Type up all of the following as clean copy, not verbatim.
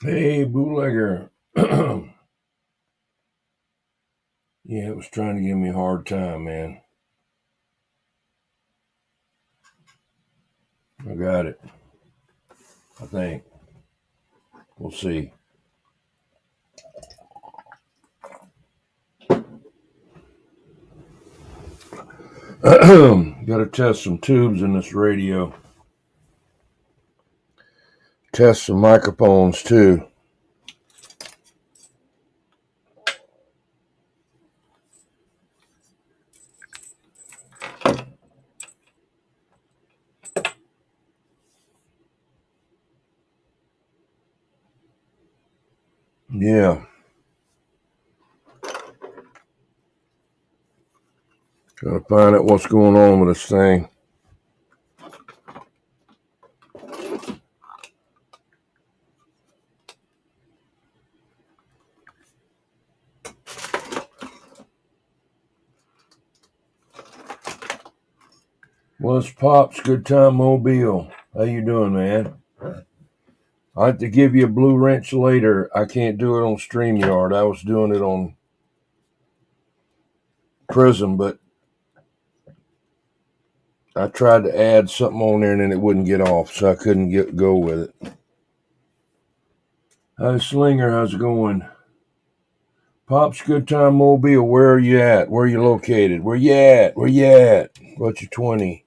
Hey, bootlegger. Yeah, it was trying to give me a hard time, man. I got it. I think. We'll see. Got to test some tubes in this radio. Test some microphones, too. Yeah. Got to find out what's going on with this thing. Well, it's Pop's Good Time Mobile. How you doing, man? I have to give you a blue wrench later. I can't do it on StreamYard. I was doing it on Prism, but I tried to add something on there and then it wouldn't get off, so I couldn't go with it. Hi, Slinger. How's it going? Pop's Good Time Mobile. Where are you at? Where are you located? Where you at? Where you at? What's your 20?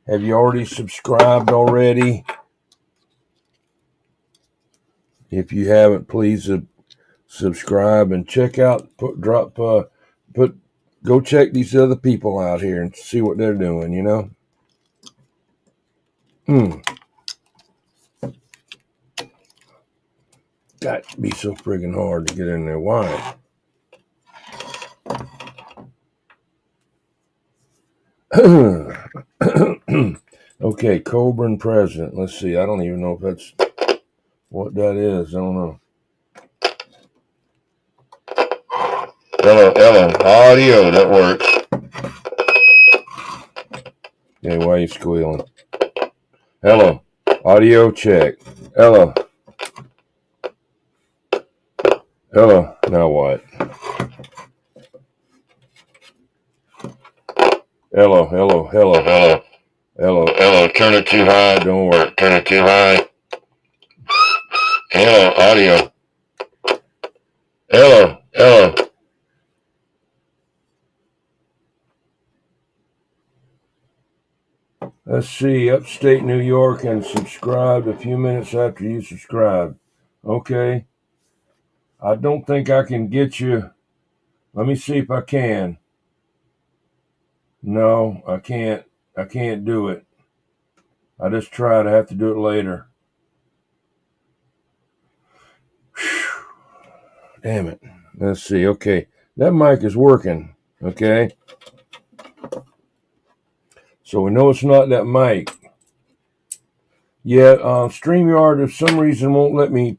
Have you already subscribed already? If you haven't, please subscribe and check out. Go check these other people out here and see what they're doing. You know. Got to be so friggin' hard to get in there. Why? Okay, Coburn President. Let's see. I don't even know if that's what that is. I don't know. Hello. Audio, that works. Okay, why are you squealing? Hello. Audio check. Hello. Now what? Hello. Turn it too high. Don't work. Turn it too high. Hello. Audio. Hello. Let's see. Upstate New York and subscribed a few minutes after you subscribed. Okay. I don't think I can get you. Let me see if I can. No, I can't. I can't do it. I just tried. I have to do it later. Whew. Damn it. Let's see. Okay. That mic is working. Okay. So we know it's not that mic. Yeah, StreamYard, if some reason, won't let me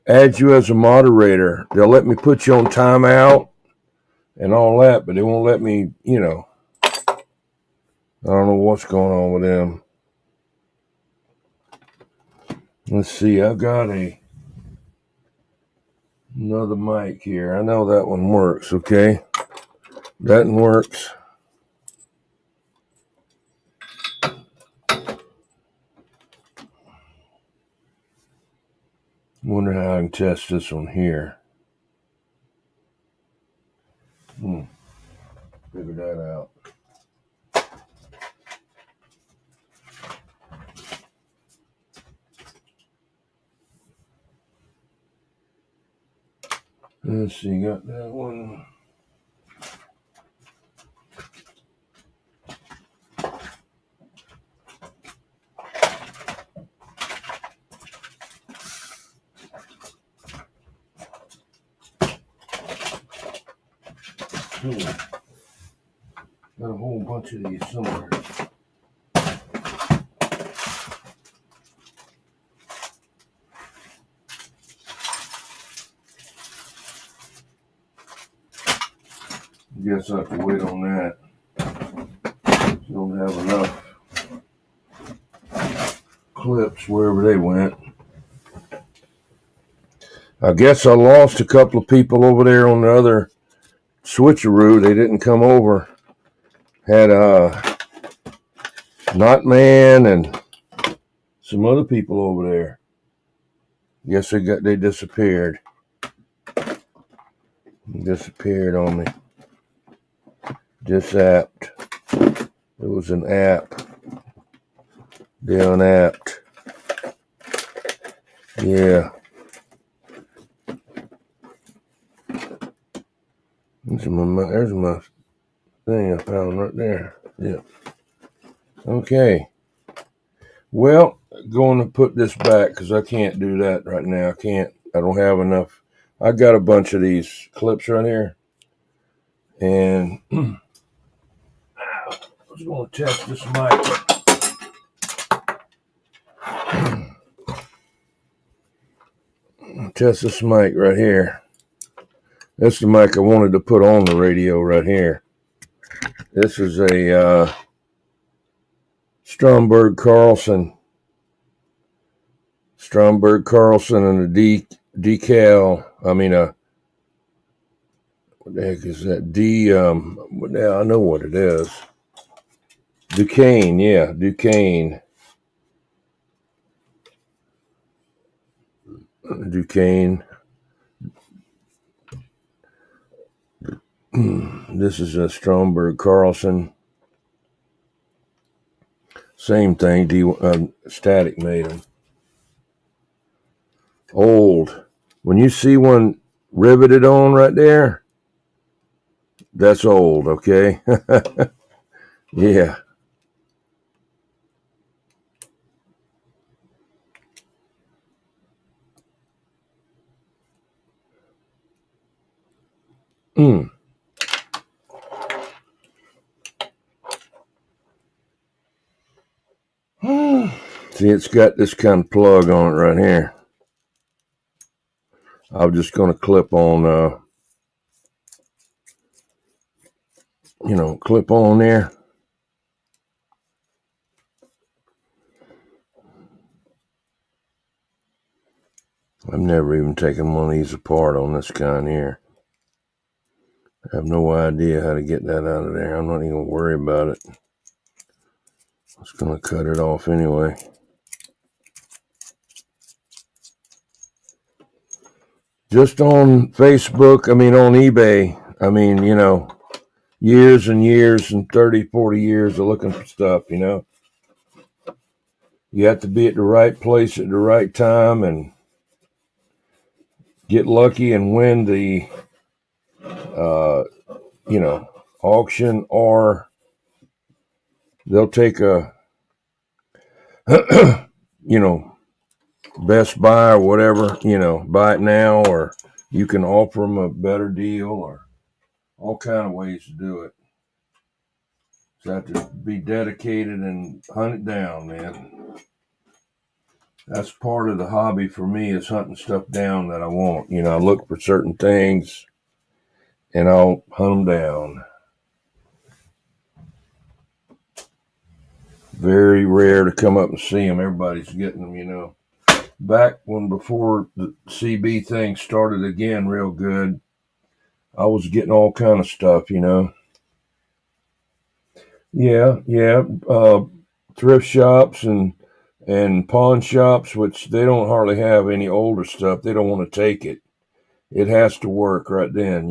add you as a moderator. They'll let me put you on timeout and all that, but they won't let me, I don't know what's going on with them. Let's see. I've got another mic here. I know that one works, okay? That one works. Wonder how I can test this one here. Figure that out. Let's see, got that one. Got a whole bunch of these somewhere. Guess I have to wait on that. Don't have enough clips wherever they went. I guess I lost a couple of people over there on the other switcheroo. They didn't come over. Had Knotman and some other people over there. Guess they disappeared. Disappeared on me. Disapped. It was an app. They unapped. Yeah. There's my thing I found right there. Yeah. Okay. Well, going to put this back because I can't do that right now. I don't have enough. I got a bunch of these clips right here. And I was going to test this mic. Test this mic right here. That's the mic I wanted to put on the radio right here. This is a Stromberg Carlson and a decal. I mean, what the heck is that? I know what it is. Duquesne, yeah, Duquesne. This is a Stromberg Carlson. Same thing. Static made them. Old. When you see one riveted on right there, that's old, okay? Yeah. See, it's got this kind of plug on it right here. I'm just going to clip on, clip on there. I've never even taken one of these apart on this kind here. I have no idea how to get that out of there. I'm not even going to worry about it. I'm just going to cut it off anyway. Just on Facebook, on eBay, years and years and 30, 40 years of looking for stuff, You have to be at the right place at the right time and get lucky and win the, auction, or they'll take a, Best Buy or whatever, buy it now, or you can offer them a better deal, or all kind of ways to do it. So I have to be dedicated and hunt it down, man. That's part of the hobby for me, is hunting stuff down that I want. I look for certain things and I'll hunt them down. Very rare to come up and see them. Everybody's getting them, Back before the CB thing started again real good, I was getting all kind of stuff, Yeah. Thrift shops and pawn shops, which they don't hardly have any older stuff. They don't want to take it. It has to work right then,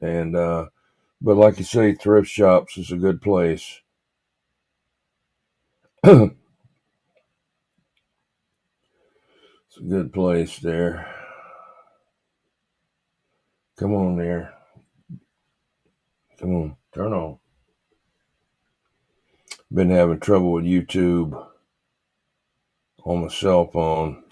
And but like you say, thrift shops is a good place. It's a good place there. Come on there. Come on, turn on. Been having trouble with YouTube on my cell phone.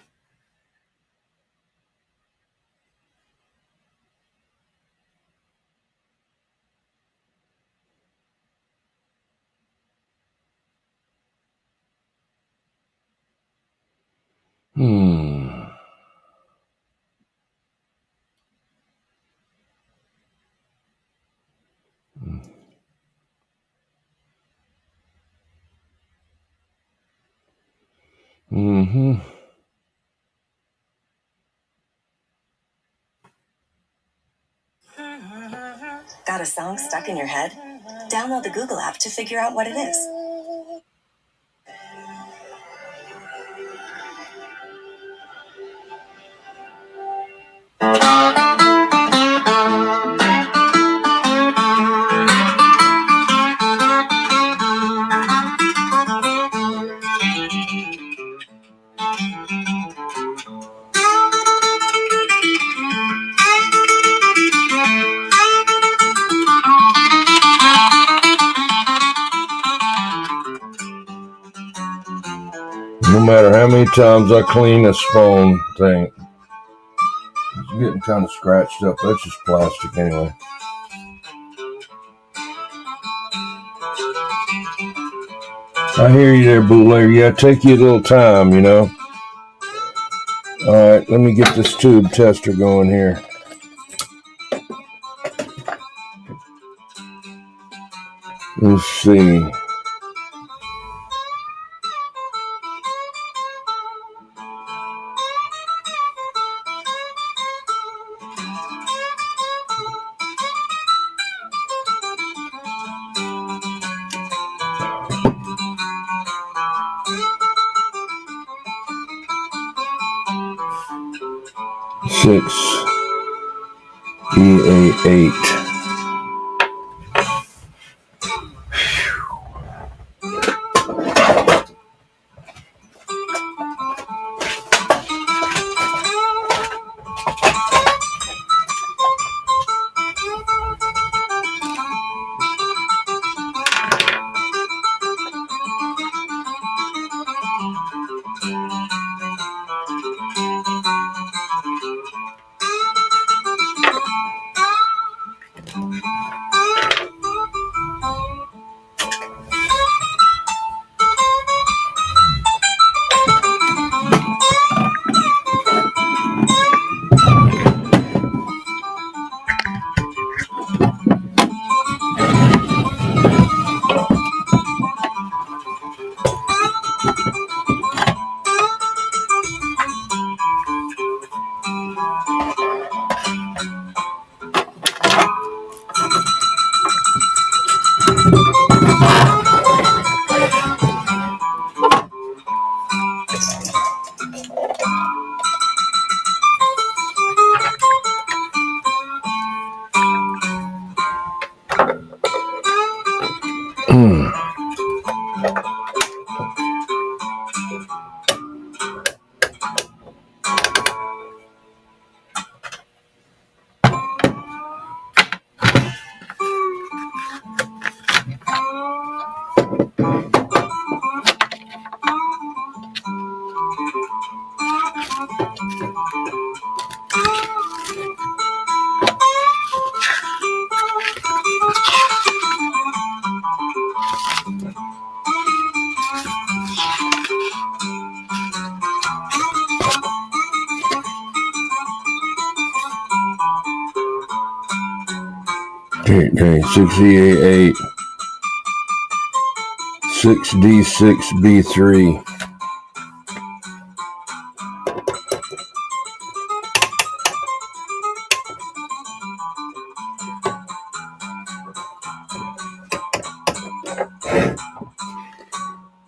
Got a song stuck in your head? Download the Google app to figure out what it is. No matter how many times I clean this phone thing, it's getting kind of scratched up. That's just plastic anyway. I hear you there, bootlegger. Yeah, take you a little time, you know. All right, let me get this tube tester going here. Let's see. Six E88. Okay, 6E88, 6D6B3.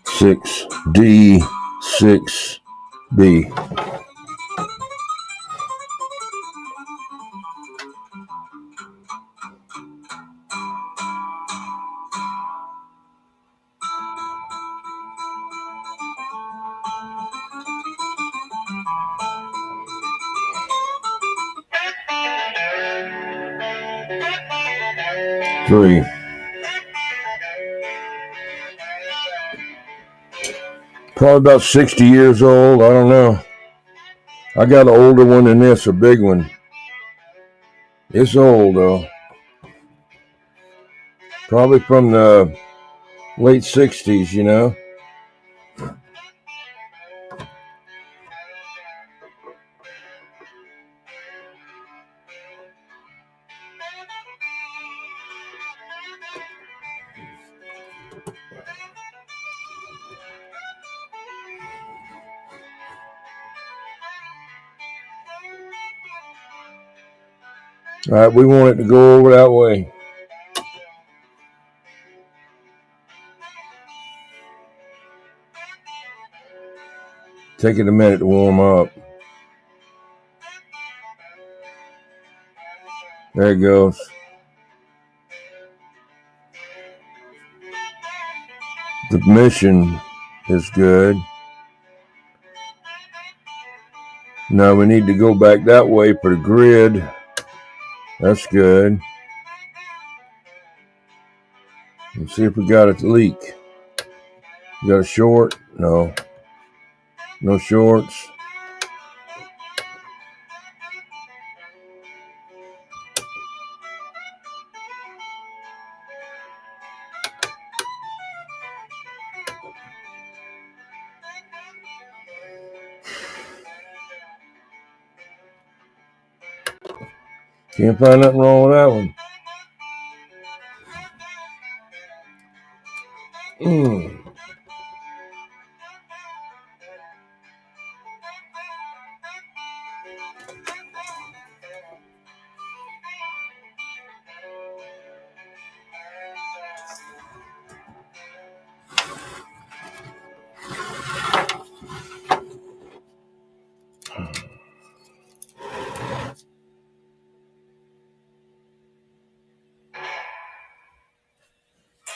Six D 6B. Three. Probably about 60 years old. I don't know. I got an older one than this, a big one. It's old though. Probably from the late 60s, you know. All right, we want it to go over that way. Take it a minute to warm up. There it goes. The mission is good. Now we need to go back that way for the grid. That's good. Let's see if we got a leak. You got a short? No. No shorts. Can't find nothing wrong with that one.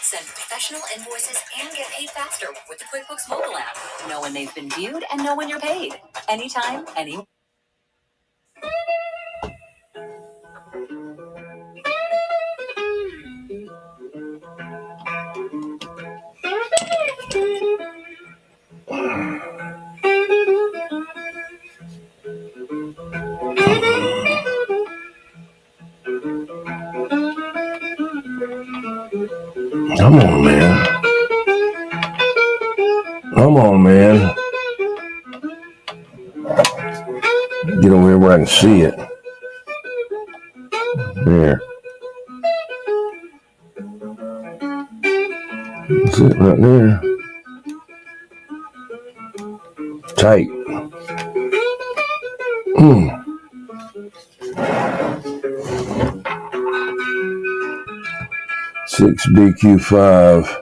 Send professional invoices and get paid faster with the QuickBooks mobile app. Know when they've been viewed and know when you're paid. Anytime, anywhere. Come on, man. Come on, man. Get over here where I can see it. There. That's it right there. Tight. 6BQ5.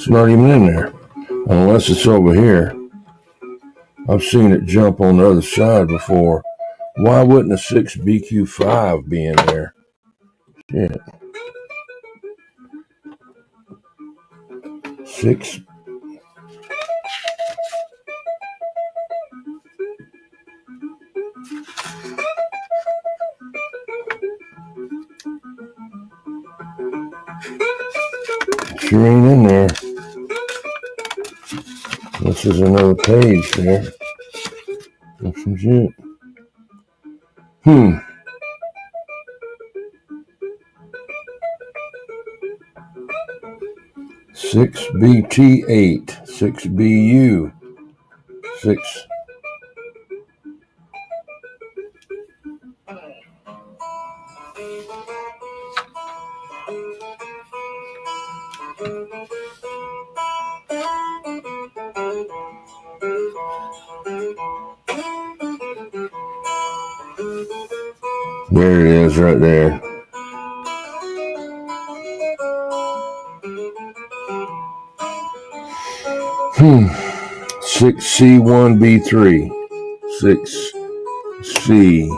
It's not even in there. Unless it's over here. I've seen it jump on the other side before. Why wouldn't a 6BQ5 be in there? Shit. 6. sure ain't in there. This is another page there. That's some shit. 6BT8, 6BU, 6. There it is right there. Hmm. 6C1B3. 6C.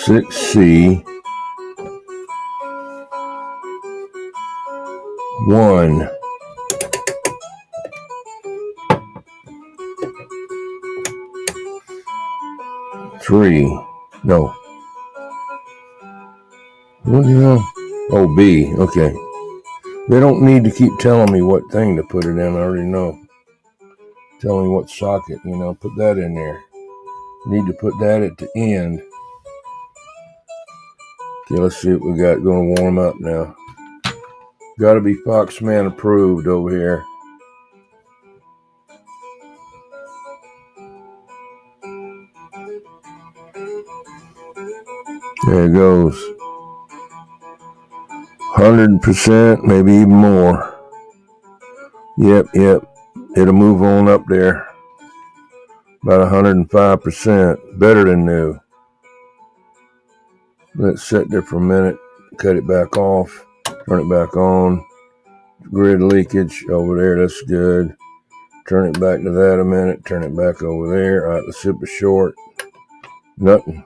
6C. 1. 3. No. What the hell? Oh, B. Okay. They don't need to keep telling me what thing to put it in. I already know. Tell me what socket, put that in there. Need to put that at the end. Okay, let's see what we got. Going to warm up now. Got to be Foxman approved over here. There it goes. 100%, maybe even more. Yep. It'll move on up there. About 105%. Better than new. Let's sit there for a minute. Cut it back off. Turn it back on. Grid leakage over there. That's good. Turn it back to that a minute. Turn it back over there. All right, the super short. Nothing.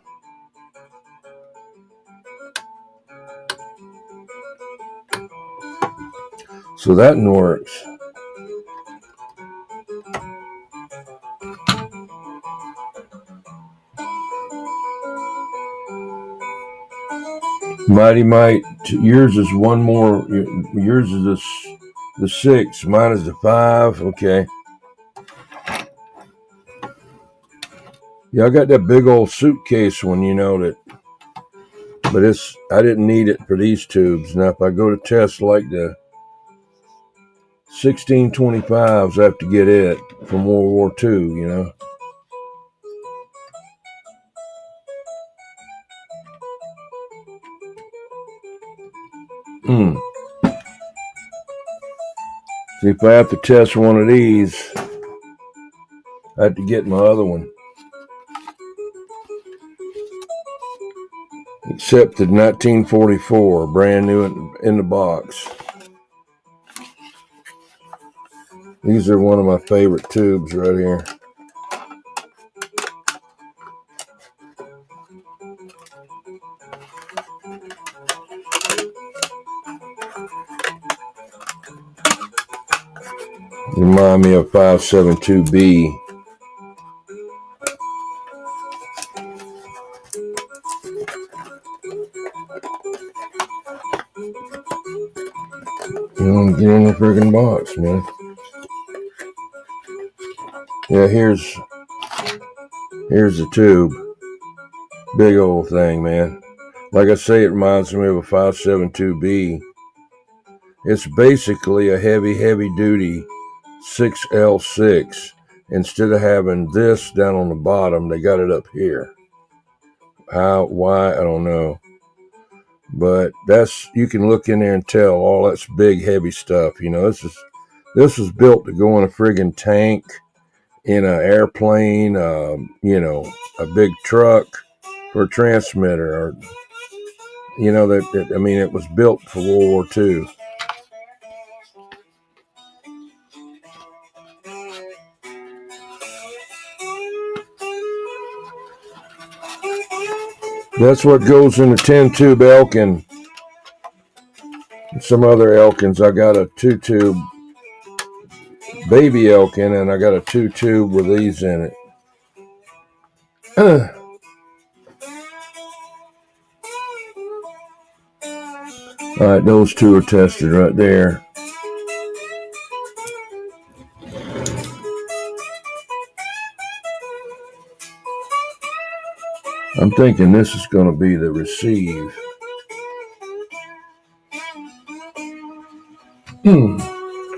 So that works. Mighty Might, yours is one more. Yours is the 6. Mine is the 5. Okay. Yeah, I got that big old suitcase one, that. But I didn't need it for these tubes. Now, if I go to test like the 1625s, I have to get it from World War II, See, if I have to test one of these, I have to get my other one. Accepted 1944, brand new in the box. These are one of my favorite tubes right here. Remind me of 572B. Get in the friggin' box, man. Yeah, here's the tube. Big old thing, man. Like I say, it reminds me of a 572B. It's basically a heavy duty 6L6. Instead of having this down on the bottom, they got it up here. Why, I don't know. But you can look in there and tell all that's big, heavy stuff. This was built to go in a friggin' tank, in an airplane, a big truck for a transmitter, or it was built for World War II. That's what goes in the 10-tube Elkin. Some other Elkins. I got a 2-tube baby Elkin, and I got a 2-tube with these in it. All right, those two are tested right there. I'm thinking this is going to be the receive.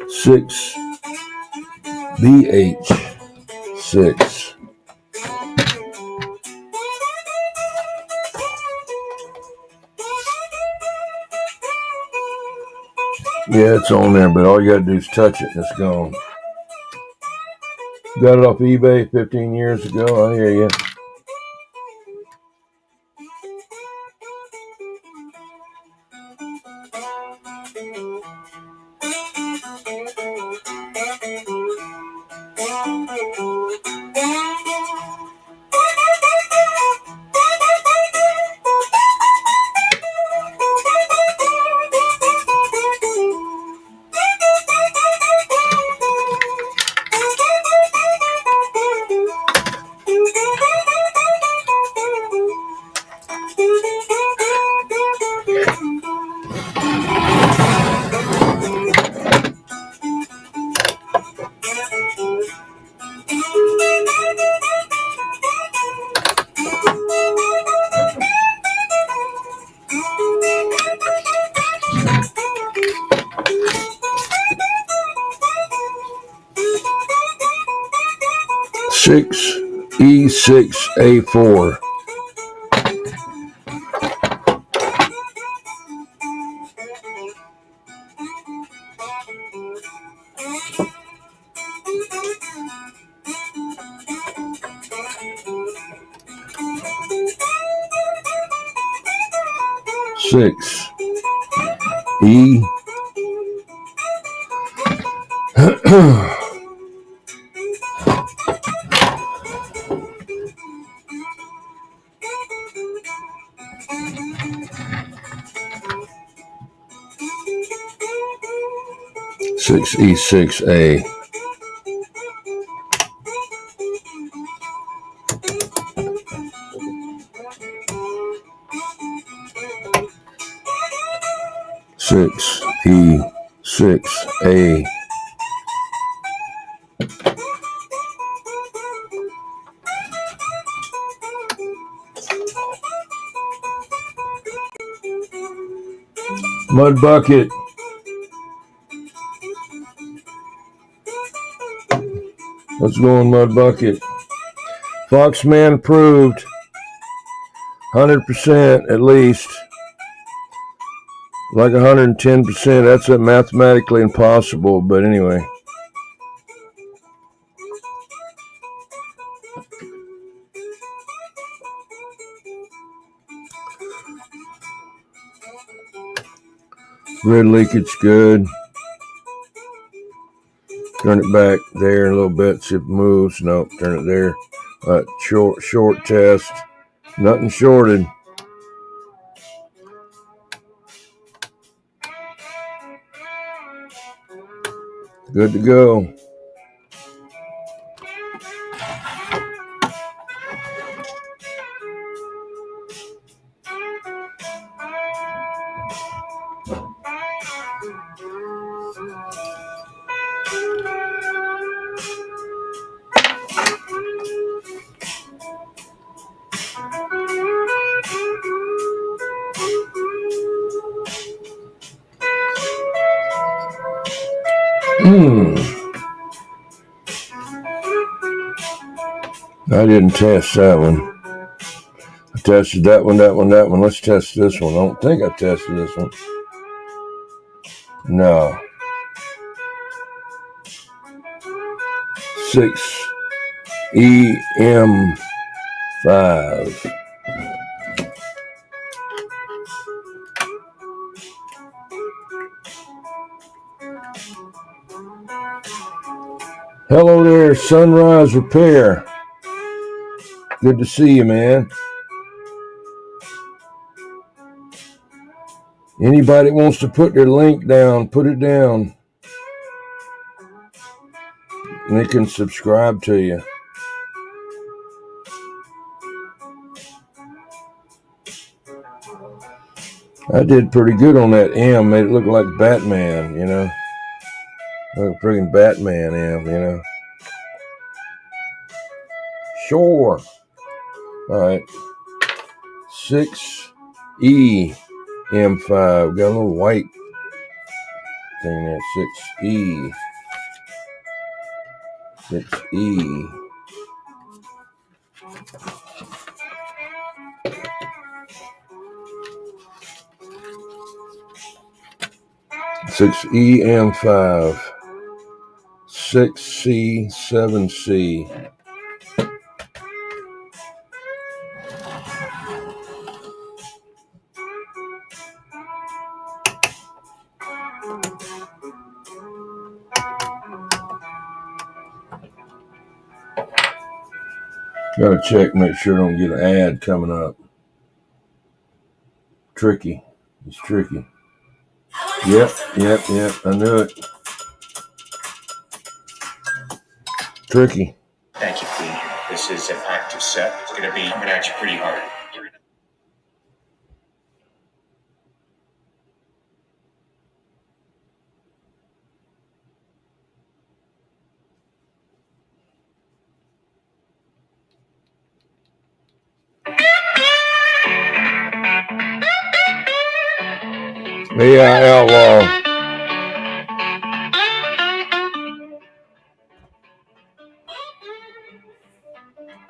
6 BH6. Yeah, it's on there, but all you got to do is touch it and it's gone. Got it off eBay 15 years ago. I hear you. E6A4. Six E 6E6A. Six E6A. Mud bucket. Let's go on Mud bucket. Foxman approved. 100% at least. Like 110%. That's mathematically impossible, but anyway. Red leakage good. Turn it back there a little bit, see if it moves. Nope, turn it there. Short test. Nothing shorted. Good to go. I didn't test that one. I tested that one. Let's test this one. I don't think I tested this one. No. 6EM5. Hello there, Sunrise Repair. Good to see you, man. Anybody wants to put their link down, put it down. And they can subscribe to you. I did pretty good on that M. Made it look like Batman, you know. Like a friggin' Batman M, you know. Sure. Alright. 6E M5. Got a little white thing there. 6E. 6E. Six E M5, 6C, 7C. Gotta check, make sure I don't get an ad coming up. Tricky. It's tricky. Yep. I knew it. Tricky. Thank you, Queen. This is an active set. It's going to be coming at you pretty hard. AI Outlaw.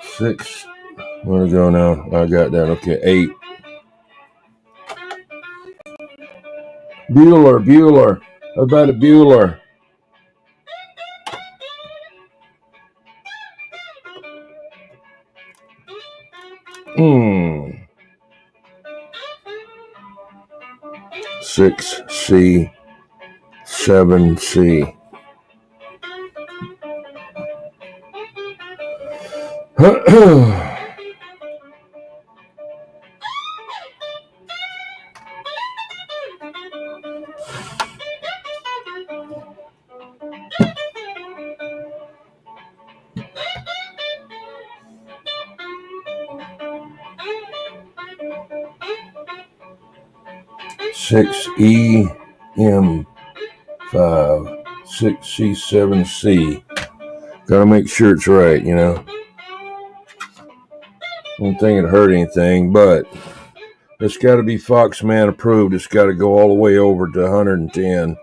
6. Where to go now? I got that. Okay, 8. Bueller. How about a Bueller? Hmm. 6C, 7C. 6E M5, 6C, 7C. Gotta make sure it's right, you know. Don't think it hurt anything, but it's got to be Foxman approved. It's got to go all the way over to 110.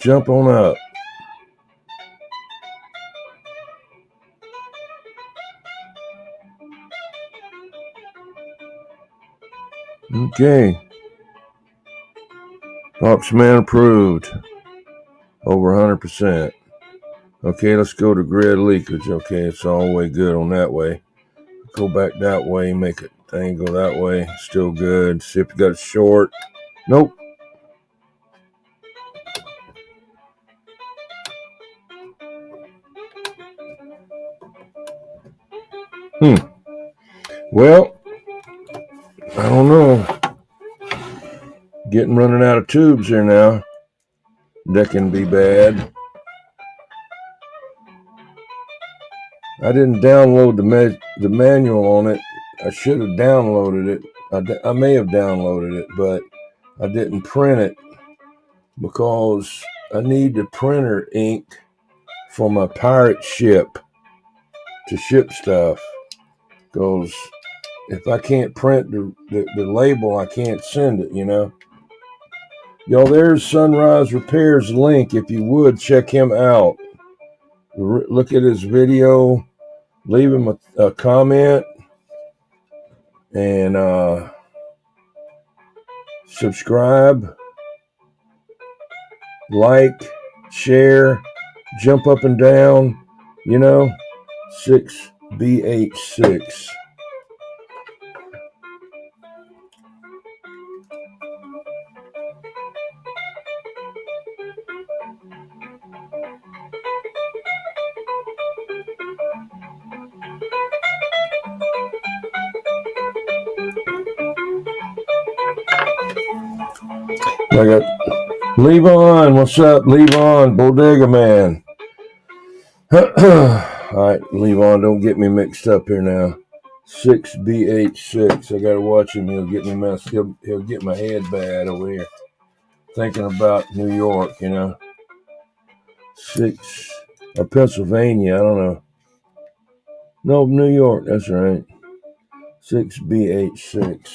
Jump on up. Okay. Foxman approved. Over 100%. Okay, let's go to grid leakage. Okay, it's all the way good on that way. Go back that way, make it thing go that way. Still good. See if you got it short. Nope. Well, I don't know. Running out of tubes here now. That can be bad. I didn't download the manual on it. I should have downloaded it. I may have downloaded it, but I didn't print it because I need the printer ink for my pirate ship to ship stuff. Because if I can't print the label, I can't send it, you know. Y'all, there's Sunrise Repairs link. If you would, check him out. Look at his video. Leave him a comment. And subscribe. Like. Share. Jump up and down. You know. 6BH6. I got Levon. What's up, Levon? Bodega Man. All right, Levon, don't get me mixed up here now. 6BH6. I gotta watch him. He'll get me messed. He'll get my head bad over here. Thinking about New York, 6 or Pennsylvania. I don't know. No, New York. That's right. 6BH6.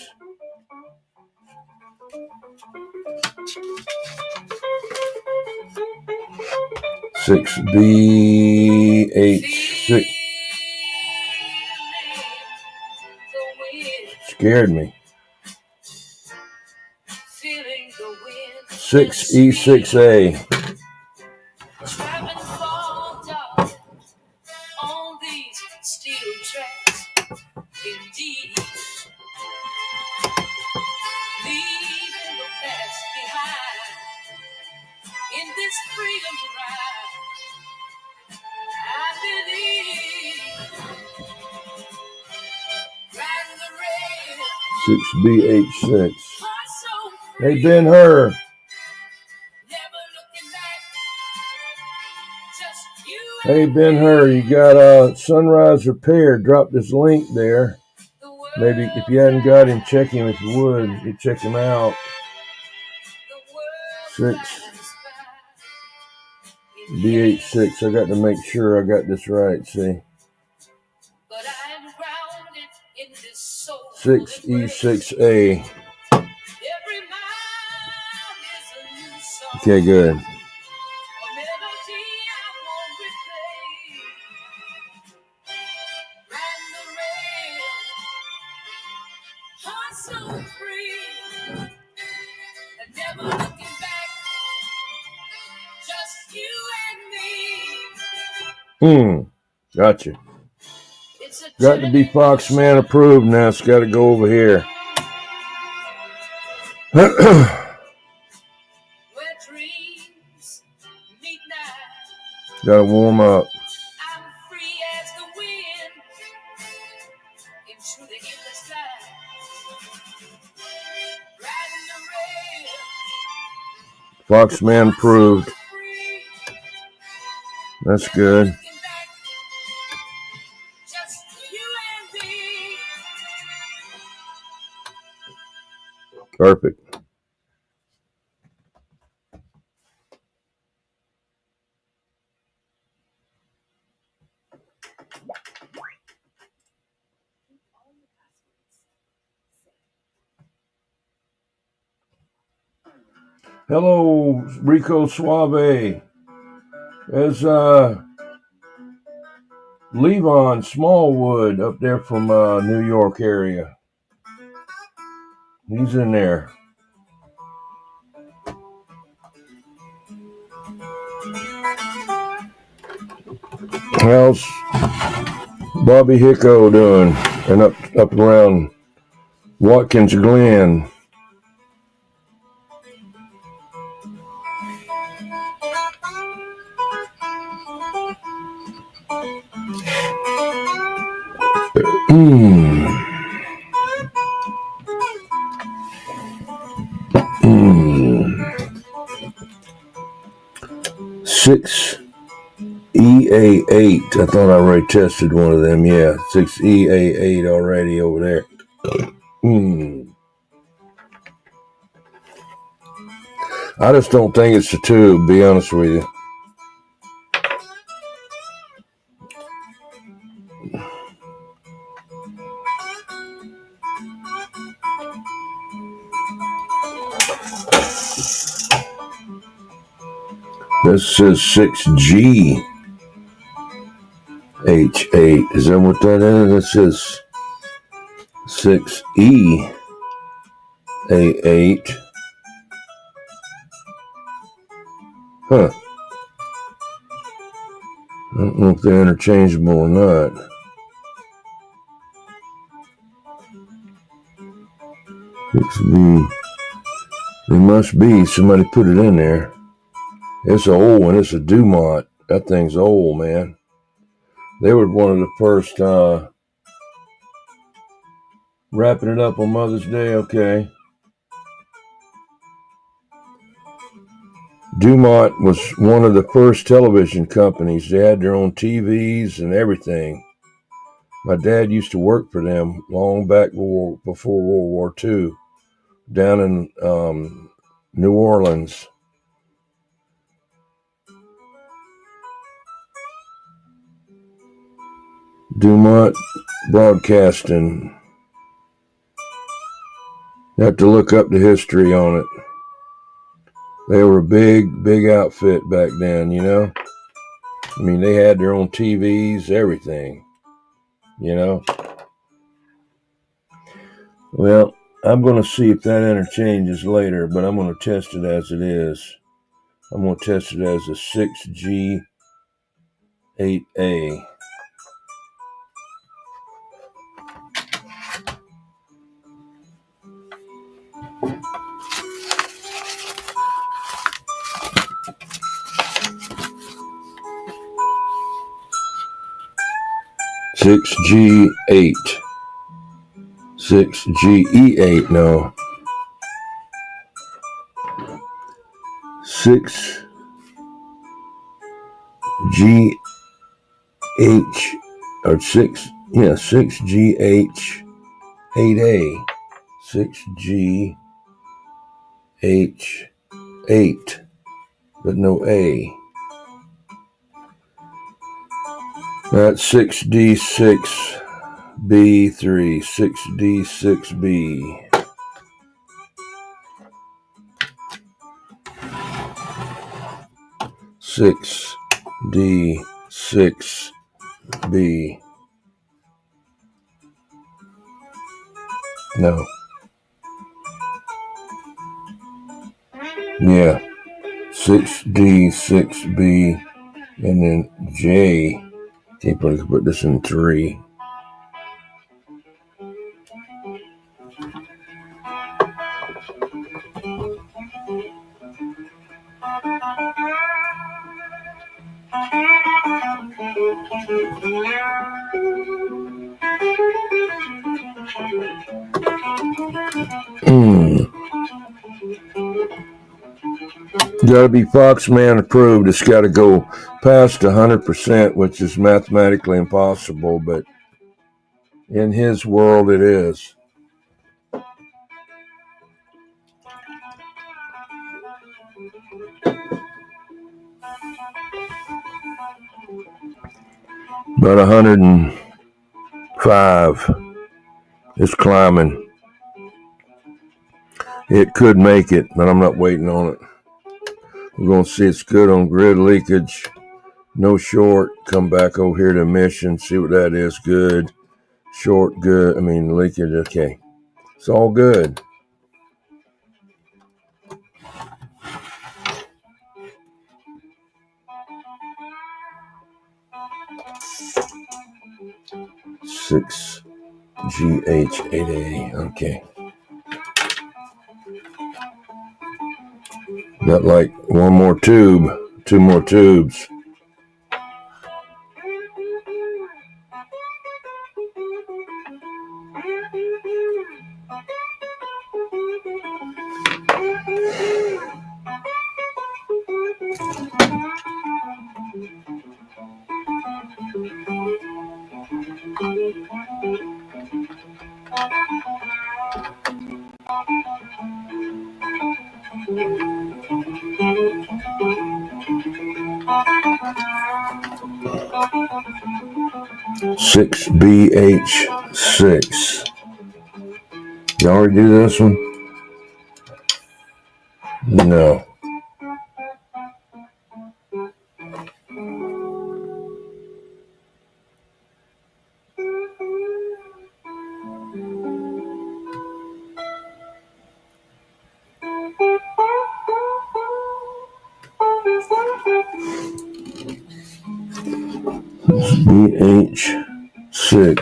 Six BH6 scared me. 6E6A. On these steel tracks, indeed, leaving the past behind in this freedom ride. I believe, riding the rail, 6BH6. heart so Hey, free, Ben Hur. never looking back, just you Hey, and Ben me. Hur. You got Sunrise Repair. Drop this link there. The world Maybe if you hadn't got him, check him if you would. You check him out. the world 6BH6. I got to make sure I got this right. See, but I'm grounded in this soul. 6E6A. Every mile is a new song. Okay, good. A melody I won't replay. Ran the rail, heart so free, and never looking back, just you and me. Gotcha. It's a Got to be Foxman approved now. It's got to go over here. where dreams meet night. Got to warm up. I'm free as the wind into the endless night. Riding the rail, Foxman approved. free, That's good. looking back, just you and me. Perfect. Hello, Rico Suave. There's Levon Smallwood up there from New York area. He's in there. How's Bobby Hicko doing? And up around Watkins Glen. Mm. 6EA8. I thought I already tested one of them. Yeah, 6EA8 already over there. I just don't think it's a tube, to be honest with you. This says 6G H8. Is that what that is? This is 6E A8. Huh. I don't know if they're interchangeable or not. It must be. Somebody put it in there. It's an old one. It's a Dumont. That thing's old, man. They were one of the first wrapping it up on Mother's Day. Okay. Dumont was one of the first television companies. They had their own TVs and everything. My dad used to work for them long back before World War II down in New Orleans. Dumont Broadcasting. You have to look up the history on it. They were a big outfit back then, you know? I mean, they had their own TVs, everything, you know? Well, I'm going to see if that interchanges later, but I'm going to test it as it is. I'm going to test it as a 6G8A. Six G8. 6GE8, no. 6GH, or 6GH8A. 6GH8, but no A. That's 6D6B3, 6D6B. Six D6B. No. Yeah. 6D6B, and then J. Can't put this in 3. Got to be Foxman approved. It's got to go past 100%, which is mathematically impossible, but in his world it is. About 105. It's climbing. It could make it, but I'm not waiting on it. We're going to see it's good on grid leakage. No short. Come back over here to emission. See what that is. Good. Short, good. I mean, leakage, okay. It's all good. Six GH8A. Okay. Got like one more tube, 2 more tubes. Six BH6. You already do this one? No. BH6.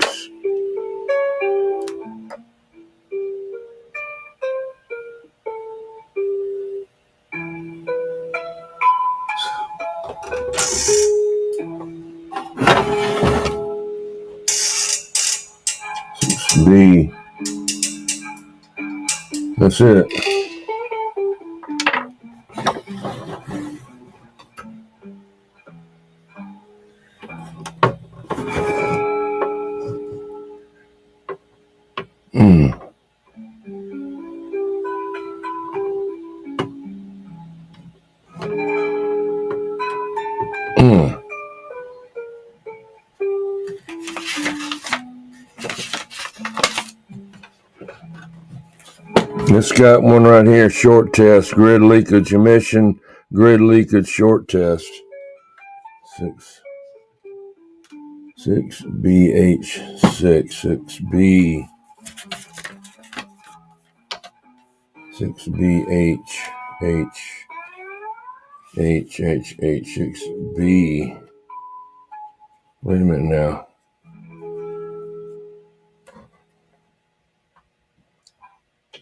B. That's it. It's got one right here, short test, grid leakage emission, grid leakage short test. 6BH6, 6B Wait a minute now.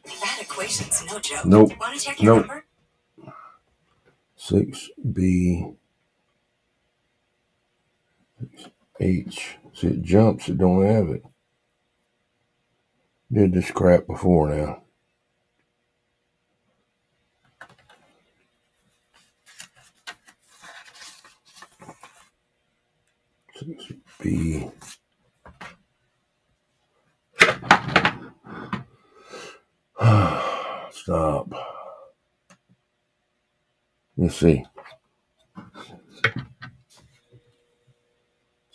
That equation's no joke. Nope. Want to check your number? 6BH. See, it jumps, it don't have it. Did this crap before now. B. Stop. Let's see.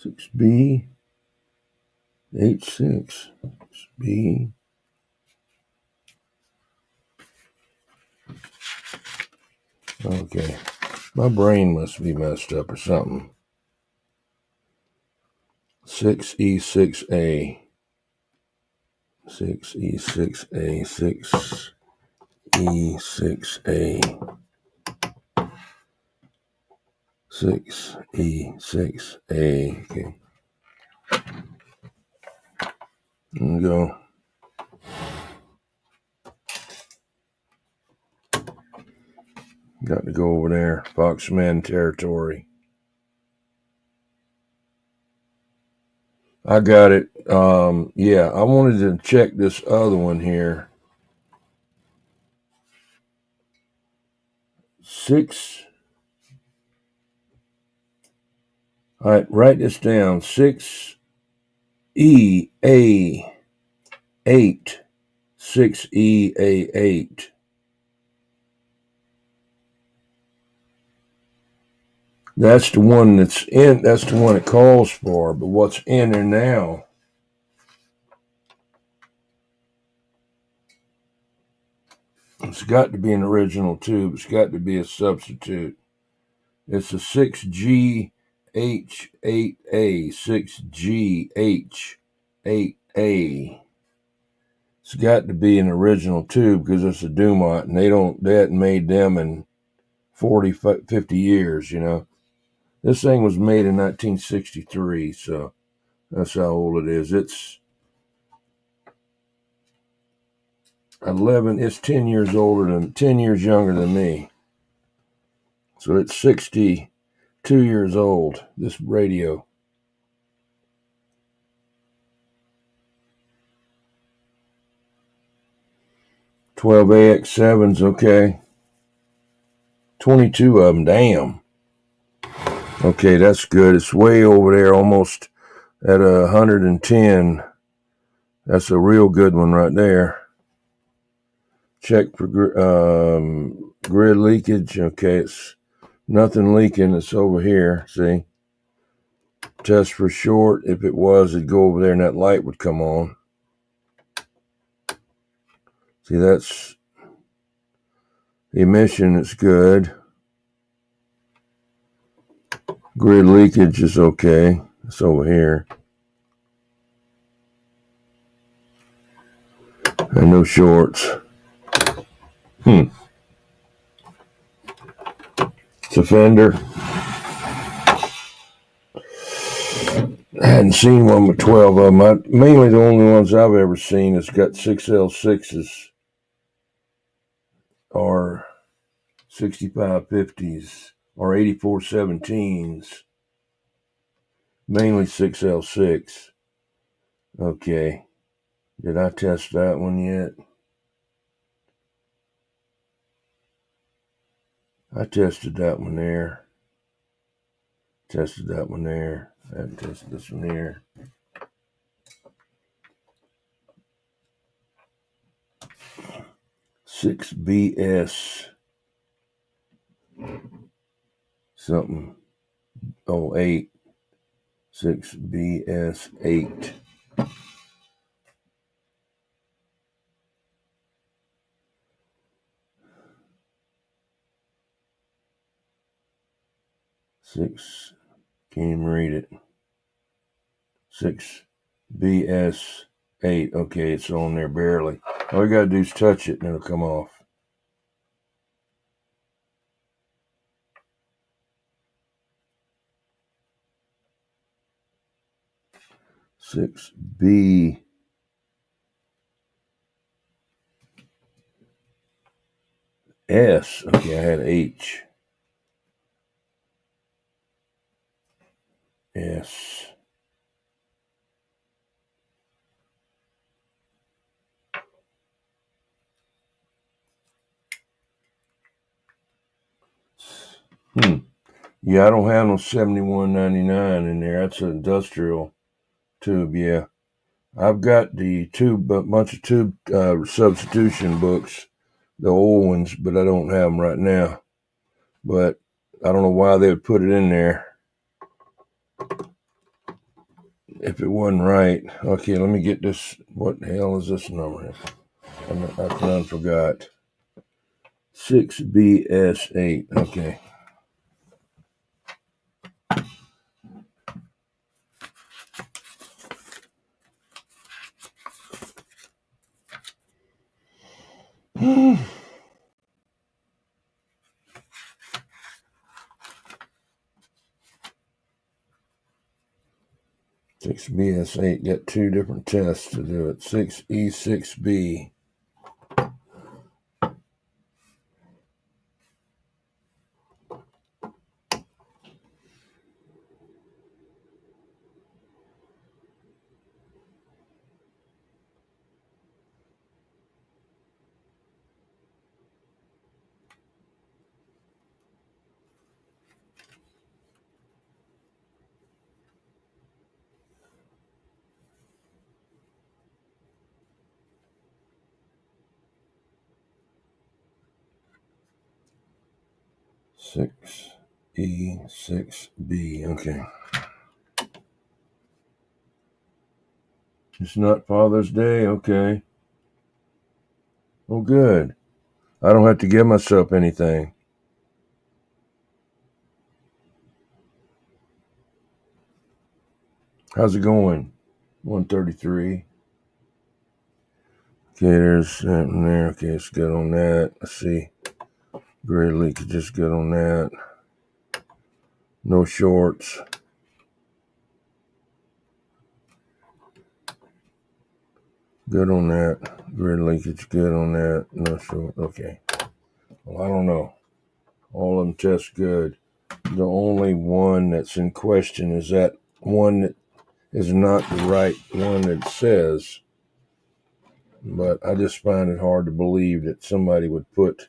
6B H6 B. Okay. My brain must be messed up or something. 6E6A. 6E6A. 6E6A. 6E6A. Okay. There we go. Got to go over there. Foxman territory. I got it. Yeah, I wanted to check this other one here. 6. All right, write this down. 6EA8. 6EA8. That's the one that's in. That's the one it calls for. But what's in there now? It's got to be an original tube. It's got to be a substitute. It's a 6GH8A. 6GH8A. It's got to be an original tube because it's a Dumont, and they hadn't made them in 40, 50 years, you know. This thing was made in 1963, so that's how old it is. It's 10 years younger than me. So it's 62 years old, this radio. $12AX7s, okay. 22 of them, damn. Okay, that's good. It's way over there, almost at 110. That's a real good one right there. Check for grid leakage. Okay, it's nothing leaking. It's over here. See? Test for short. If it was, it'd go over there and that light would come on. See, that's the emission. It's good. Grid leakage is okay. It's over here. And no shorts. It's a fender. I hadn't seen one with 12 of them. Mainly the only ones I've ever seen has got 6L6s or 6550s or 8417s. Mainly 6L6. Okay. Did I test that one yet? I tested that one there. Tested that one there. I haven't tested this one here. 6BS something 08. 6BS8. Six, can't even read it. 6BS8. Okay, it's on there barely. All you gotta do is touch it and it'll come off. Six B S. Okay, I had H. S. Yeah, I don't have no 71.99 in there. That's an industrial tube. Yeah, I've got the tube, a bunch of tube substitution books, the old ones, but I don't have them right now. But I don't know why they would put it in there if it wasn't right. Okay, let me get this. What the hell is this number? I forgot. 6BS8. Okay. Six BS8 got two different tests to do it. 6E6B. Six E6B. Okay. It's not Father's Day. Okay. Oh, good. I don't have to give myself anything. How's it going? 133. Okay, there's something there. Okay, it's good on that. Let's see. Gray leakage is good on that. No shorts. Good on that. Grid leakage, good on that. No short. Okay. Well, I don't know. All of them test good. The only one that's in question is that one that is not the right one that says. But I just find it hard to believe that somebody would put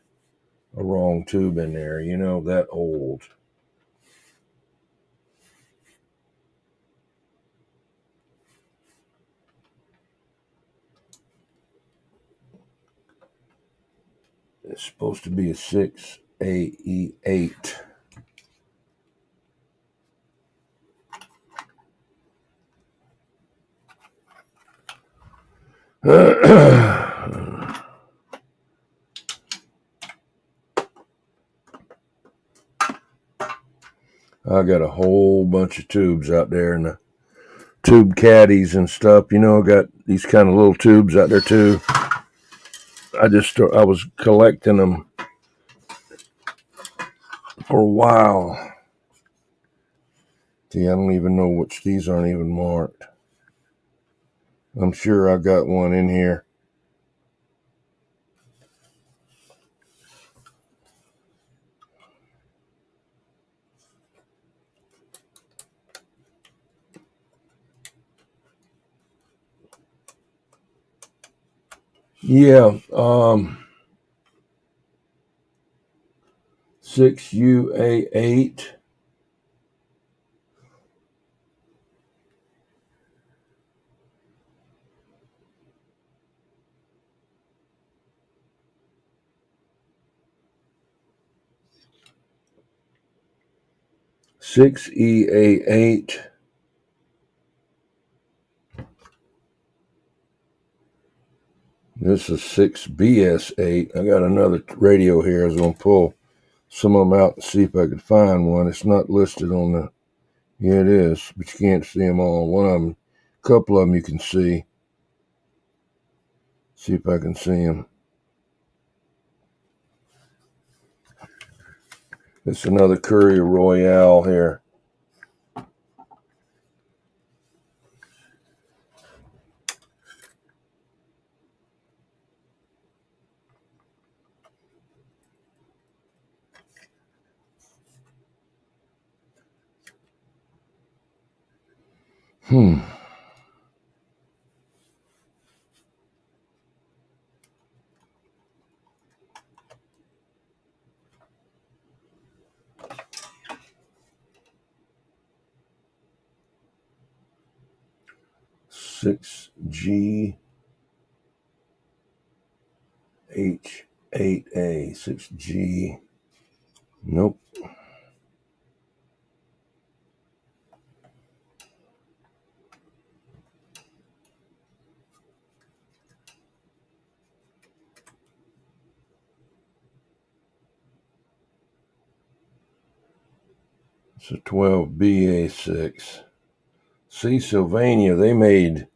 a wrong tube in there, that old. It's supposed to be a 6AE8. I got a whole bunch of tubes out there in the tube caddies and stuff. Got these kind of little tubes out there too. I was collecting them for a while. See, I don't even know which these aren't even marked. I'm sure I got one in here. Yeah, 6UA8. 6EA8. This is 6BS8. I got another radio here. I was going to pull some of them out and see if I could find one. It's not listed on the... Yeah, it is, but you can't see them all. One of them, a couple of them you can see. See if I can see them. It's another Courier Royale here. Hmm. G H8A. 6G. Nope. It's a 12BA6. See, Sylvania, they made,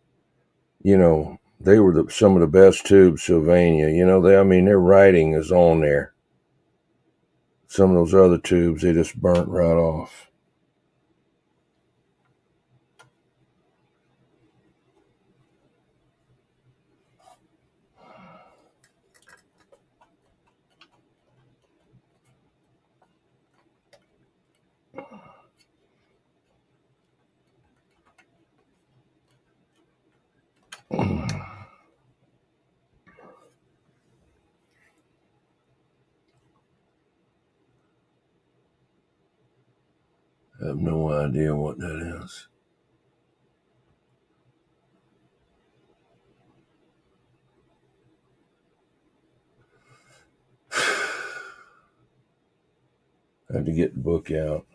they were some of the best tubes, Sylvania. Their writing is on there. Some of those other tubes, they just burnt right off. I have no idea what that is. I had to get the book out.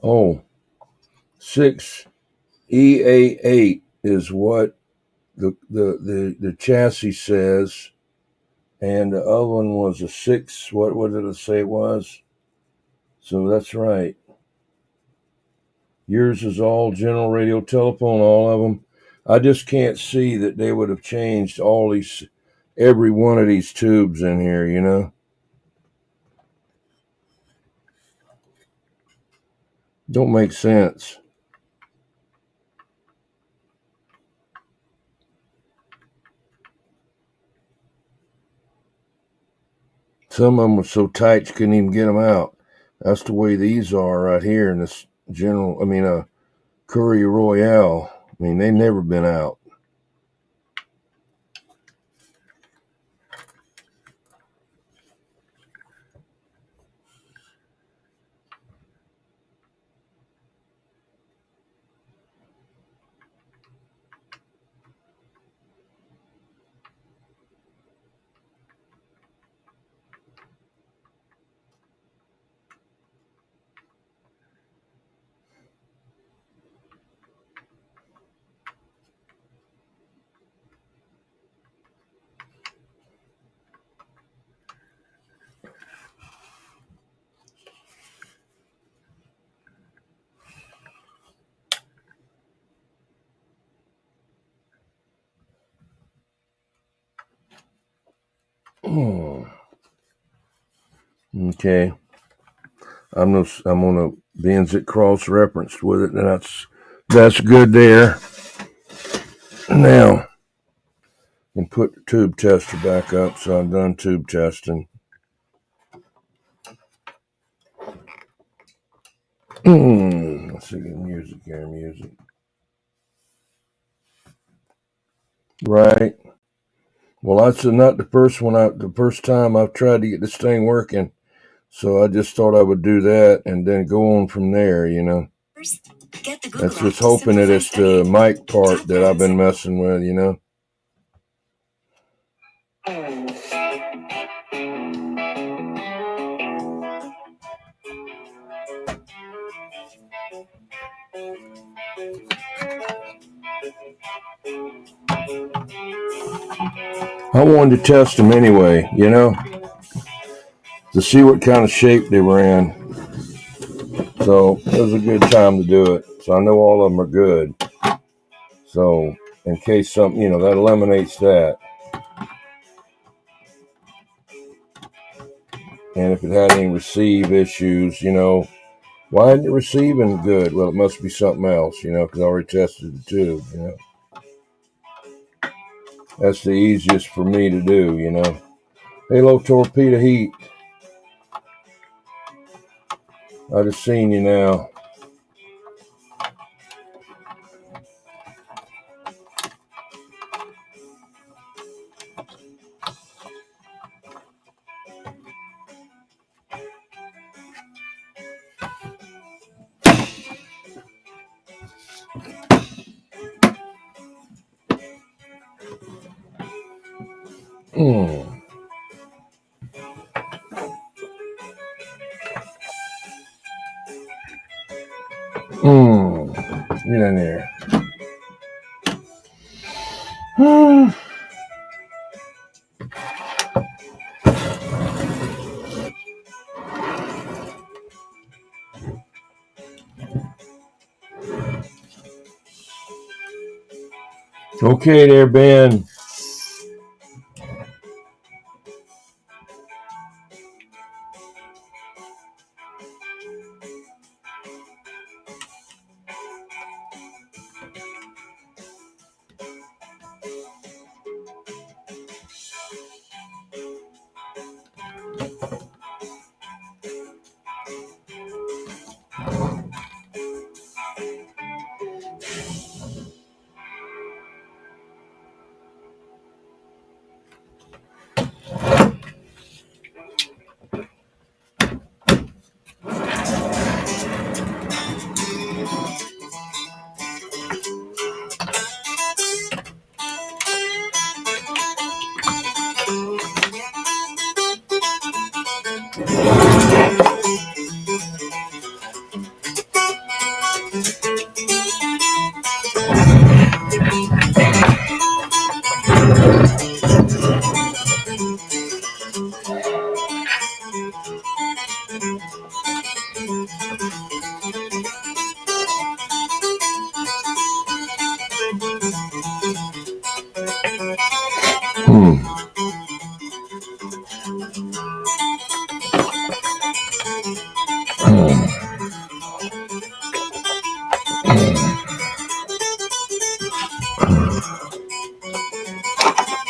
Oh, 6EA8 is what the chassis says, and the other one was a 6. What did it say it was? So that's right. Yours is all general radio telephone, all of them. I just can't see that they would have changed every one of these tubes in here, Don't make sense. Some of them were so tight you couldn't even get them out. That's the way these are right here in this Courier Royale. They've never been out. Okay. I'm gonna bends it cross referenced with it, and that's good there. Now, I can put the tube tester back up, so I'm done tube testing. Let's see, music here, music. Right. Well, that's not the first time I've tried to get this thing working. So I just thought I would do that and then go on from there, That's just hoping that it's the mic part that I've been messing with, I wanted to test them anyway, you know, to see what kind of shape they were in. So it was a good time to do it. So I know all of them are good. So in case something, you know, that eliminates that. And if it had any receive issues, you know, why isn't it receiving good? Well, it must be something else, you know, because I already tested the tube, you know. That's the easiest for me to do, you know. Hello, Torpedo Heat. I just seen you now. Mm. Get in there. Okay there, Ben.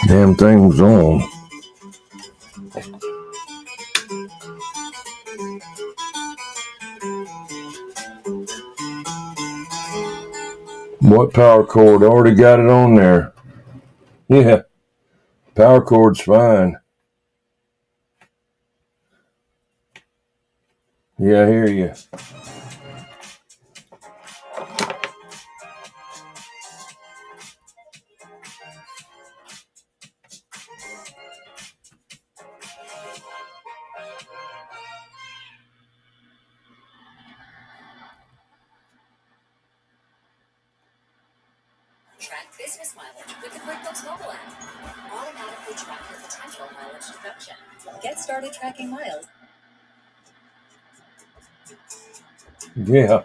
Damn thing was on. What power cord? I already got it on there. Yeah, power cord's fine. Yeah, I hear you. Track business mileage with the QuickBooks mobile app. Automatically track your potential mileage deduction. Get started tracking miles. Yeah.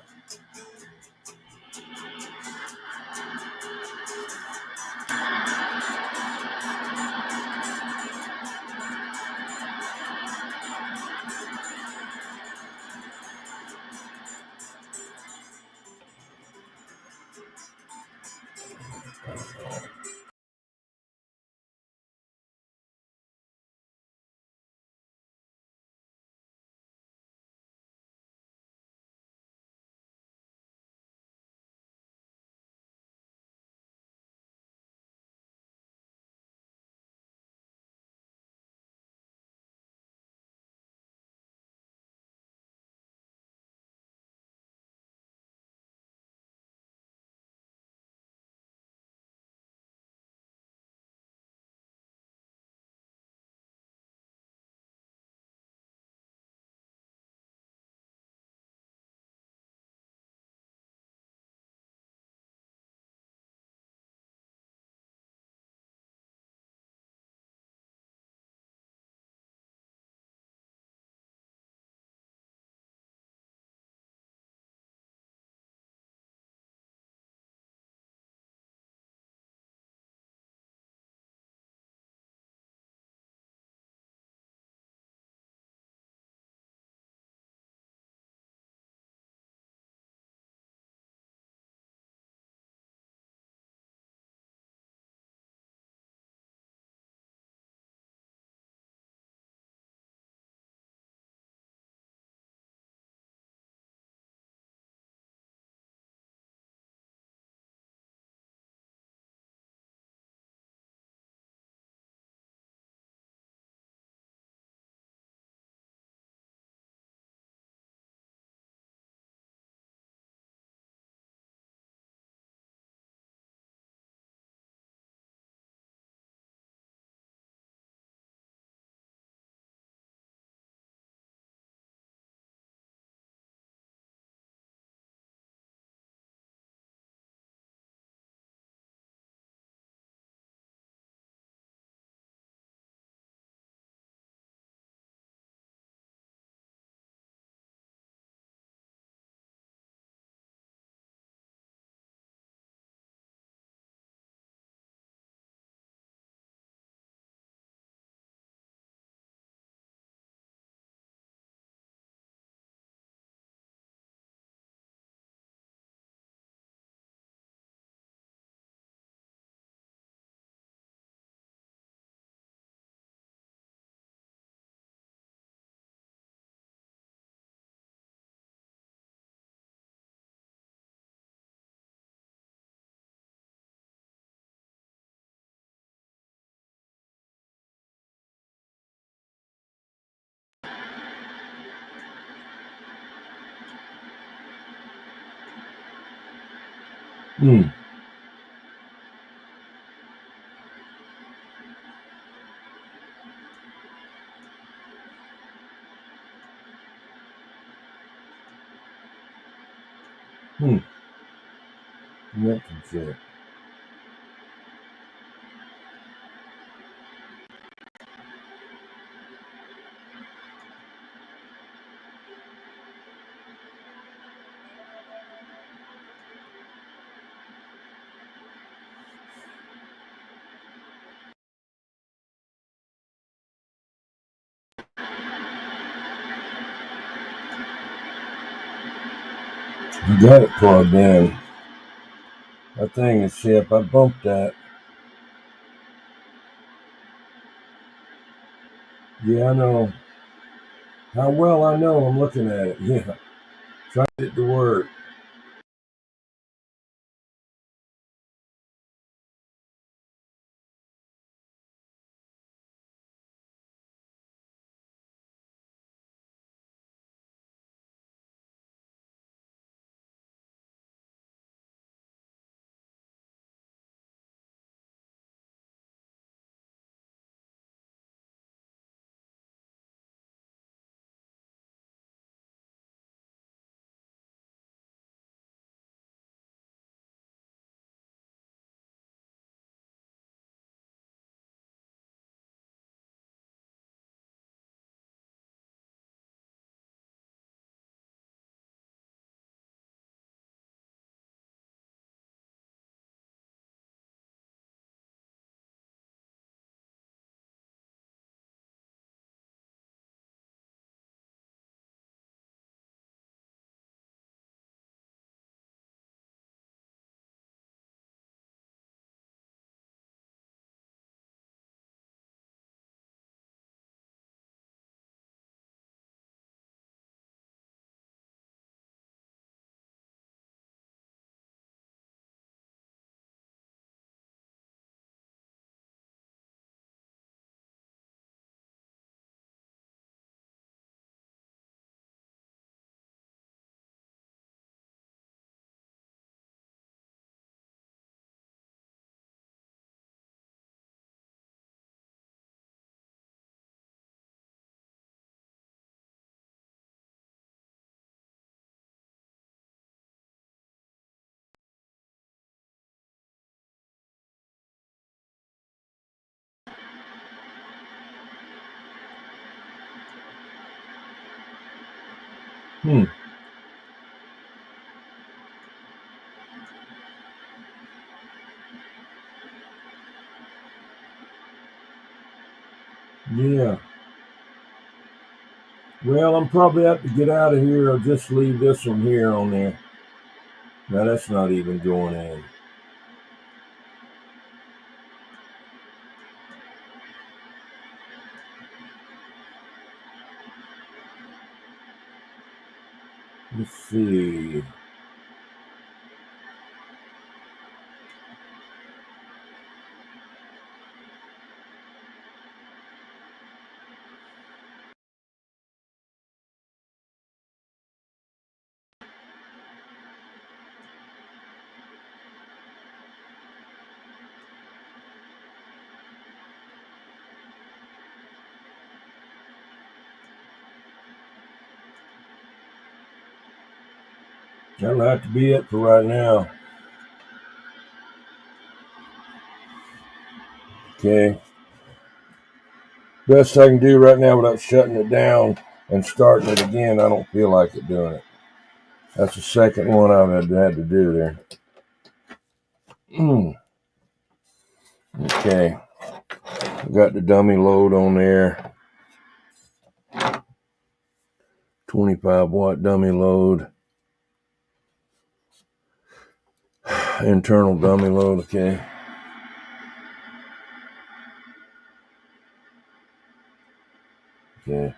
Hmm. Hmm. That can fit. I got it plugged in. That thing is shit. I bumped that. Yeah, I know. How well I know I'm looking at it. Yeah. Trying to get it to work. Hmm. Yeah. Well, I'm probably have to get out of here or just leave this one here on there. Now that's not even going in. Let's see. That'll have to be it for right now. Okay. Best I can do right now without shutting it down and starting it again. I don't feel like it doing it. That's the second one I've had to do there. Okay. Got the dummy load on there. 25-watt dummy load. Internal dummy load. Okay. Okay.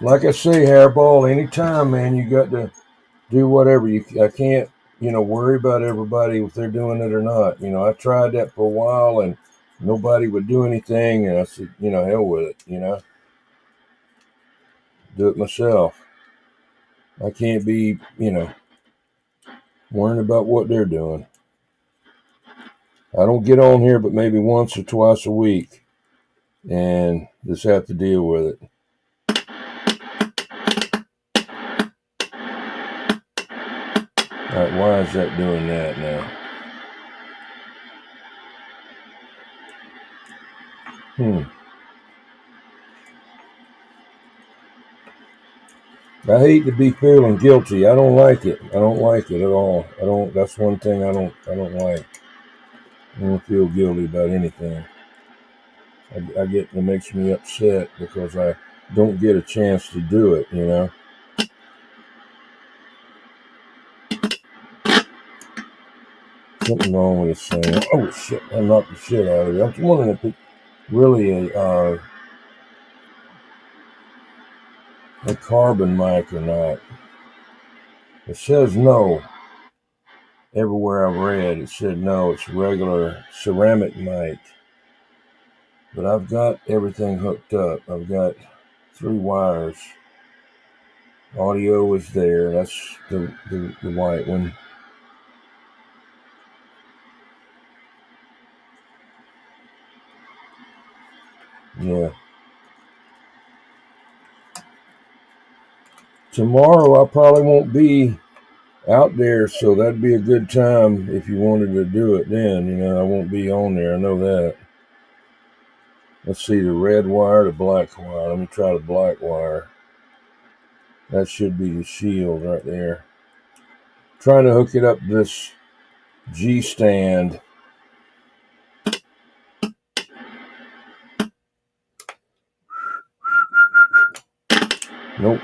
Like I say, Hairball, anytime, man, you got to do whatever. I can't, worry about everybody if they're doing it or not. I tried that for a while, and nobody would do anything, and I said, hell with it, do it myself. I can't be, worrying about what they're doing. I don't get on here but maybe once or twice a week, and just have to deal with it. All right, why is that doing that now? I hate to be feeling guilty. I don't like it. I don't like it at all. That's one thing I don't like. I don't feel guilty about anything. It makes me upset because I don't get a chance to do it, Something wrong with this thing. Oh shit, I knocked the shit out of it. I'm wondering if it's really a carbon mic or not. It says no. Everywhere I've read, it said no, it's regular ceramic mic. But I've got everything hooked up. I've got 3 wires. Audio is there. That's the white one. Yeah. Tomorrow I probably won't be out there, so that'd be a good time if you wanted to do it then. I won't be on there. I know that. Let's see, the red wire, the black wire. Let me try the black wire. That should be the shield right there. Trying to hook it up to this G stand. Nope.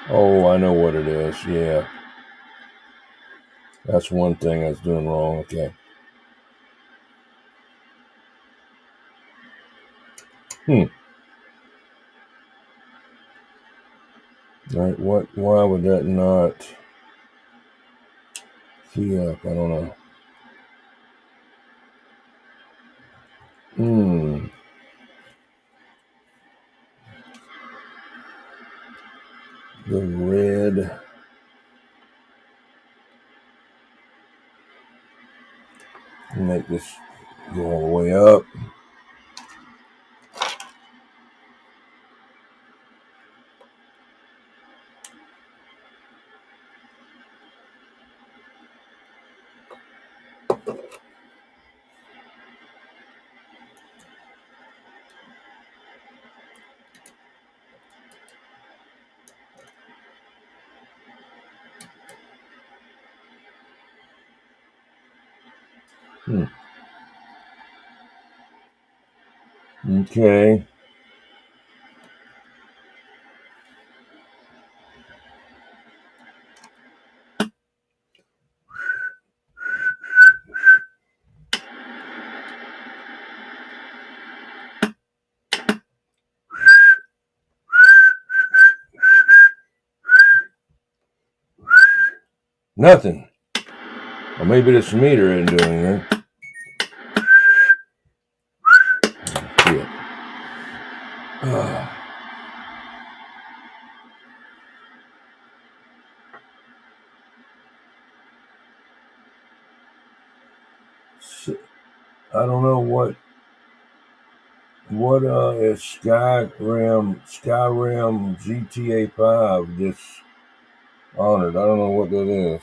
Oh, I know what it is. Yeah. That's one thing I was doing wrong. Okay. Right, why would that not key up? I don't know. The red. Make this go all the way up. Okay. Nothing. Or maybe this meter isn't doing it. Shit. I don't know what is Skyrim GTA 5 just honored. I don't know what that is.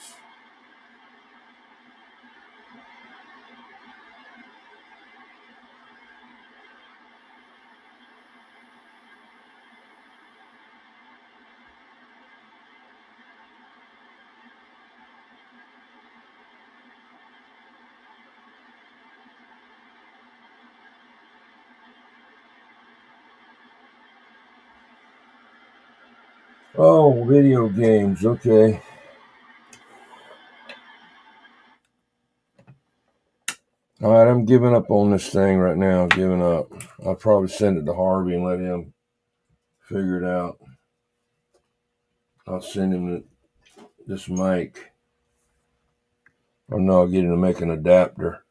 Oh, video games. Okay. All right, I'm giving up on this thing right now. Giving up. I'll probably send it to Harvey and let him figure it out. I'll send him this mic. Or no, I'll get him to make an adapter.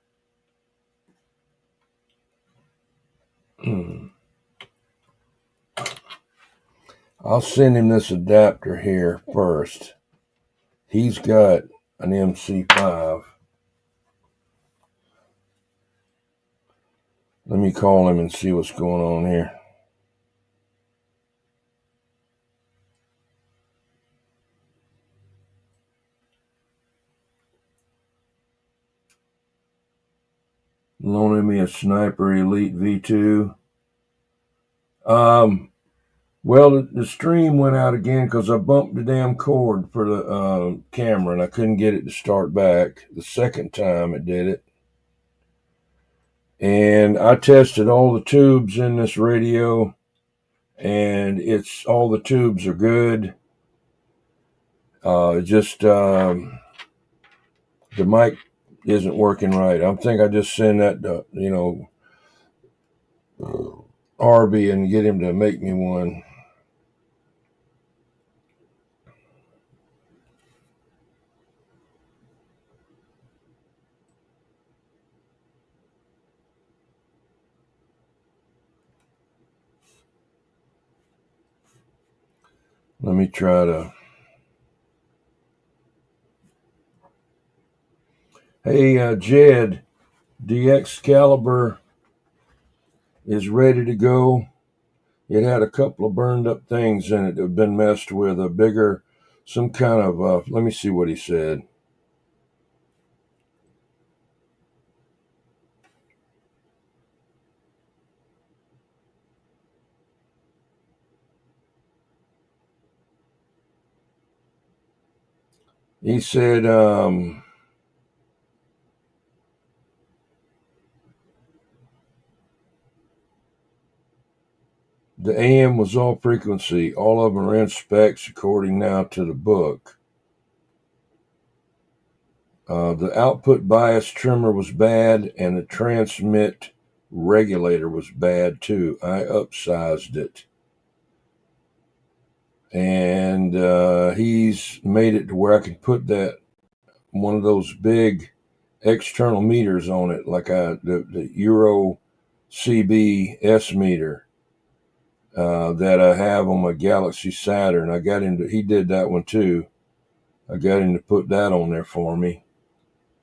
I'll send him this adapter here first. He's got an MC5. Let me call him and see what's going on here. Loaning me a Sniper Elite V2. Well, the stream went out again because I bumped the damn cord for the camera and I couldn't get it to start back. The second time it did it. And I tested all the tubes in this radio, and it's all the tubes are good. The mic isn't working right. I think I just send that to, Harvey and get him to make me one. Let me try to. Hey, Jed, the Excalibur is ready to go. It had a couple of burned up things in it that had been messed with. Some kind of, let me see what he said. He said, the AM was all frequency. All of them are in specs according now to the book. The output bias trimmer was bad, and the transmit regulator was bad too. I upsized it. And he's made it to where I can put one of those big external meters on it, like the Euro CB S meter that I have on my Galaxy Saturn. He did that one too. I got him to put that on there for me.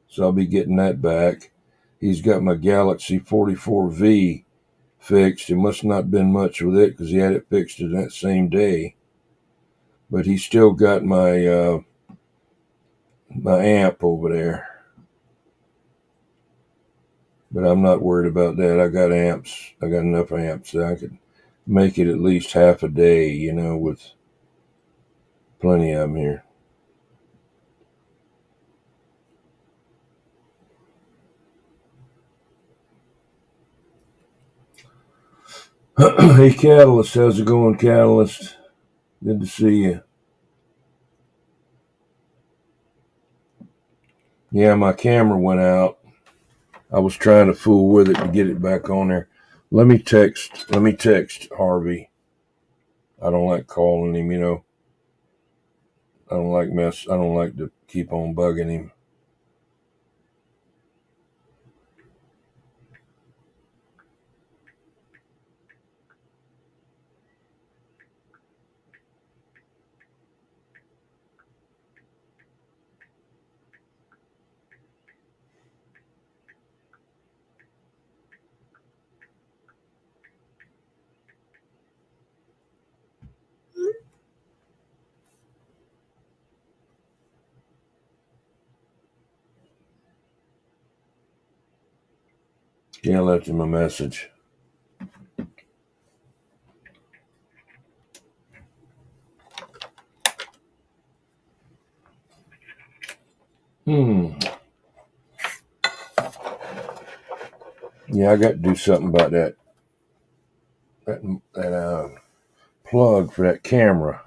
So I'll be getting that back. He's got my Galaxy 44V fixed. It must not have been much with it because he had it fixed in that same day. But he's still got my amp over there. But I'm not worried about that. I got amps. I got enough amps that I could make it at least half a day, with plenty of them here. Hey, Catalyst, how's it going, Catalyst? Good to see you. Yeah, my camera went out. I was trying to fool with it to get it back on there. Let me text Harvey. I don't like calling him, I don't like to keep on bugging him. Yeah, I left him a message. Yeah, I got to do something about that plug for that camera.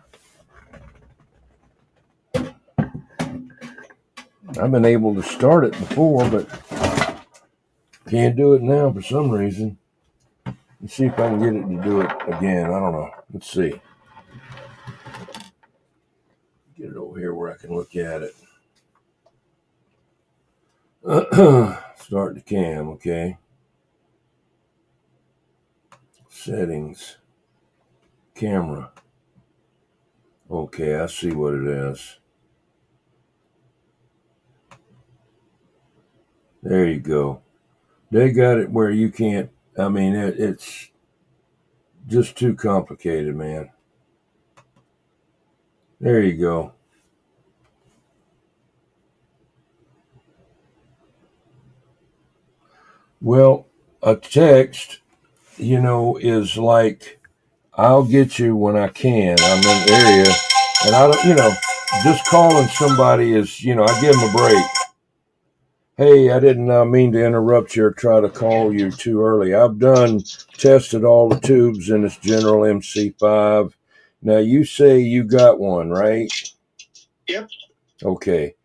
I've been able to start it before, but can't do it now for some reason. Let's see if I can get it to do it again. I don't know. Let's see. Get it over here where I can look at it. Start the cam, okay. Settings. Camera. Okay, I see what it is. There you go. They got it where you can't. I mean, it's just too complicated, man. There you go. Well, a text, is like, I'll get you when I can. I'm in the area, and I don't, just calling somebody is, I give them a break. Hey, I didn't mean to interrupt you or try to call you too early. I've tested all the tubes in this General MC5. Now, you say you got one, right? Yep. Okay.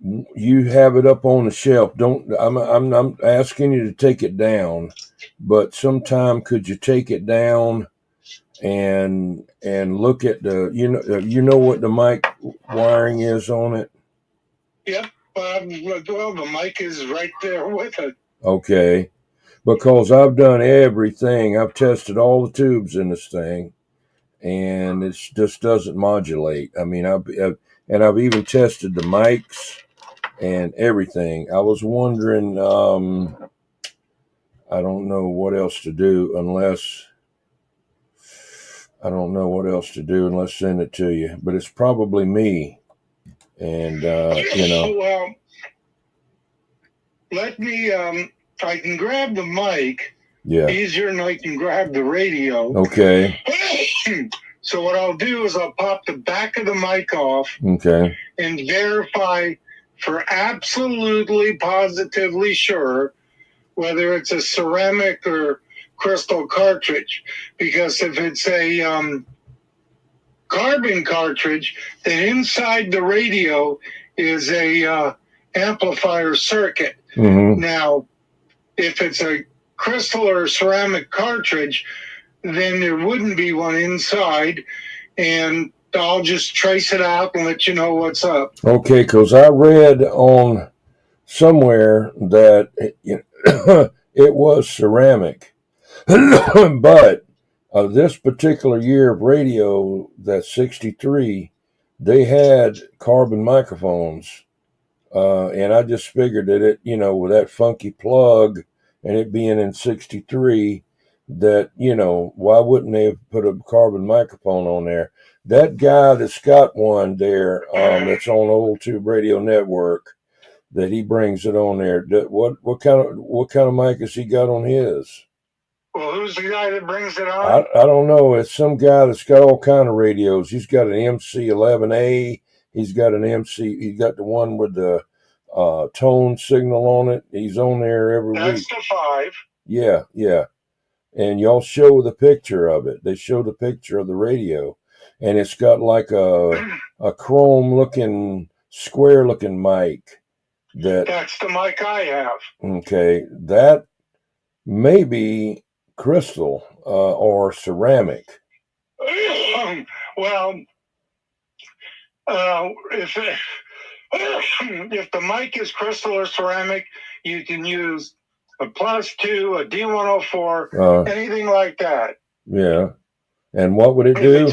You have it up on the shelf. I'm asking you to take it down, but sometime could you take it down and look at the what the mic wiring is on it? Yep. Well, the mic is right there with it. Okay. Because I've done everything. I've tested all the tubes in this thing, and it just doesn't modulate. I mean, I've even tested the mics and everything. I was wondering, I don't know what else to do unless send it to you. But it's probably me, and Well, let me. I can grab the mic. Yeah. Easier than I can grab the radio. Okay. So what I'll do is I'll pop the back of the mic off. Okay. And verify for absolutely positively sure whether it's a ceramic or crystal cartridge. Because if it's a carbon cartridge, then inside the radio is a amplifier circuit. Mm-hmm. Now, if it's a crystal or ceramic cartridge, then there wouldn't be one inside, and I'll just trace it out and let you know what's up. Okay, because I read on somewhere that it was ceramic, but this particular year of radio, that 63, they had carbon microphones, and I just figured that it, with that funky plug and it being in 63, that, why wouldn't they have put a carbon microphone on there? That guy that's got one there, that's on Old Tube Radio Network, that he brings it on there. What kind of mic has he got on his? Well, who's the guy that brings it on? I don't know. It's some guy that's got all kind of radios. He's got an MC11A. He's got the one with the tone signal on it. He's on there every week. That's the 5. Yeah. And y'all show the picture of it. They show the picture of the radio, and it's got like a chrome looking, square looking mic. That's the mic I have. Okay, that may be crystal or ceramic. Well, if the mic is crystal or ceramic, you can use a +2, a D104, anything like that. Yeah. And what would it do?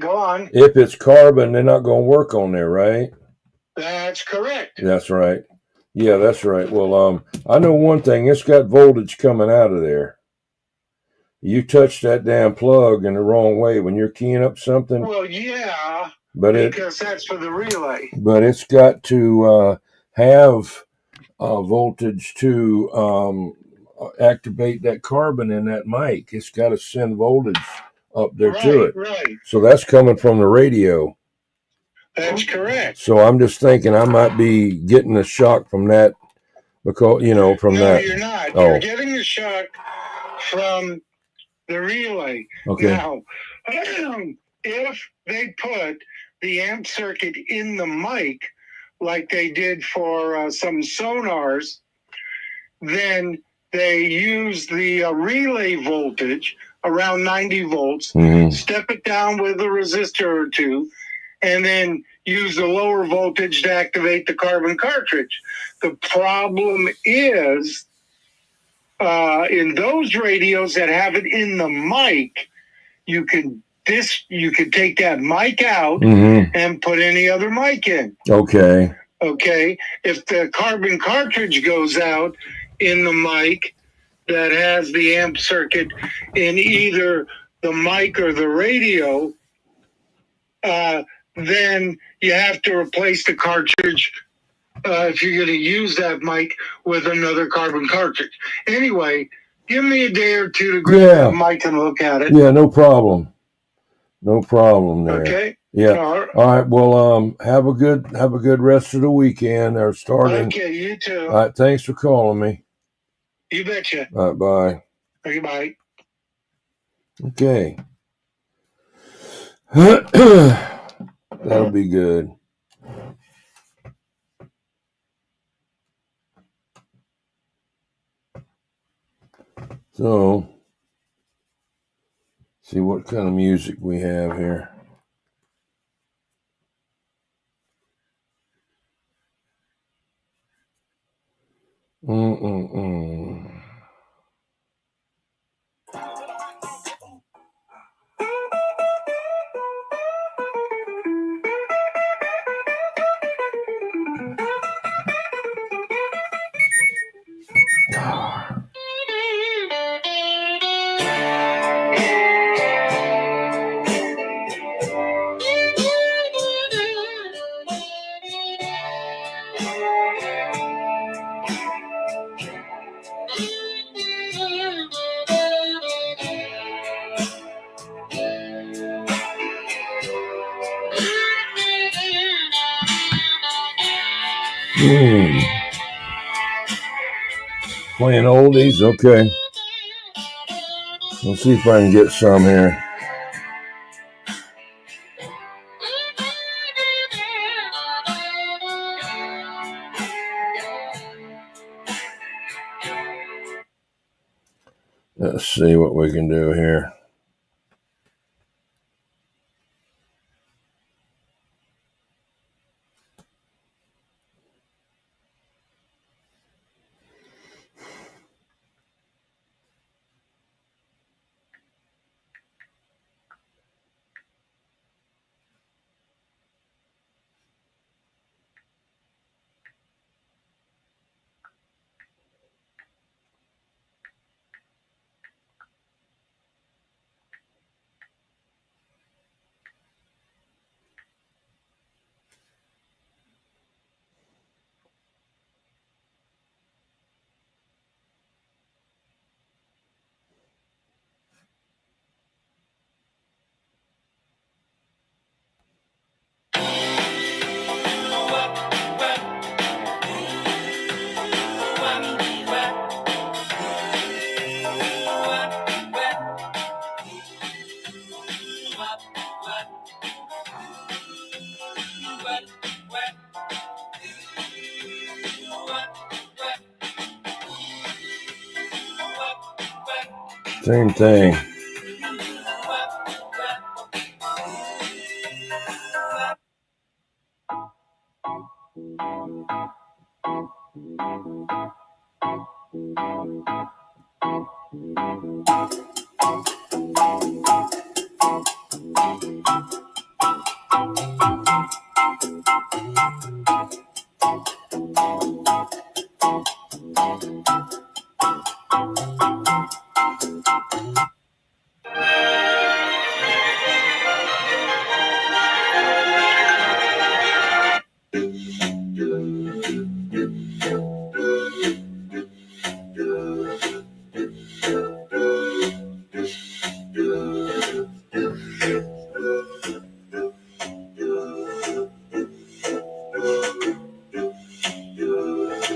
Go on. If it's carbon, they're not going to work on there, right? That's correct. That's right. Yeah, that's right. Well, I know one thing. It's got voltage coming out of there. You touch that damn plug in the wrong way when you're keying up something. Well, yeah, because that's for the relay. But it's got to have voltage to activate that carbon in that mic. It's got to send voltage up there to it. Right. So that's coming from the radio. That's correct. So I'm just thinking I might be getting a shock from that, because from that. No, you're not. You're getting the shock from the relay. Okay. Now, if they put the amp circuit in the mic, like they did for some sonars, then they use the relay voltage around 90 volts, step it down with a resistor or two, and then use the lower voltage to activate the carbon cartridge. The problem is, in those radios that have it in the mic, you could take that mic out and put any other mic in. Okay. Okay. If the carbon cartridge goes out in the mic that has the amp circuit in either the mic or the radio, then you have to replace the cartridge if you're going to use that mic with another carbon cartridge. Anyway, give me a day or two to grab that mic and look at it. Yeah, no problem. No problem there. Okay. Yeah. All right. Well, have a good rest of the weekend. They're starting. Okay, you too. All right. Thanks for calling me. You betcha. All right. Bye. Okay, bye. Okay. That'll be good. So, see what kind of music we have here. Playing oldies, okay. Let's see if I can get some here. Let's see what we can do here. Same thing.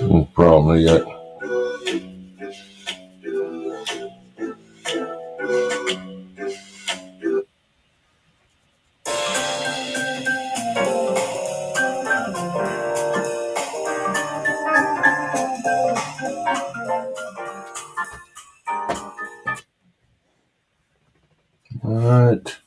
No problem yet. All right.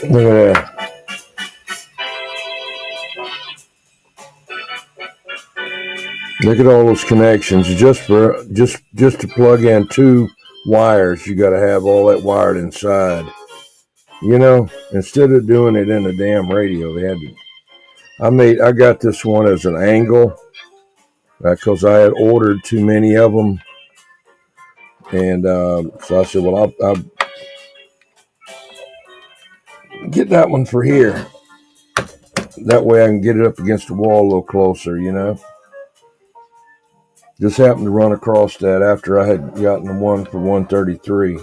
Look at that. Look at all those connections. Just to plug in 2 wires, you got to have all that wired inside. You know, instead of doing it in a damn radio, they had to. I got this one as an angle because I had ordered too many of them, and so I said, well, I'll get that one for here. That way I can get it up against the wall a little closer, you know. Just happened to run across that after I had gotten the one for 133.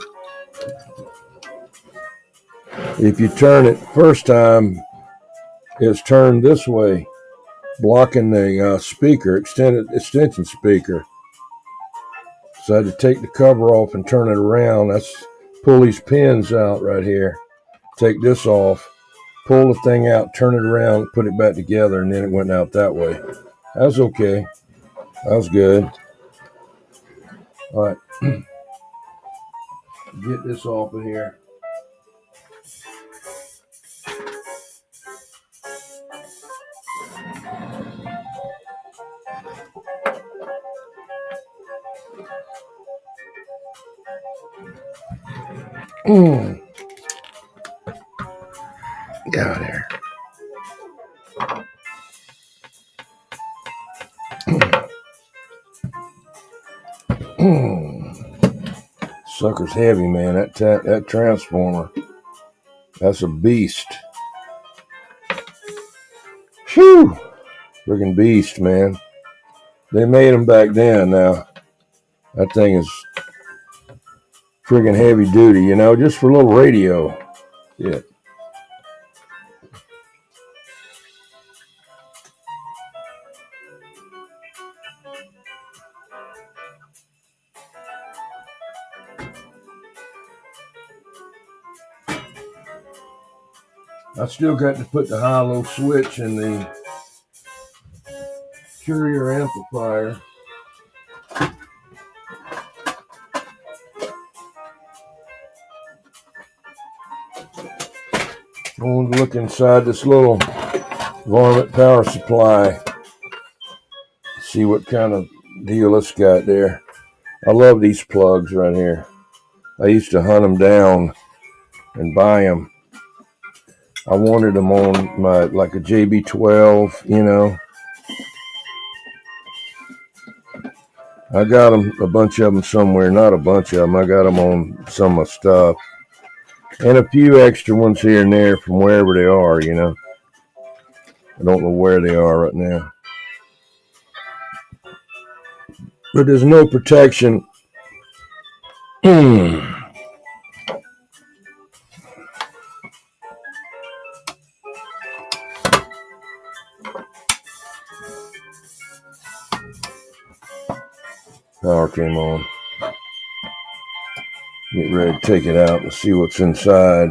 If you turn it first time, it's turned this way, blocking the speaker, extension speaker. So I had to take the cover off and turn it around. Pull these pins out right here. Take this off, pull the thing out, turn it around, put it back together, and then it went out that way. That was okay. That was good. All right. Get this off of here. Get out of here. Sucker's heavy, man. That transformer. That's a beast. Phew. Friggin' beast, man. They made them back then now. That thing is friggin' heavy duty, you know, just for a little radio. Yeah. I still got to put the high-low switch in the carrier amplifier. I want to look inside this little varmint power supply. See what kind of deal it's got there. I love these plugs right here. I used to hunt them down and buy them. I wanted them on like a JB12, you know. I got them, a bunch of them somewhere. Not a bunch of them. I got them on some of my stuff. And a few extra ones here and there from wherever they are, you know. I don't know where they are right now. But there's no protection. Power came on. Get ready to take it out and see what's inside.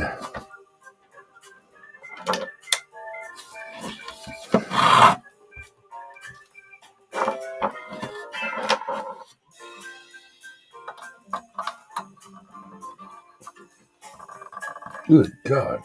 Good God.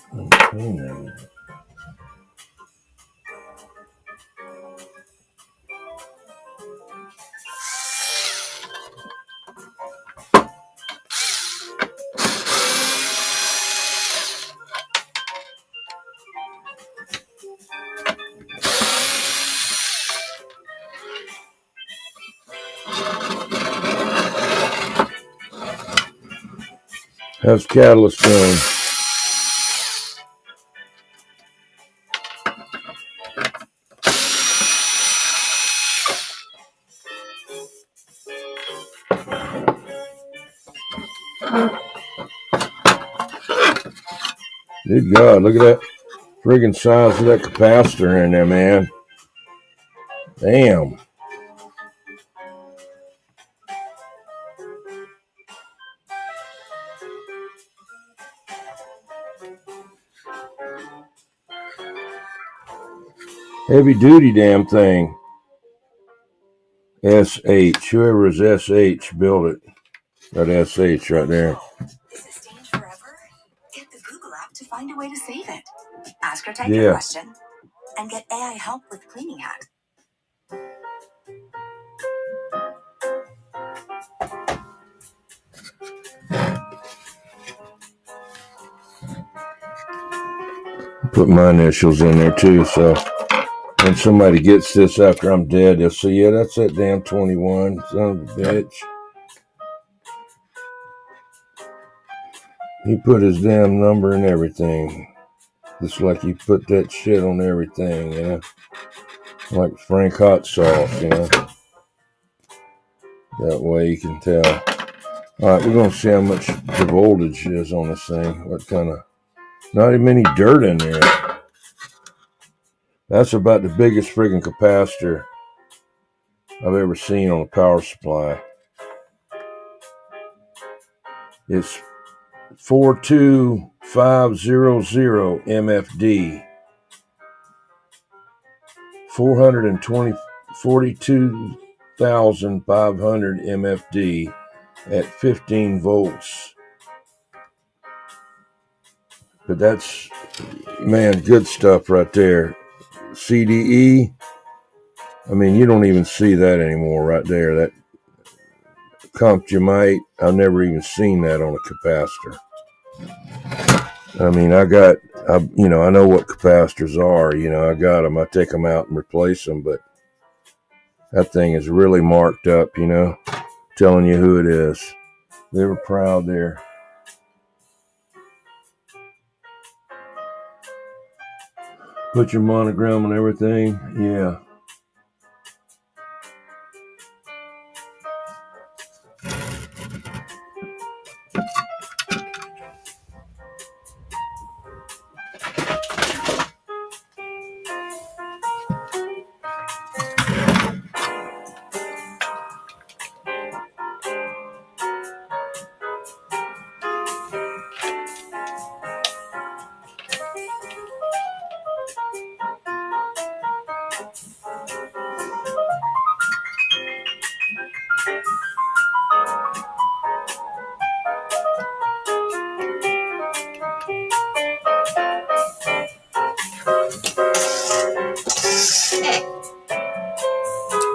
How's catalyst doing? Good God, look at that friggin' size of that capacitor in there, man. Damn. Heavy duty damn thing. SH. Whoever is SH built it. That SH right there. Is this stage forever? Get the Google app to find find a way to save it. Ask or type your question and get AI help with cleaning hacks. Put my initials in there too, so when somebody gets this after I'm dead, they'll say, yeah, that's that damn 21, son of a bitch. He put his damn number and everything. Just like he put that shit on everything, you know? Like Frank Hot Sauce, you know? That way you can tell. Alright, we're going to see how much the voltage is on this thing. What kind of... Not even any dirt in there. That's about the biggest friggin' capacitor I've ever seen on a power supply. It's 42500 MFD. 42,500 MFD at 15 volts. But that's, man, good stuff right there. CDE, I mean, you don't even see that anymore right there. That CompUmite, I've never even seen that on a capacitor. I mean, I know what capacitors are, I got them. I take them out and replace them, but that thing is really marked up, telling you who it is. They were proud there. Put your monogram on everything, yeah.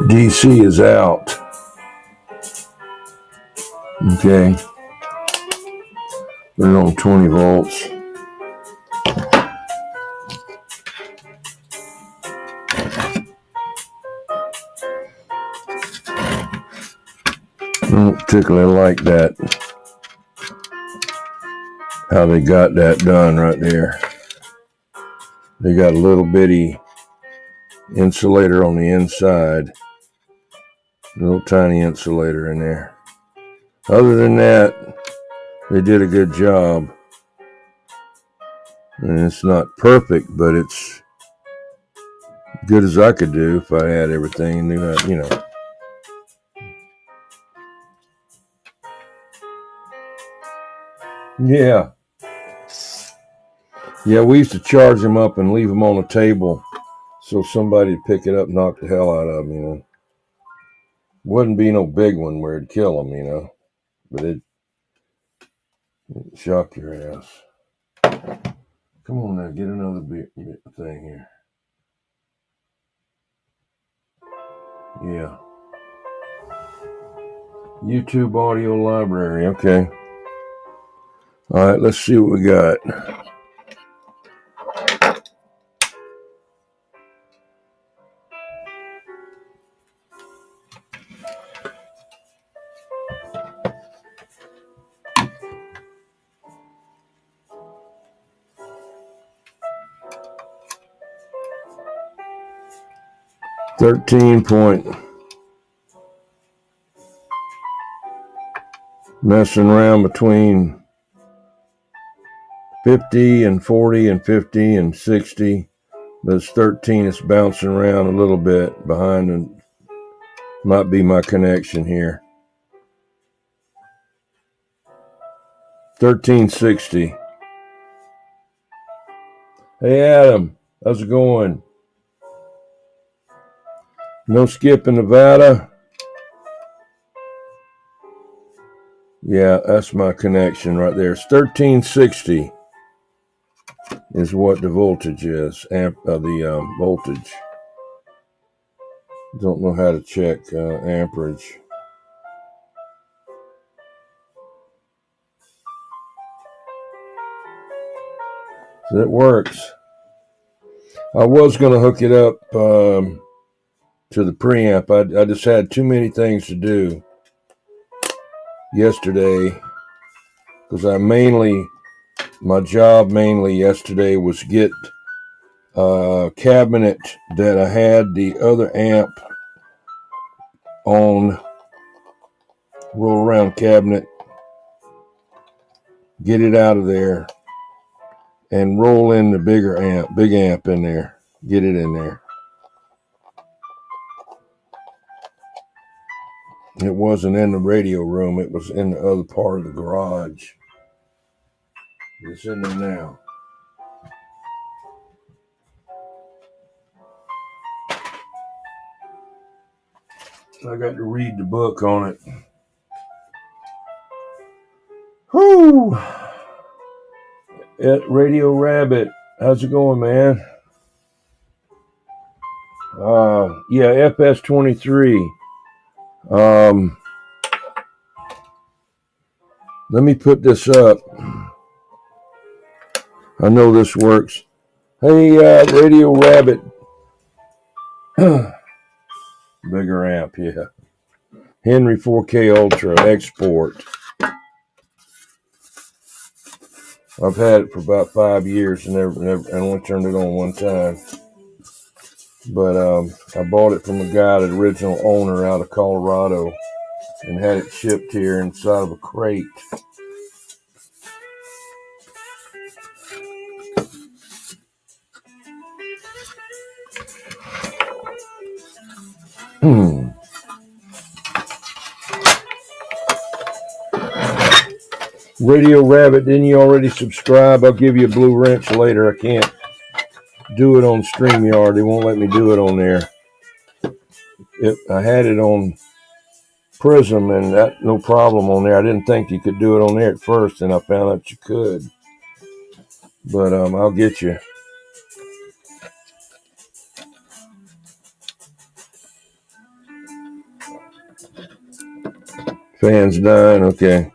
DC is out. Okay. Put it on 20 volts. I don't particularly like that. How they got that done right there. They got a little bitty insulator on the inside. A little tiny insulator in there. Other than that, they did a good job. And it's not perfect, but it's good as I could do if I had everything and knew how, Yeah. Yeah, we used to charge them up and leave them on the table so somebody'd pick it up and knock the hell out of them, Wouldn't be no big one where it'd kill them, but it'd shock your ass. Come on now, get another bit thing here. Yeah. YouTube audio library, okay. All right, let's see what we got. Messing around between 50 and 40 and 50 and 60. But it's 13. It's bouncing around a little bit behind, and might be my connection here. 1360. Hey Adam, how's it going? No skip in Nevada? Yeah, that's my connection right there. It's 1360. is what the voltage is. The voltage. Don't know how to check amperage. So it works. I was going to hook it up to the preamp. I just had too many things to do yesterday because my job mainly yesterday was get a cabinet that I had the other amp on, roll around cabinet, get it out of there, and roll in the big amp in there, get it in there. It wasn't in the radio room, it was in the other part of the garage. It's in there now. I got to read the book on it. Whoo! Radio Rabbit, how's it going, man? Yeah, FS23. Let me put this up. I know this works. Hey, Radio Rabbit. Bigger amp, yeah. Henry 4K Ultra Export. I've had it for about 5 years and never I only turned it on one time. But I bought it from a guy, the original owner out of Colorado, and had it shipped here inside of a crate. Radio Rabbit, didn't you already subscribe? I'll give you a blue wrench later. I can't do it on StreamYard. They won't let me do it on there. I had it on Prism, and that no problem on there. I didn't think you could do it on there at first, and I found out you could. But I'll get you. Fans dying, okay.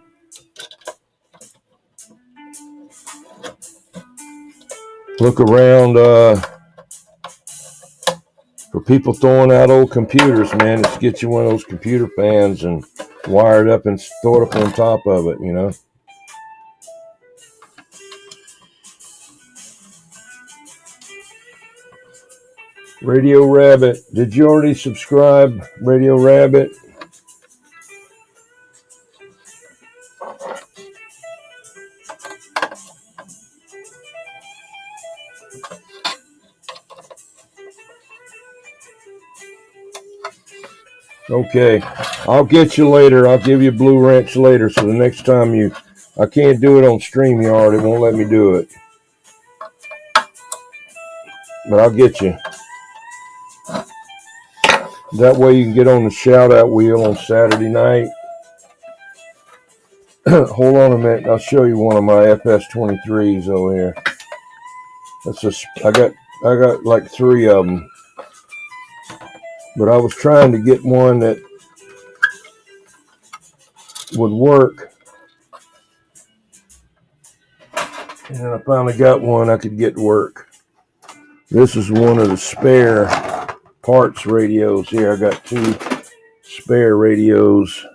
Look around for people throwing out old computers, man. Just get you one of those computer fans and wire it up and throw it up on top of it, you know. Radio Rabbit, did you already subscribe, Radio Rabbit? Okay, I'll get you later. I'll give you a blue wrench later. So the next time I can't do it on StreamYard. It won't let me do it. But I'll get you. That way you can get on the shout out wheel on Saturday night. Hold on a minute. I'll show you one of my FS23s over here. I got like 3 of them. But I was trying to get one that would work. And I finally got one I could get to work. This is one of the spare parts radios here. I got 2 spare radios.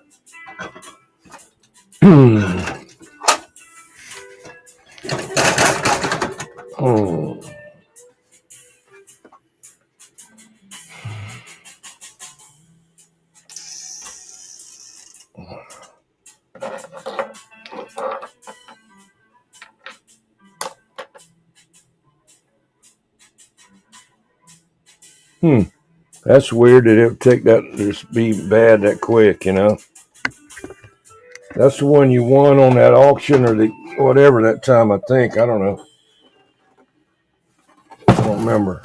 Oh. That's weird that it would take that to be bad that quick, you know. That's the one you won on that auction or the whatever that time, I think. I don't know. I don't remember.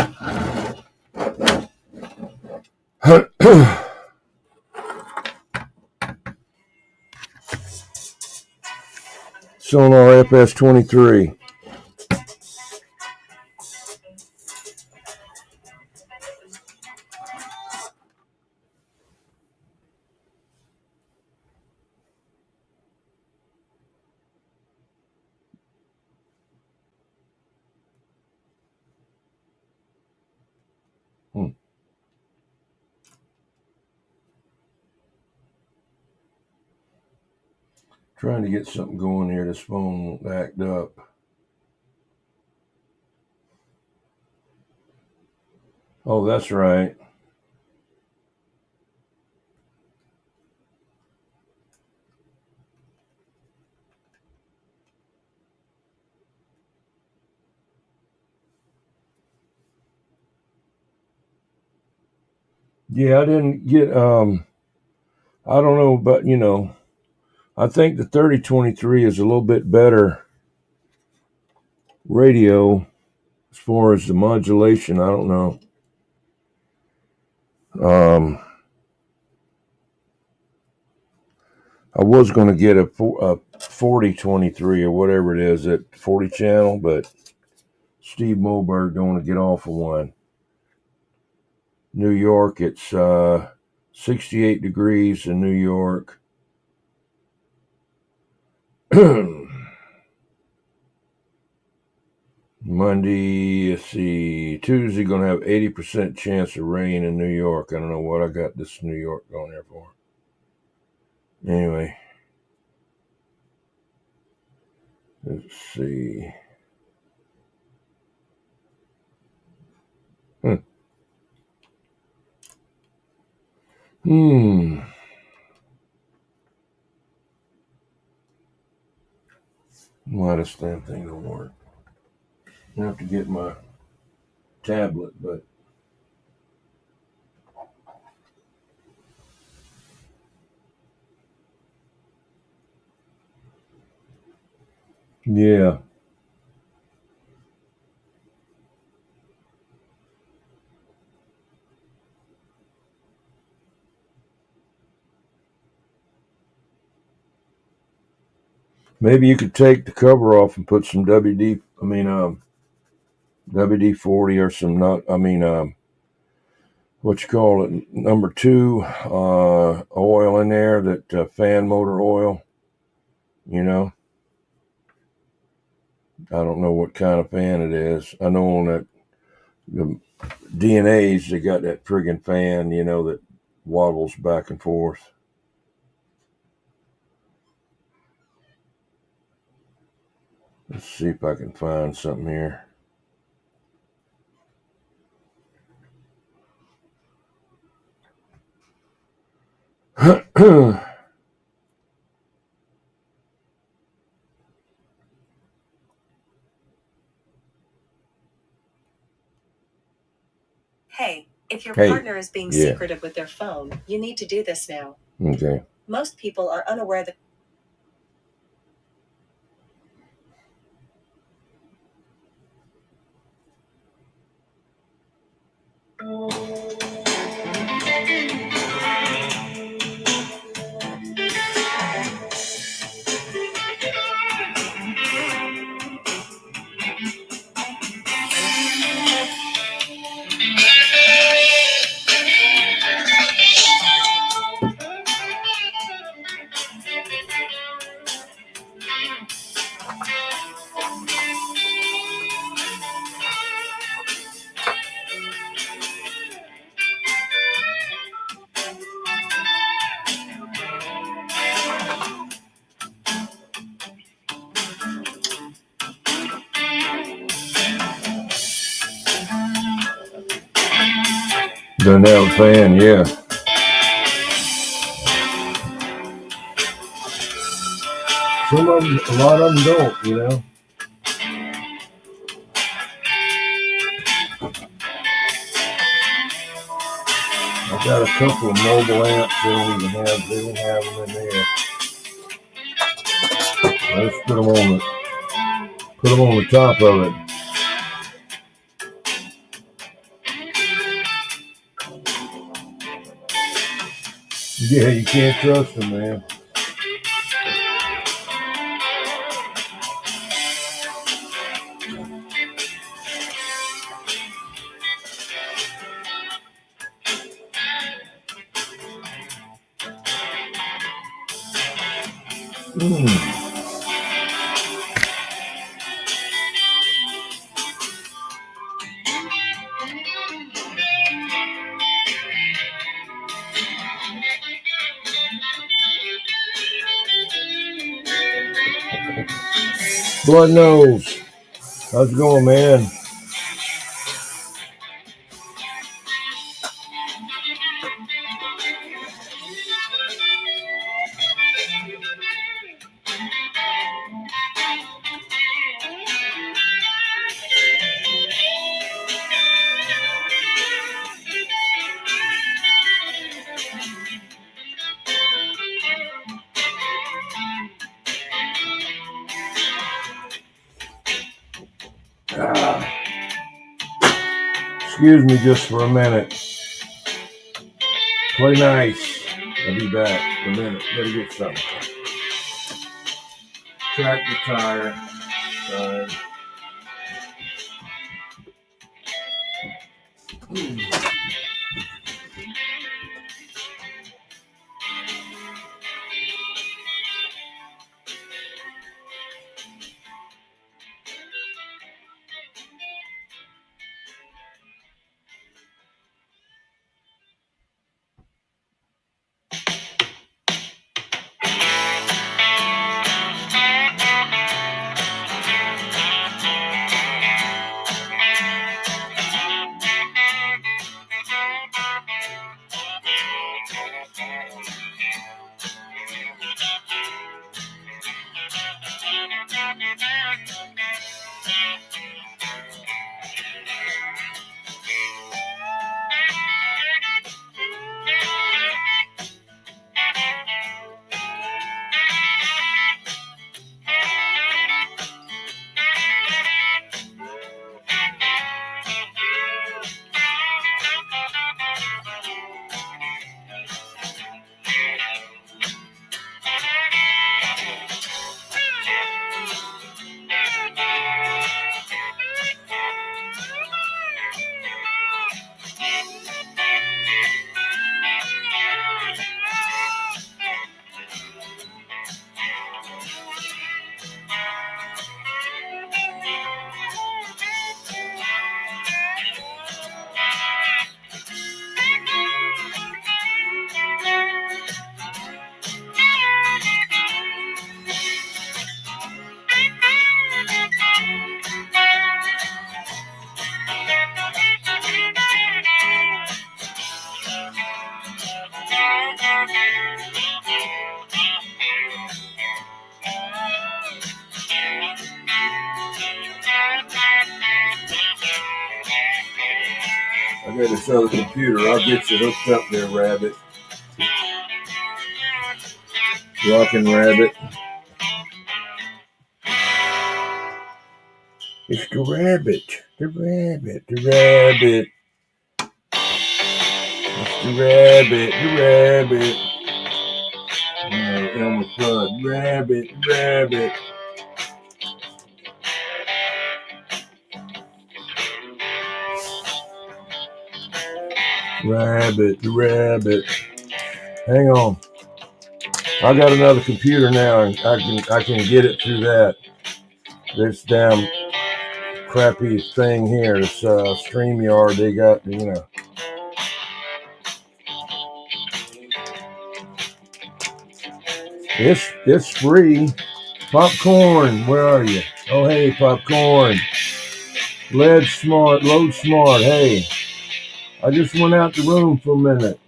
Sonar FS23. Trying to get something going here. This phone won't act up. Oh, that's right. Yeah, I didn't get, I don't know, but, you know, I think the 3023 is a little bit better radio as far as the modulation. I don't know. I was going to get a 4023 or whatever it is, at 40 channel, but Steve Moberg don't want to get off of one. New York, it's 68 degrees in New York. Monday, let's see, Tuesday going to have 80% chance of rain in New York. I don't know what I got this New York going there for. Anyway, let's see. Why this damn thing don't work? I have to get my tablet, but yeah. Maybe you could take the cover off and put some WD-40 or some what you call it, number 2 oil in there, that fan motor oil. You know, I don't know what kind of fan it is. I know on that the DNAs, they got that friggin' fan, you know, that waddles back and forth. Let's see if I can find something here. Hey, if your Hey, partner is being yeah. secretive with their phone, you need to do this now. Okay. Most people are unaware that. Doesn't have a fan, yeah. Some of them, a lot of them don't, you know. I got a couple of mobile amps. They don't have them in there. Let's put them on the top of it. Yeah, you can't trust them, man. Blood Nose. How's it going, man? Excuse me just for a minute. Play nice. I'll be back in a minute. Gotta get something. Track the tire. I got this other computer. I'll get you hooked up there, Rabbit. Rockin' Rabbit. It's the rabbit. The rabbit. The rabbit. It's the rabbit. The rabbit. Elmer Fudd. Rabbit. Rabbit. Rabbit. The rabbit. Hang on. I got another computer now, and I can get it through that. This damn crappy thing here, this StreamYard, they got, it's free. Popcorn, where are you? Oh, hey, Popcorn. Load smart. Hey, I just went out the room for a minute.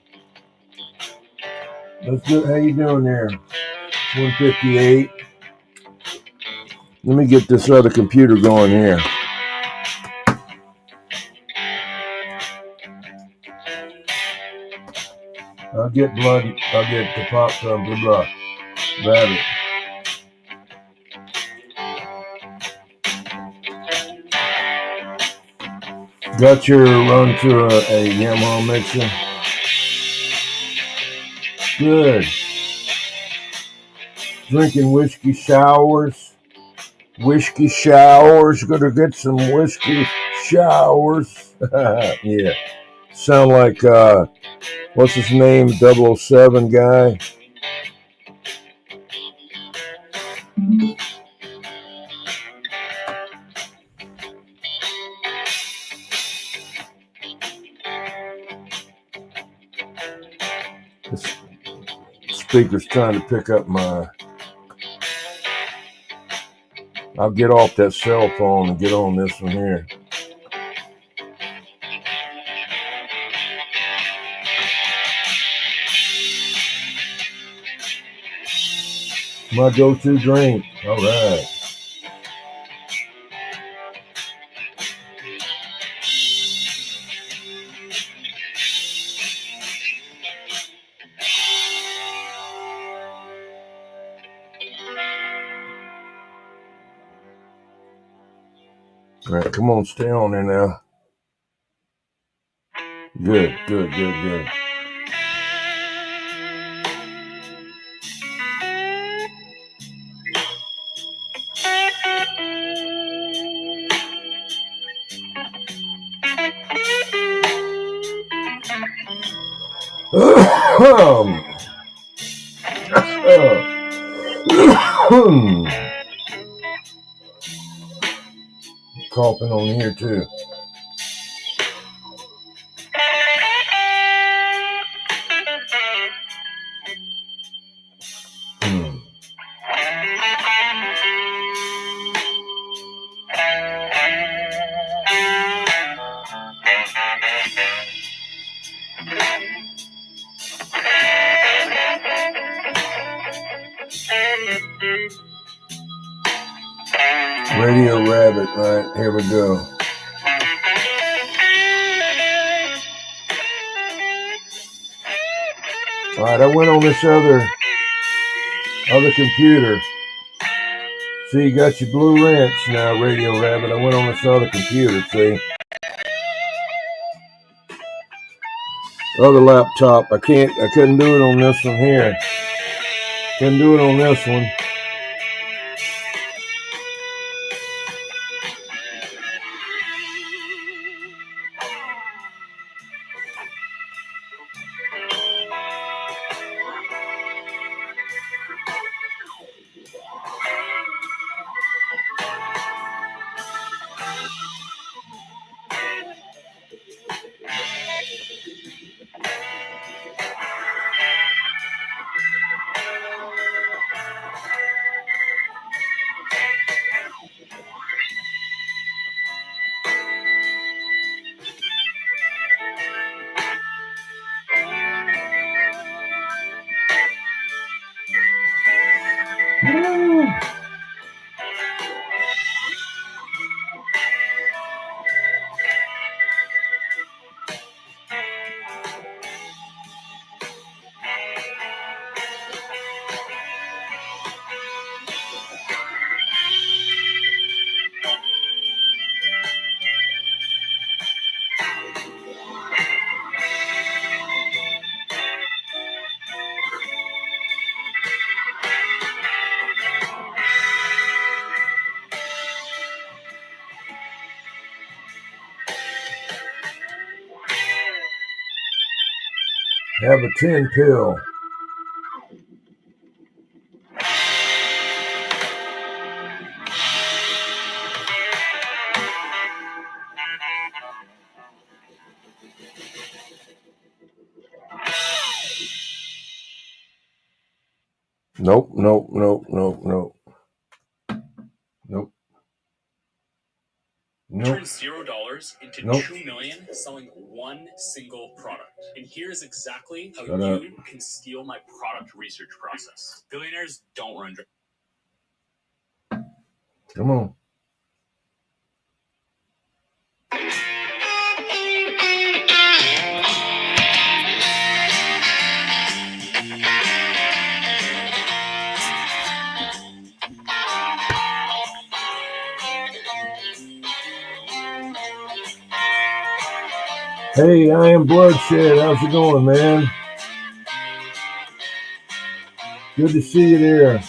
Let's do. How you doing there? 158. Let me get this other computer going here. I'll get the pop, blah, blah. Rabbit. Got your run to a Yamaha mixer? Good. Drinking whiskey showers. Whiskey showers. Gonna get some whiskey showers. Yeah. Sound like, what's his name? 007 guy. This speaker's trying to pick up my I'll get off that cell phone and get on this one here. My go-to drink. All right. All right, come on, stay on there now. Good, good, good, good. Coughing on here too. Radio Rabbit, right, here we go. All right, I went on this other computer. See, you got your Blue Ranch now, Radio Rabbit. I went on this other computer, see. Other laptop, I couldn't do it on this one here. Couldn't do it on this one. Have a 10 pill. Nope. Nope. Turn $0 into $2 million selling one single product. And here's exactly how you can steal my product research process. Billionaires don't run. Come on. Hey, I am Bloodshed. How's it going, man? Good to see you there.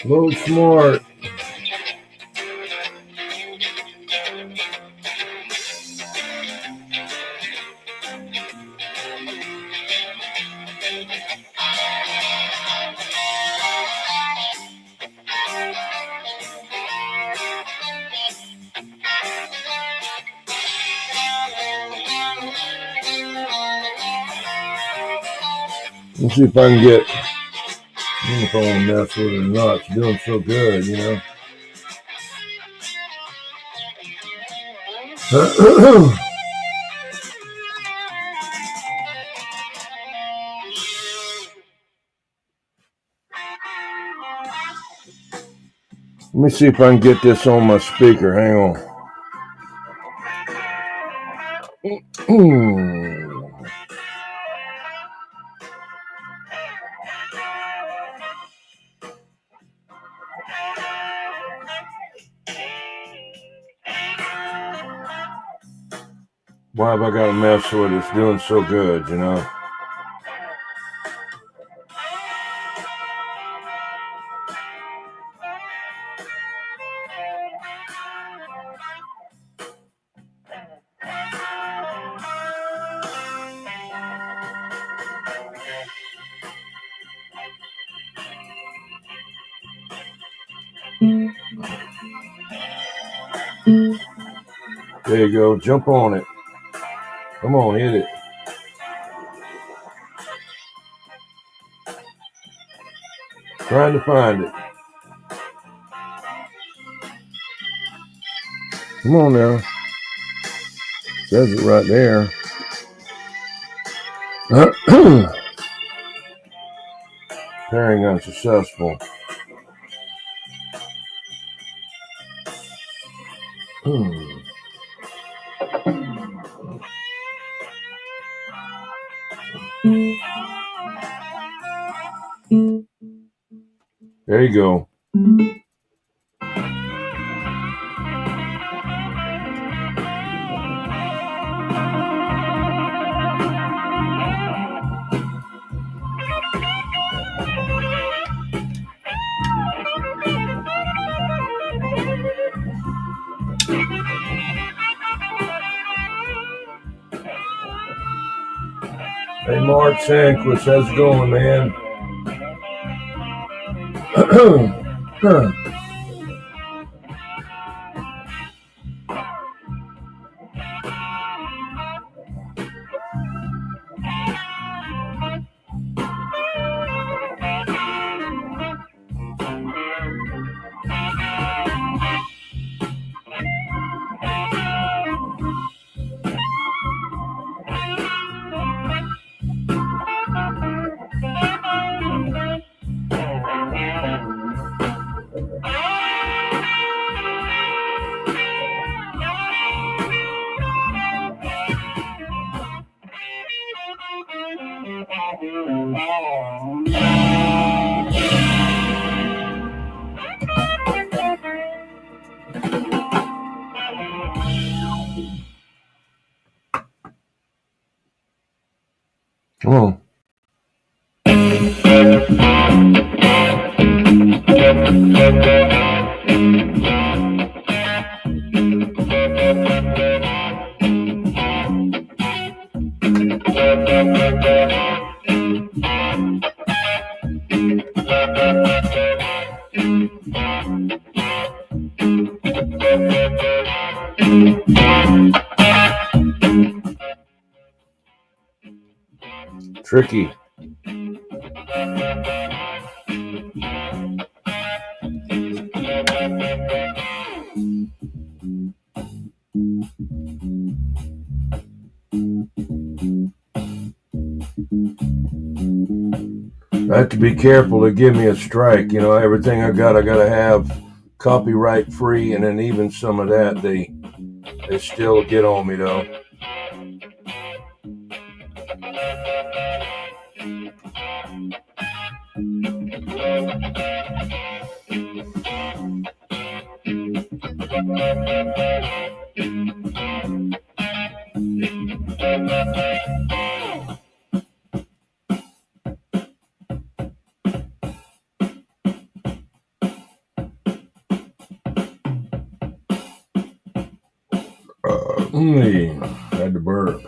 Load smart. Let's see if I can get, I don't know if I want to mess with it or not. It's doing so good, you know. Let me see if I can get this on my speaker. Hang on. Why have I got to mess with it? It's doing so good, you know. There you go. Jump on it. Come on, hit it. Trying to find it. Come on now. Says it right there. Pairing unsuccessful. There you go. Hey, Mark Sanquist, how's it going, man? Come on. Tricky. I have to be careful to give me a strike. You know, everything I got to have copyright free, and then even some of that, they still get on me though. Had to burp.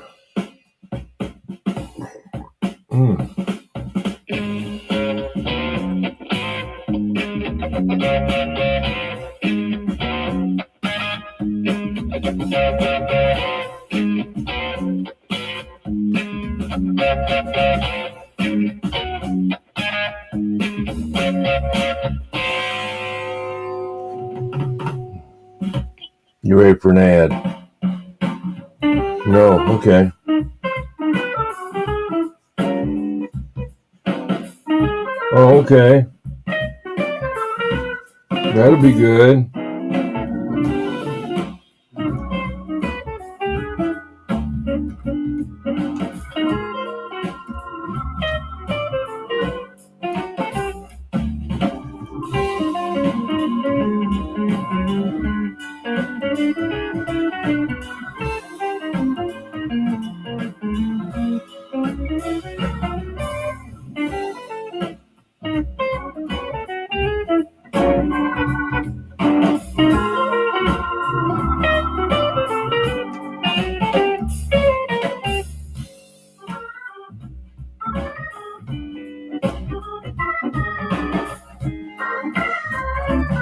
You ready for an ad? No, okay. Oh, okay. That'll be good.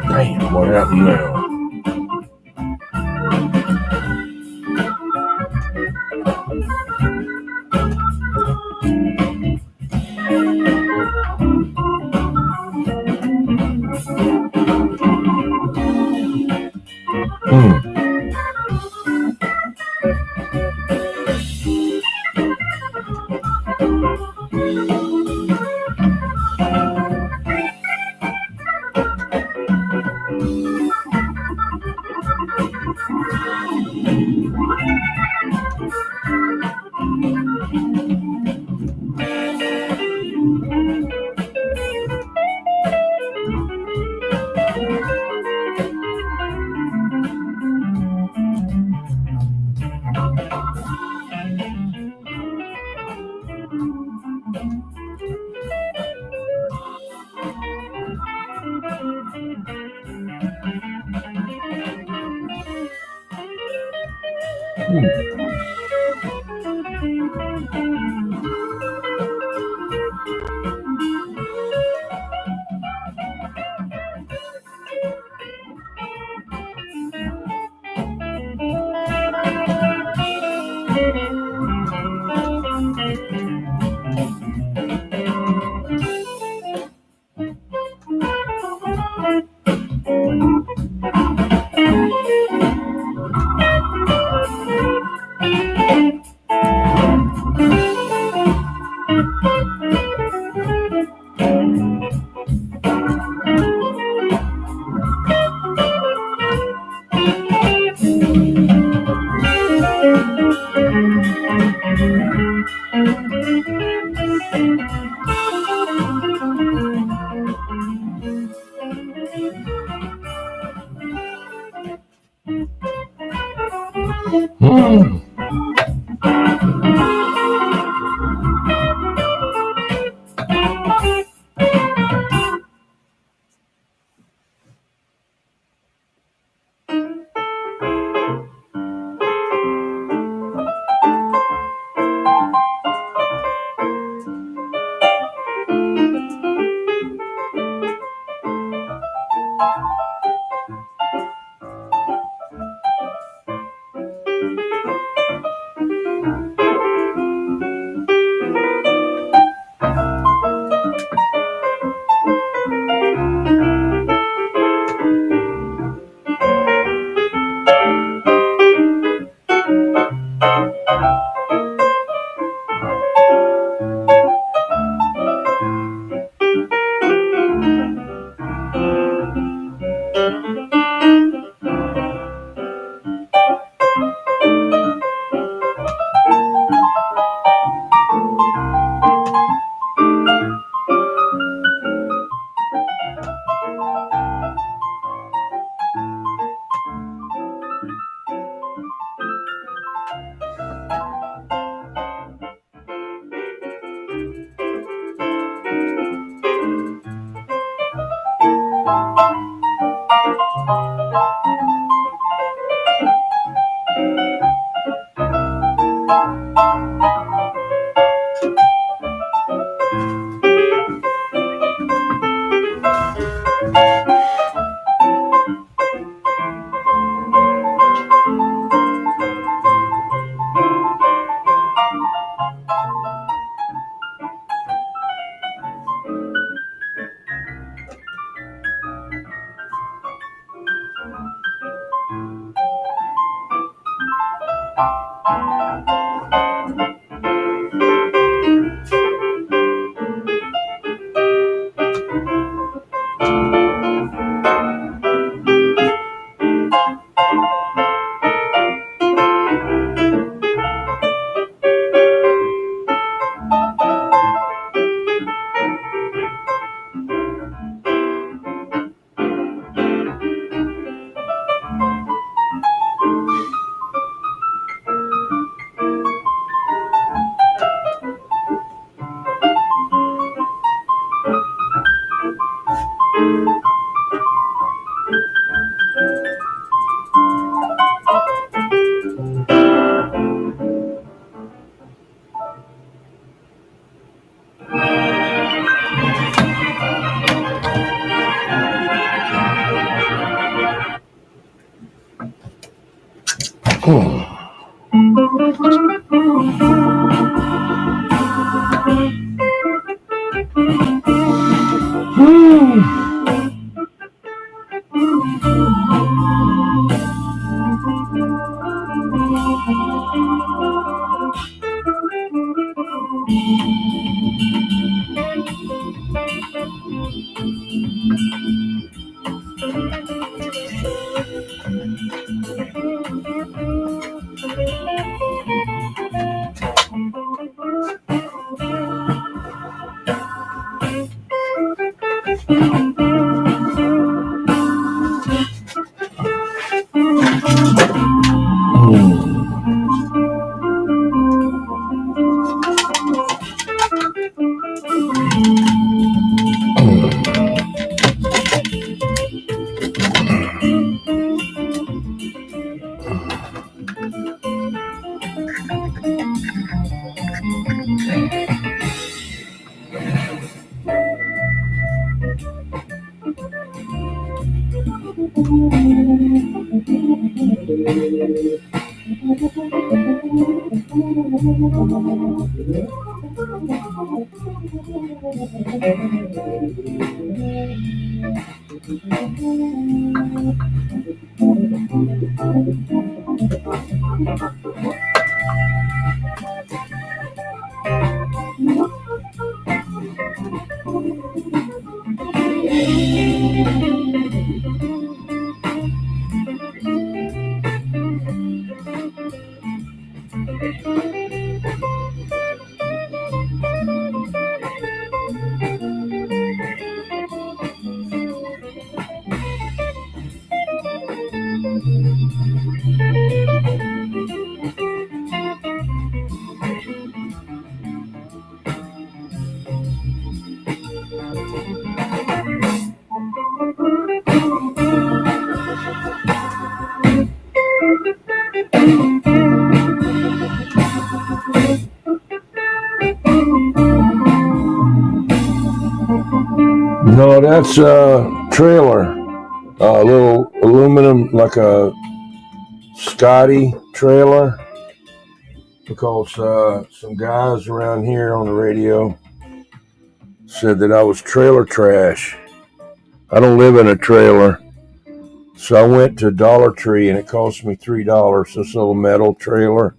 Damn, what happened now? No, that's a trailer. A little aluminum, like a Scotty trailer. Because some guys around here on the radio said that I was trailer trash. I don't live in a trailer. So I went to Dollar Tree and it cost me $3. This little metal trailer.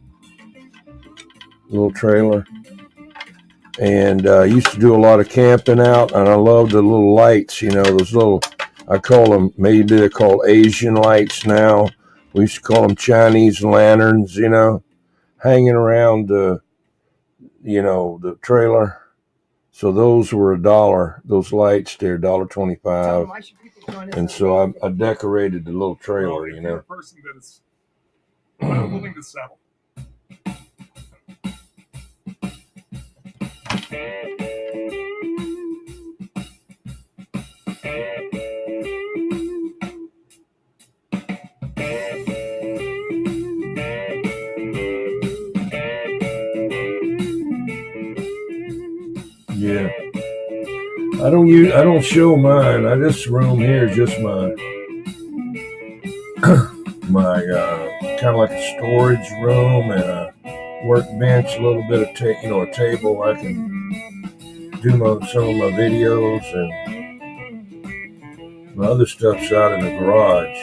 And I used to do a lot of camping out, and I love the little lights, those little, I call them, maybe they're called Asian lights now. We used to call them Chinese lanterns, hanging around the trailer. So those were $1. Those lights, they're $1.25. And so I decorated the little trailer, Well, if you're a person that is willing to settle. I don't show mine. This room here is just my kind of like a storage room and a workbench, a little bit of a table. I can do some of my videos, and my other stuff's out in the garage.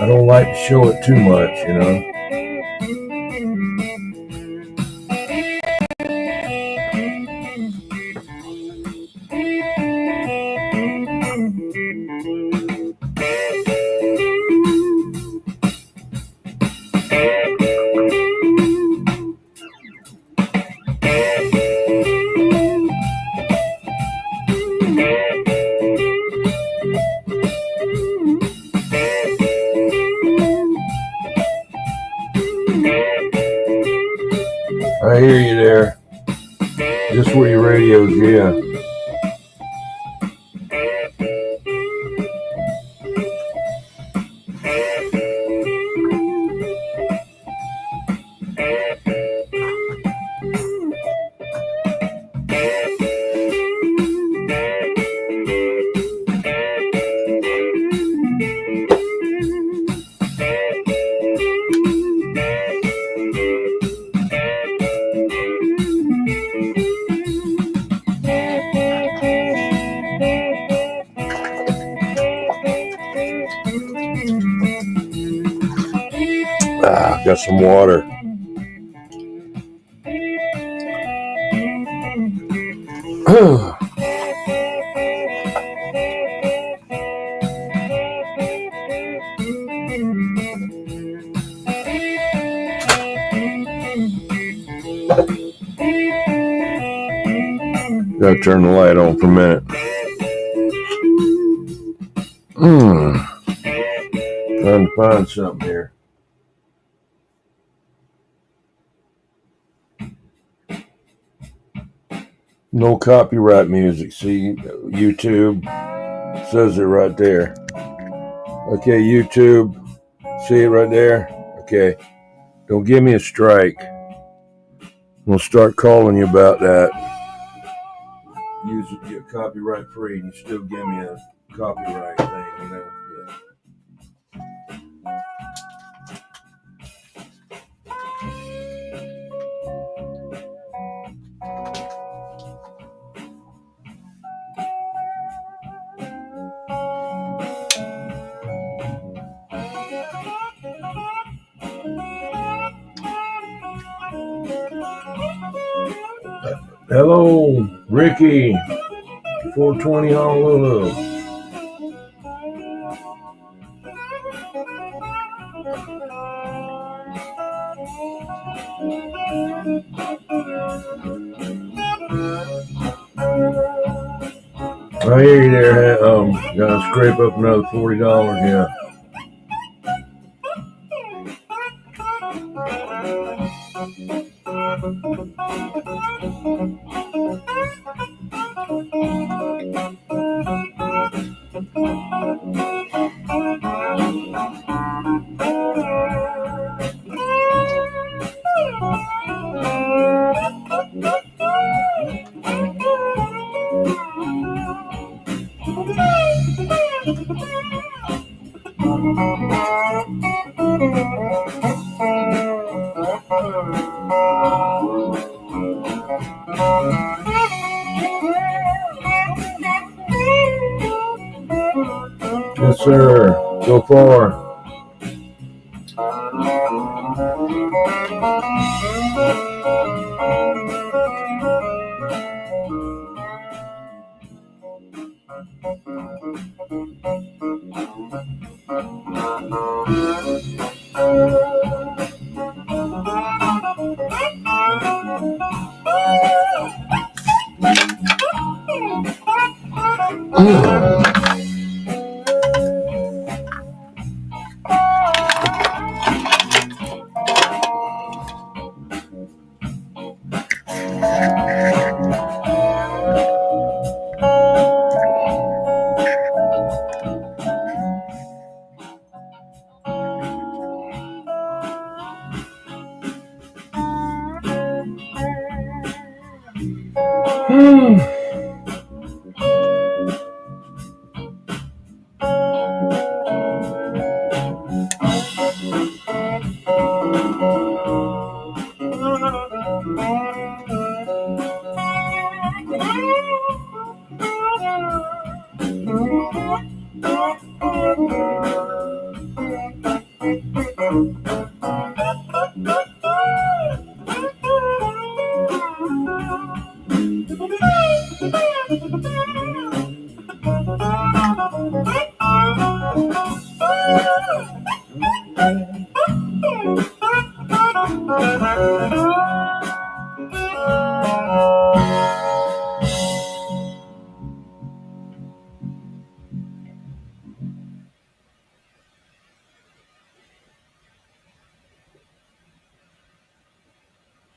I don't like to show it too much, I hear you there. Just where your radio's, yeah. Got some water. Gotta turn the light on for a minute. Trying to find something here. No copyright music. See, YouTube says it right there. Okay, YouTube, see it right there? Okay, don't give me a strike. We'll start calling you about that. Use it, get copyright free, and you still give me a copyright thing, Yeah. Hello, Ricky, 420 Honolulu. I hear you there. Gotta scrape up another $40, yeah. Yes, sir. So far.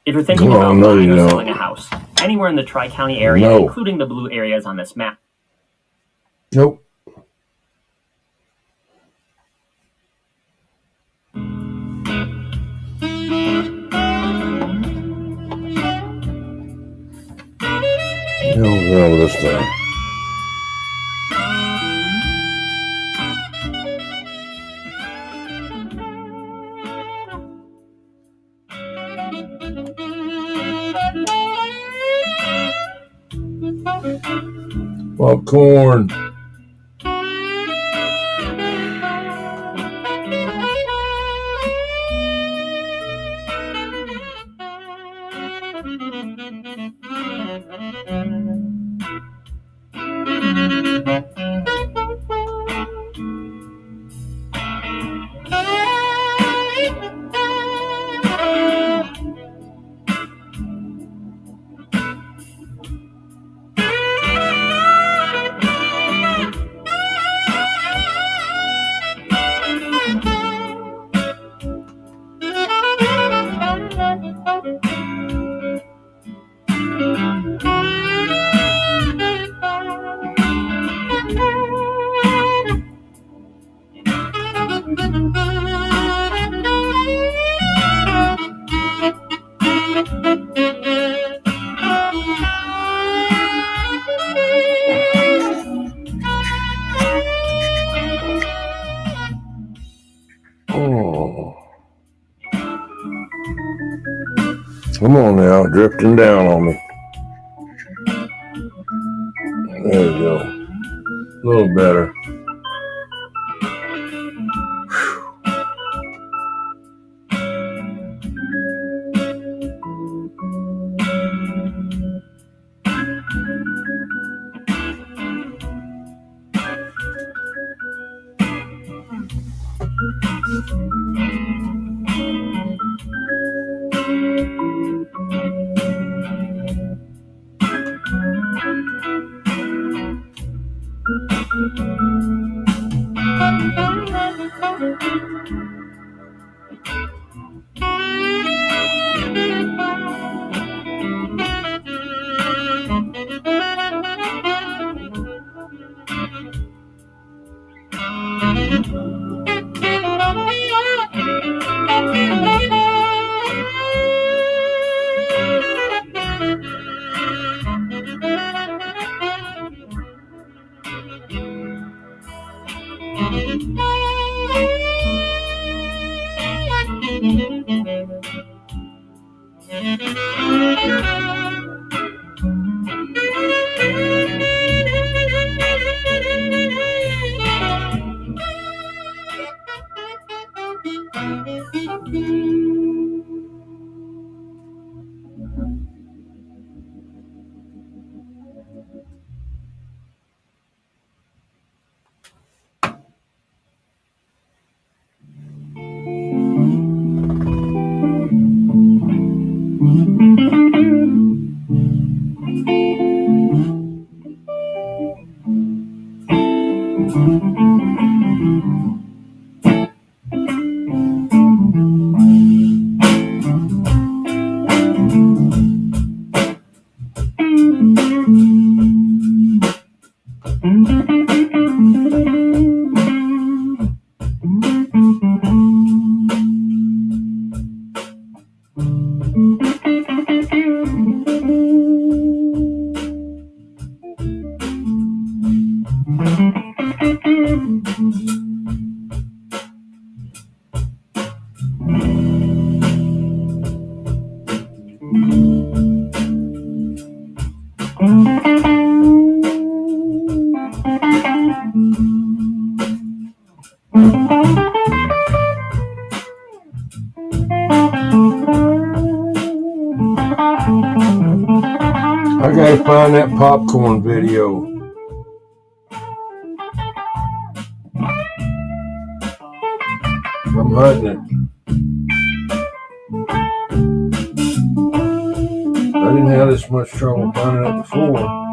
If you're thinking about buying or selling a house, anywhere in the Tri-County area, including the blue areas on this map. Nope. What's wrong with this thing? Popcorn. Come on now, drifting down on me. There you go. A little better. find that popcorn video. I'm hunting it. I didn't have this much trouble finding it before.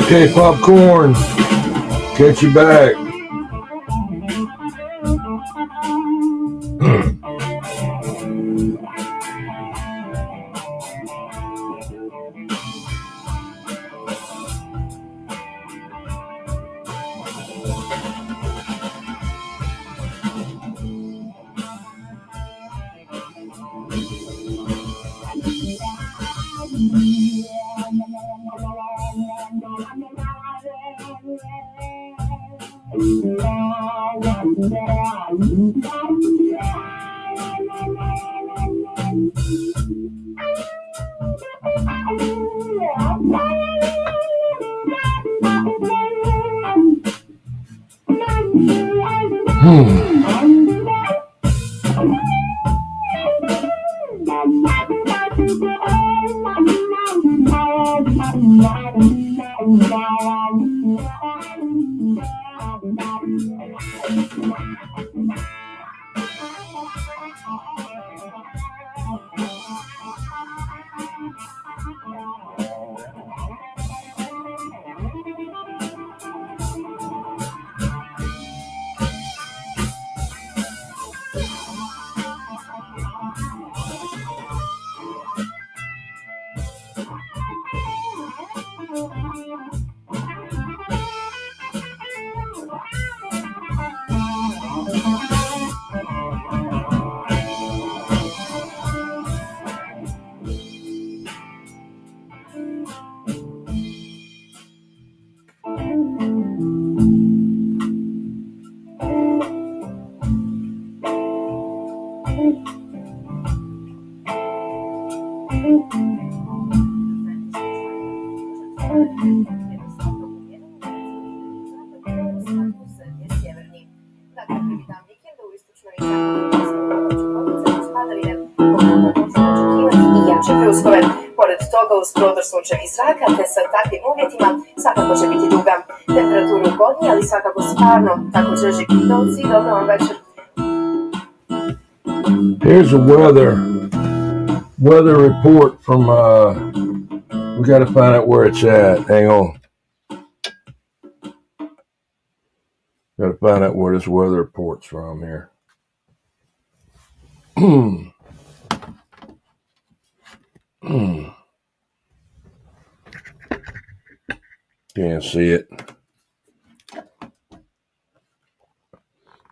Okay, popcorn. Catch you back. pljuskove. Pored toga, uz prodor sunčevih zraka, te sa takvim uvjetima, svakako će biti duga. Temperaturu ugodnije, ali svakako stvarno, tako će živjeti. Dobro vam večer. Here's a weather report from, we got to find out where it's at. Hang on. Got to find out where this weather report's from here. Can't see it.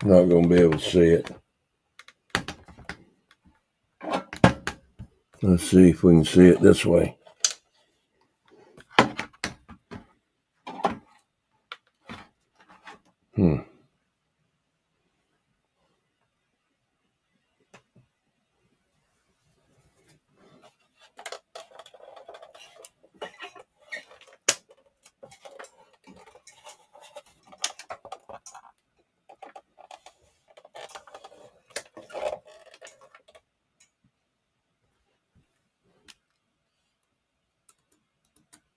Not going to be able to see it. Let's see if we can see it this way.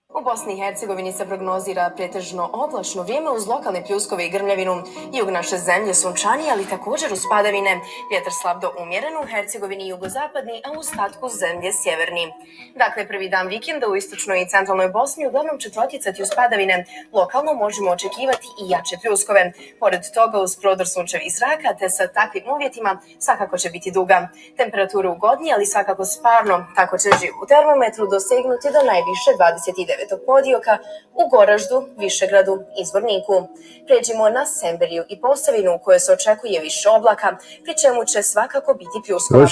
U Bosni i Hercegovini se prognozira pretežno oblačno vrijeme uz lokalne pljuskove i grmljavinu. Jug naše zemlje sunčani, ali također uz padavine. Vjetar slab do umjeren u Hercegovini jugozapadni, a u ostatku zemlje sjeverni. Dakle, prvi dan vikenda u istočnoj i centralnoj Bosni uglavnom će protjecati uz padavine. Lokalno možemo očekivati i jače pljuskove. Pored toga, uz prodor sunčevih zraka, te sa takvim uvjetima, svakako će biti duga. Temperatura ugodnije, ali svakako sparno. Tako će u termometru dosegnuti do najviše 29. podioka u Goraždu, Višegradu i Zvorniku. Pređimo na Semberiju i Posavinu u kojoj se očekuje više oblaka, pri čemu će svakako biti pljuskova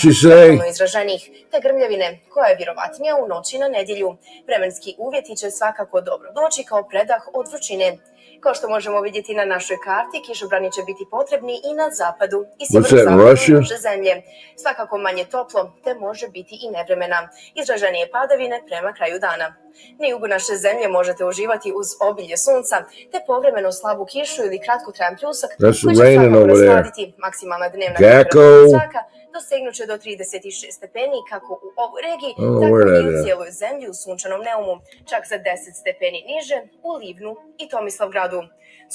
izraženih, te grmljavine koja je vjerovatnija u noći na nedjelju. Vremenski uvjeti će svakako dobro doći kao predah od vrućine. Kao što možemo vidjeti na našoj karti, kišobrani će biti potrebni i na zapadu i sjeverozapadu naše zemlje. Svakako manje toplo, te može biti i nevremena. Izraženije padavine prema kraju dana. Na jugu naše zemlje možete uživati uz obilje sunca, te povremeno slabu kišu ili kratkotrajan pljusak koji će svakako rasladiti. Maksimalna dnevna temperatura zraka dosegnuće do 36 stepeni kako u ovoj regiji, tako i u cijeloj zemlji u sunčanom Neumu, čak za 10 stepeni niže u Livnu i Tomislavgradu.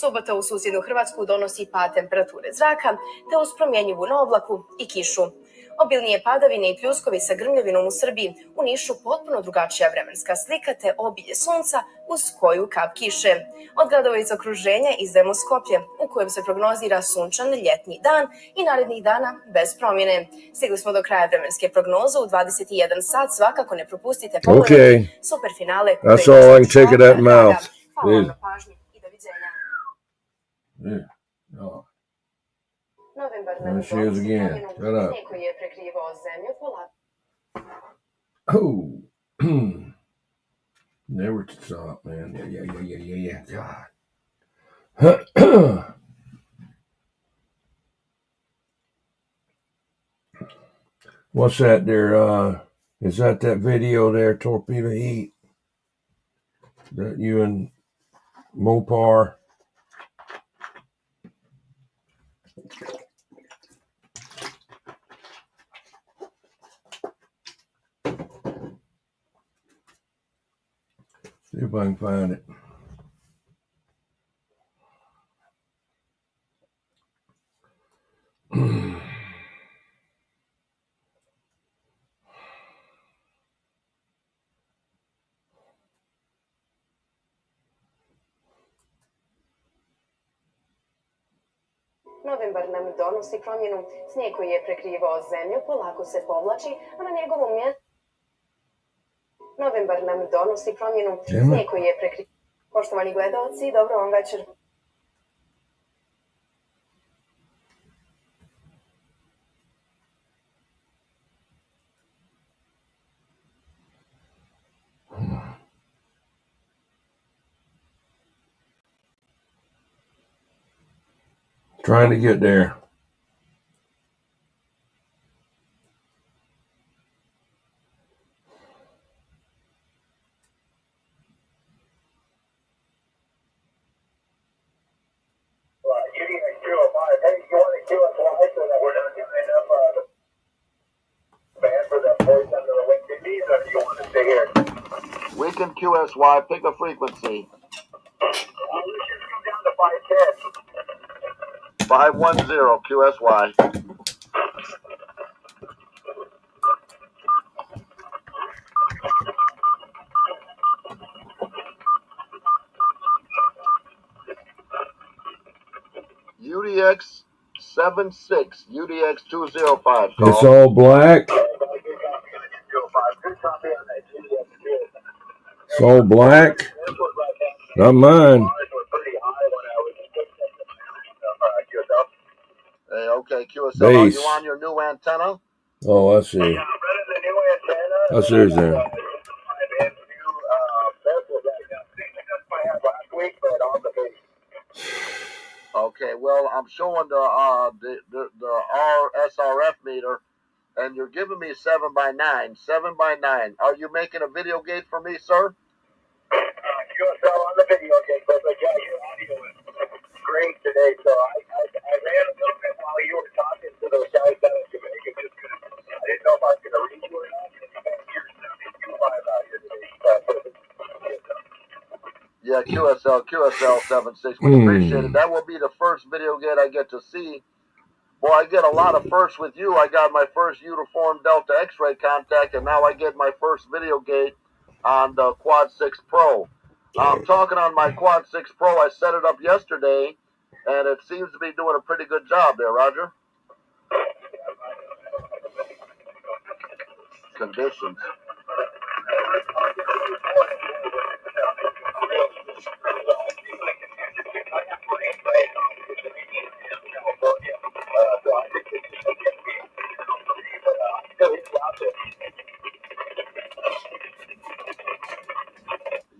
Subota u susjednu Hrvatsku donosi pad temperature zraka, te uz promjenjivu na oblaku i kišu. Obilnije padavine i pljuskovi sa grmljavinom u Srbiji, u Nišu potpuno drugačija vremenska slika te obilje sunca uz koju kap kiše. Od gradova iz okruženja izdajemo Skoplje, u kojem se prognozira sunčan ljetni dan i narednih dana bez promjene. Stigli smo do kraja vremenske prognoze u 21 sat, svakako ne propustite pogledati super finale. That's all I can take of that mouth. Hvala vam na pažnji i doviđenja. Novembar nam donosi promjenu snijeg koji je prekrivao zemlju polako. Oh, never to stop, man. Yeah. God. What's that there? Is that video there, Torpedo Heat? That you and Mopar? See if I can find it. Novembar nam donosi promjenu. Snijeg koji je prekrivao zemlju polako se povlači, a na njegovom mjestu... Novembar nam donosi promjenu. Snijeg koji je prekrivao... Poštovani gledalci, dobro vam večer. Trying to get there. Band for that voice under the wing. These are yours. speaking QSY. Pick a frequency. Let's just go down to 510. 510 QSY. UDX 76, UDX 205. It's all black. It's all black. Not mine. Hey, okay, QSL, Base. are you on your new antenna? Oh, I see. I see it's there. Okay, well, I'm showing the SRF meter, and you're giving me 7x9, 7x9. Are you making a video gate for me, sir? QSL on the video gate, but yeah, your audio is great today, so I ran a little bit while you were talking to those guys down in Jamaica just because I didn't know if I was going to reach you or not. You're 75 out here today. Yeah, QSL 76. We appreciate it. That will be the first video gate I get to see. Well, I get a lot of firsts with you. I got my first uniform Delta X-ray contact, and now I get my first video gate on the Quad 6 Pro. I'm talking on my Quad 6 Pro. I set it up yesterday, and it seems to be doing a pretty good job there, Roger. Conditions.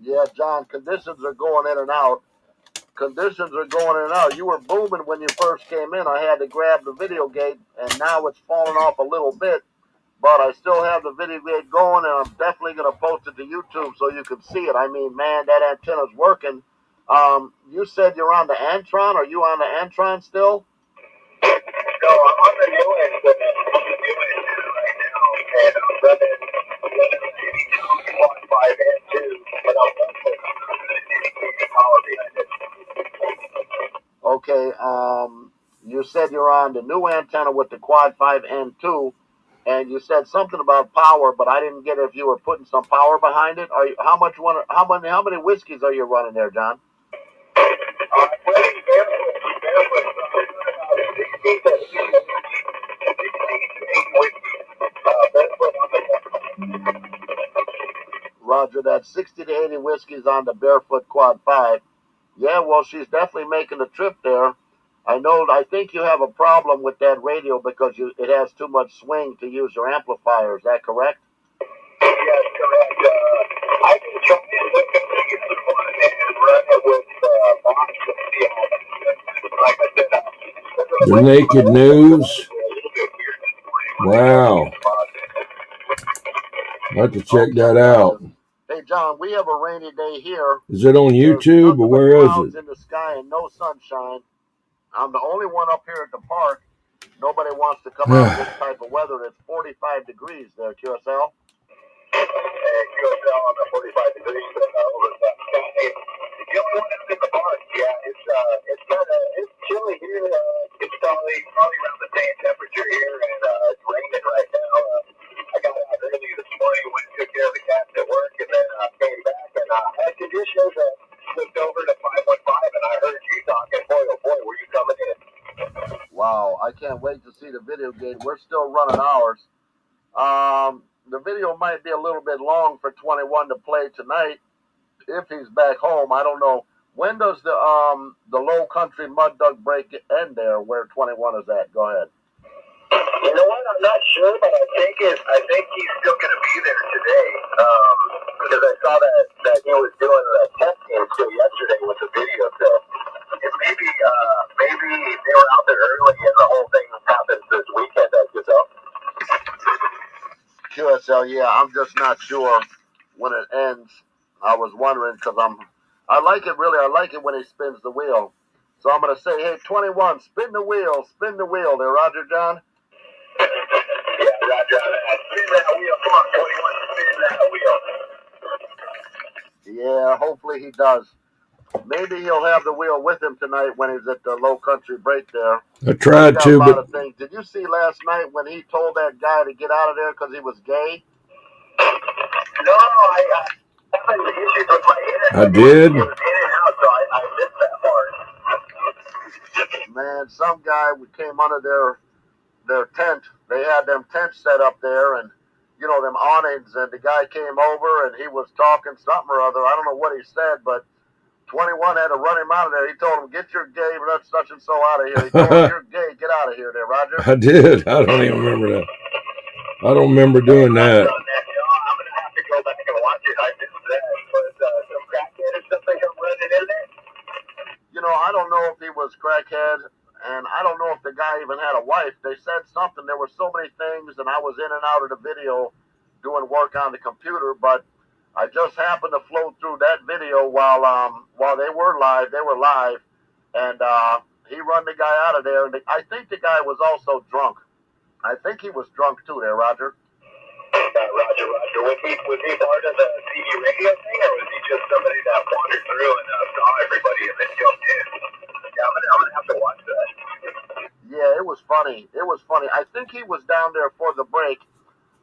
Yeah, John, conditions are going in and out. Conditions are going in and out. You were booming when you first came in. I had to grab the video gate, and now it's falling off a little bit. But I still have the video gate going, and I'm definitely going to post it to YouTube so you can see it. I mean, man, that antenna's working. You said you're on the Antron. Are you on the Antron still? No, I'm on the new end, but I'm on the new end right now, and I'm running 5 and 2, but I'm power behind it. Okay, you said you're on the new antenna with the Quad 5 and 2, and you said something about power, but I didn't get if you were putting some power behind it. Are you, how many whiskeys are you running there, John? I'm running barefoot. Roger, that's 60 to 80 whiskeys on the Barefoot Quad 5. Yeah, well, she's definitely making the trip there. I think you have a problem with that radio because it has too much swing to use your amplifier. Is that correct? Yes, correct. I've been trying to look at the one and run it with box like I said. The Naked News. Wow. I'll have to check that out. Hey, John, we have a rainy day here. Is it on YouTube or where is it? In the sky and no sunshine. I'm the only one up here at the park. Nobody wants to come out in this type of weather. It's 45 degrees there, QSL. QSL on the 45 degrees over the county. The only one that's in the park, yeah, it's chilly here. It's probably around the same temperature here, and it's raining right now. I got out early this morning, went and took care of the cats at work, and then came back and had conditions flipped over to 515, and I heard you talking. Boy, oh boy, were you coming in? Wow, I can't wait to see the video gate. We're still running ours. The video might be a little bit long for 21 to play tonight if he's back home. I don't know. When does the Low Country Mud Dug break end there where 21 is at? Go ahead. You know what? I'm not sure, but I think he's still going to be there today because I saw that he was doing the testing still yesterday with the video. So maybe they were out there early and the whole thing happens this weekend. QSL, yeah, I'm just not sure when it ends. I was wondering because I like it when he spins the wheel. So I'm going to say, hey, 21, spin the wheel there, Roger John. Yeah, Roger, spin that wheel. Come on, 21, spin that wheel. Yeah, hopefully he does. Maybe he'll have the wheel with him tonight when he's at the Low Country break there. I tried Got to, a lot but of things. Did you see last night when he told that guy to get out of there because he was gay? No, I having issues with my internet. I did. It was in and out, so I missed that part. Man, some guy came under their tent. They had them tents set up there, and you know them awnings. And the guy came over, and he was talking something or other. I don't know what he said, but 21 had to run him out of there. He told him, "Get your gay such and so out of here." He told him, "You're gay. Get out of here, there, Roger." I did. I don't even remember that. I don't remember doing that. I'm gonna have to go back and watch it. I missed that, but some crackhead or something come running in there. You know, I don't know if he was crackhead, and I don't know if the guy even had a wife. They said something. There were so many things, and I was in and out of the video doing work on the computer, but I just happened to flow through that video while they were live. They were live, and he run the guy out of there. And I think the guy was also drunk. I think he was drunk too there, Roger. Roger. Was he part of the CD radio thing, or was he just somebody that wandered through and saw everybody and then jumped in? Yeah, I'm gonna have to watch that. Yeah, it was funny. It was funny. I think he was down there for the break.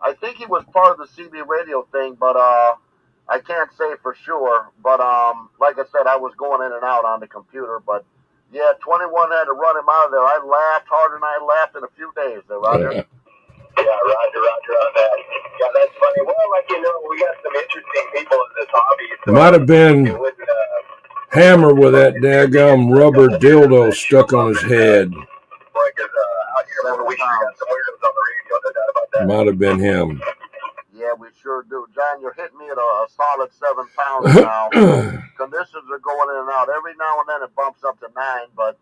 I think he was part of the CB radio thing, but I can't say for sure. But like I said, I was going in and out on the computer. But yeah, 21 had to run him out of there. I laughed harder than I laughed in a few days there, Roger. Yeah, Roger on that. Yeah, that's funny. Well, like you know, we got some interesting people in this hobby. So Might have been Hammer with that daggum rubber dildo stuck on his head. Out here, we got some weirdos on the radio, no doubt about that. Might have been him. Yeah, we sure do. John, you're hitting me at a solid 7 pounds now. Conditions are going in and out. Every now and then it bumps up to 9, but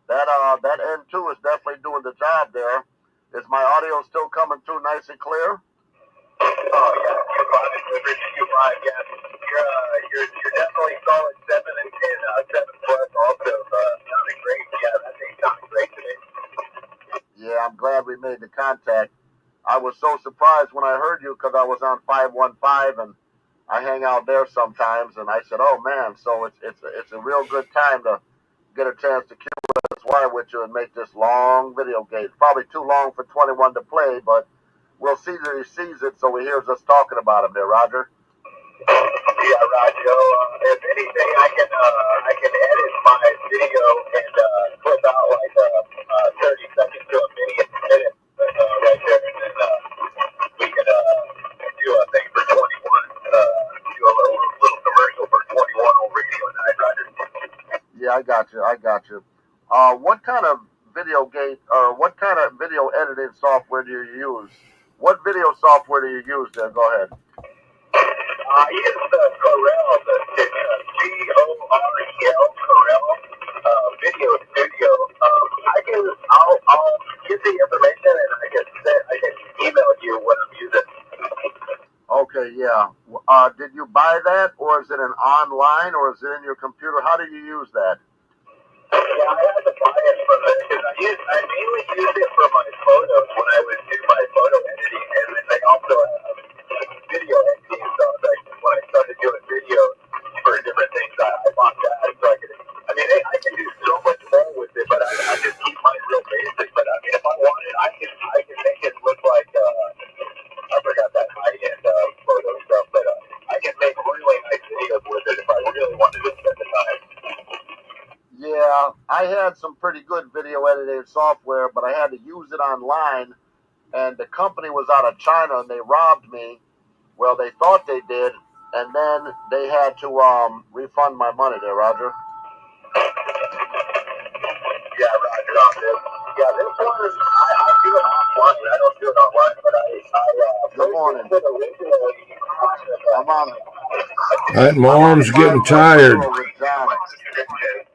that N2 is definitely doing the job there. Is my audio still coming through nice and clear? Oh yeah, you're fine. Yeah, you're definitely solid 7 and 7 plus. Also sounding great. Yeah, that thing sounded great today. Yeah, I'm glad we made the contact. I was so surprised when I heard you because I was on 515 and I hang out there sometimes, and I said, "Oh man!" So it's a real good time to get a chance to QSY with you and make this long video gate. Probably too long for 21 to play, but we'll see that he sees it, so he hears us talking about him there, Roger. Yeah, Roger. If anything, I can edit my video and clip out like 30 seconds to a minute right there, and then we can do a thing for 21. Do a little commercial for 21 on radio night, Roger. Yeah, I got you. What kind of video gate or what kind of video editing software do you use? What video software do you use there? Go ahead. I use the Corel, the Corel, Video Studio. I'll get the information and I can email you what I'm using. Okay, yeah. Did you buy that, or is it an online, or is it in your computer? How do you use that? Yeah, I had to buy it from it because I mainly use it for my photos when I would do my photo editing, and then I also have video editing. So when I started doing videos for different things, I bought that so I can do so much more with it, but I just keep mine real basic. But I mean, if I wanted, I can make it look like I forgot that high-end photo stuff, but I can make really nice videos with it if I really wanted to spend the time. Yeah, I had some pretty good video editing software, but I had to use it online, and the company was out of China, and they robbed me. Well, they thought they did, and then they had to refund my money there, Roger. Yeah, Roger, on this. Yeah, this one, I do it offline. I don't do it online, but I Good morning. I'm on it. All right, my arm's getting tired.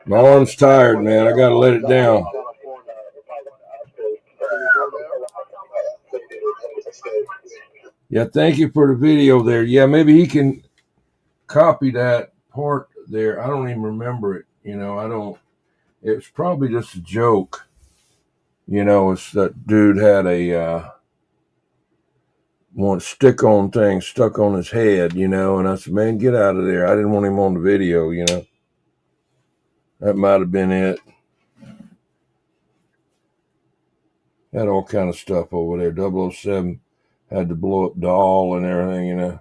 My arm's tired, man. I gotta let it down. Yeah, thank you for the video there. Yeah, maybe he can copy that part there. I don't even remember it. You know, I don't. It was probably just a joke. You know, it's that dude had a want stick-on things stuck on his head, you know. And I said, man, get out of there. I didn't want him on the video, you know. That might have been it. Had all kind of stuff over there. 007 had the blow-up doll and everything, you know.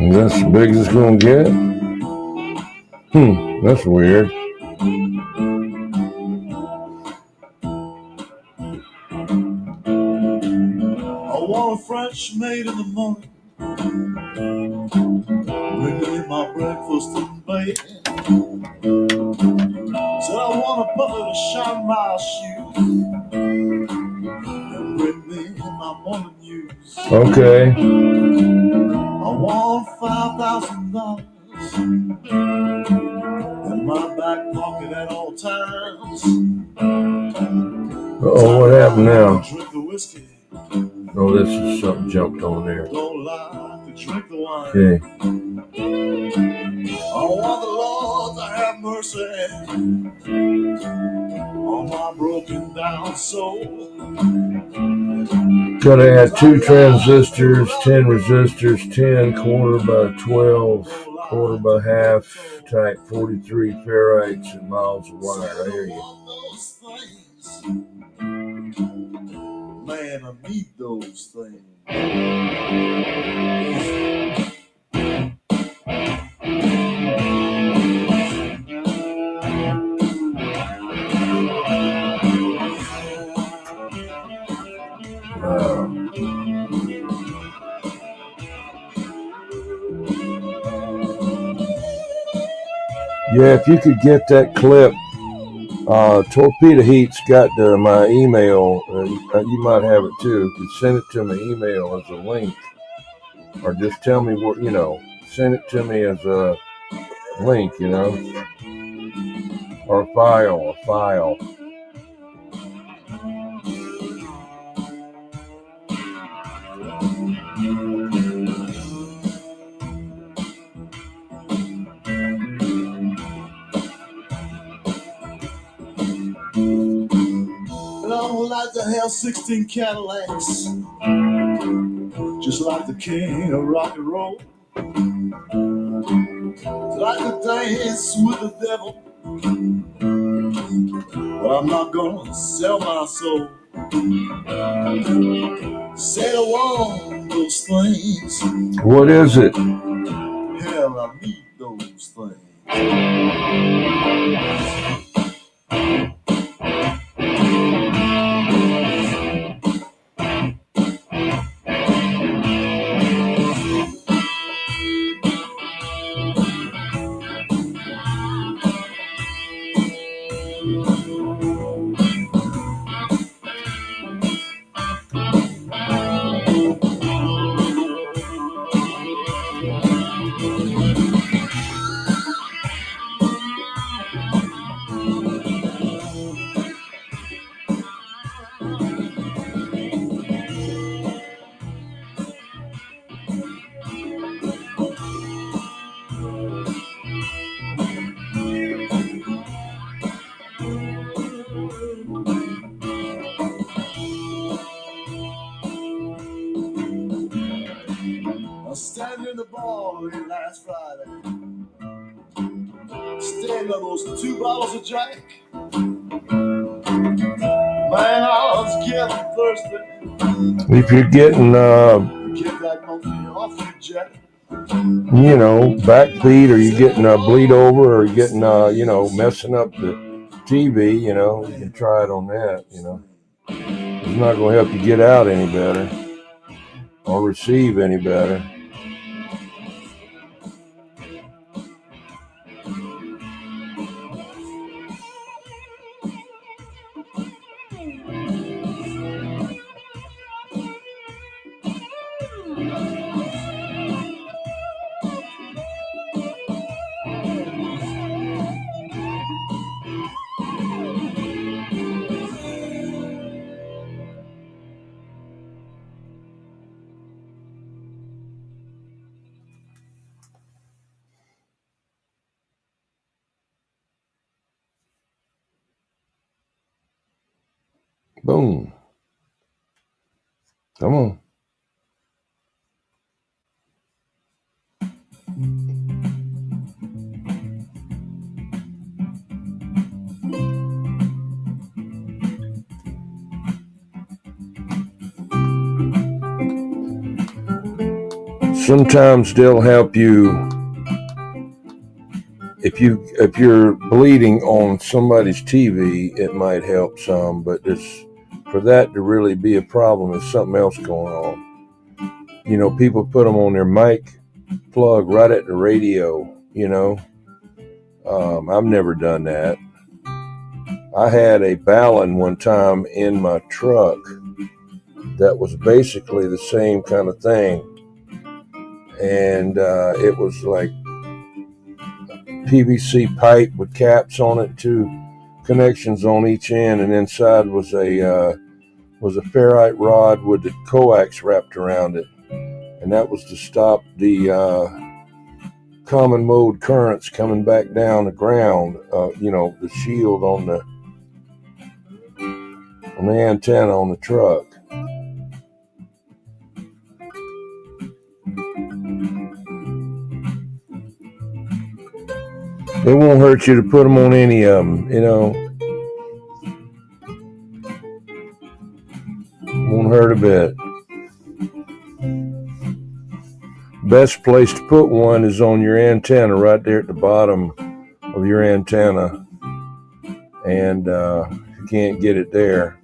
And that's as big as it's going to get? That's weird. I want a French maid in the morning. Bring me my breakfast in bed. Said I want a butler to shine my shoes and bring me my morning news. Okay. I want $5,000 in my back pocket at all times. Uh-oh, what happened now? Drink the whiskey. Oh, this is something jumped on there. Don't like to drink the wine. Okay. I want the Lord to have mercy on my broken down soul. Gotta add 2 transistors, 10 resistors, 10 quarter by 12, quarter by half, type 43 ferrites and miles of wire. I hear you. Man, I need those things. Yeah, if you could get that clip, Torpedo Heat's got my email. You might have it too. You could send it to my email as a link, or just tell me what, you know, send it to me as a link, you know, or a file. And I would like to have 16 Cadillacs, just like the king of rock and roll. Like to dance with the devil, but I'm not gonna sell my soul. Say I want those things. What is it? Hell, I need those things. I was standing in the bar last Friday, standing on those 2 bottles of Jack. Man, I was getting thirsty. If you're getting, Get that monkey off you, Jack. you know, back feed, or you're getting bleed over, or you're getting, you know, messing up the TV, you know, you can try it on that, you know. It's not going to help you get out any better or receive any better. Boom. Come on. Sometimes they'll help you if you're bleeding on somebody's TV. It might help some, but for that to really be a problem, there's something else going on. You know, people put them on their mic plug right at the radio. You know, I've never done that. I had a Ballon one time in my truck that was basically the same kind of thing. And it was like PVC pipe with caps on it, 2 connections on each end, and inside was a ferrite rod with the coax wrapped around it, and that was to stop the common mode currents coming back down the ground. You know, the shield on the antenna on the truck. It won't hurt you to put them on any of them, you know. Won't hurt a bit. Best place to put one is on your antenna, right there at the bottom of your antenna. And if you can't get it there,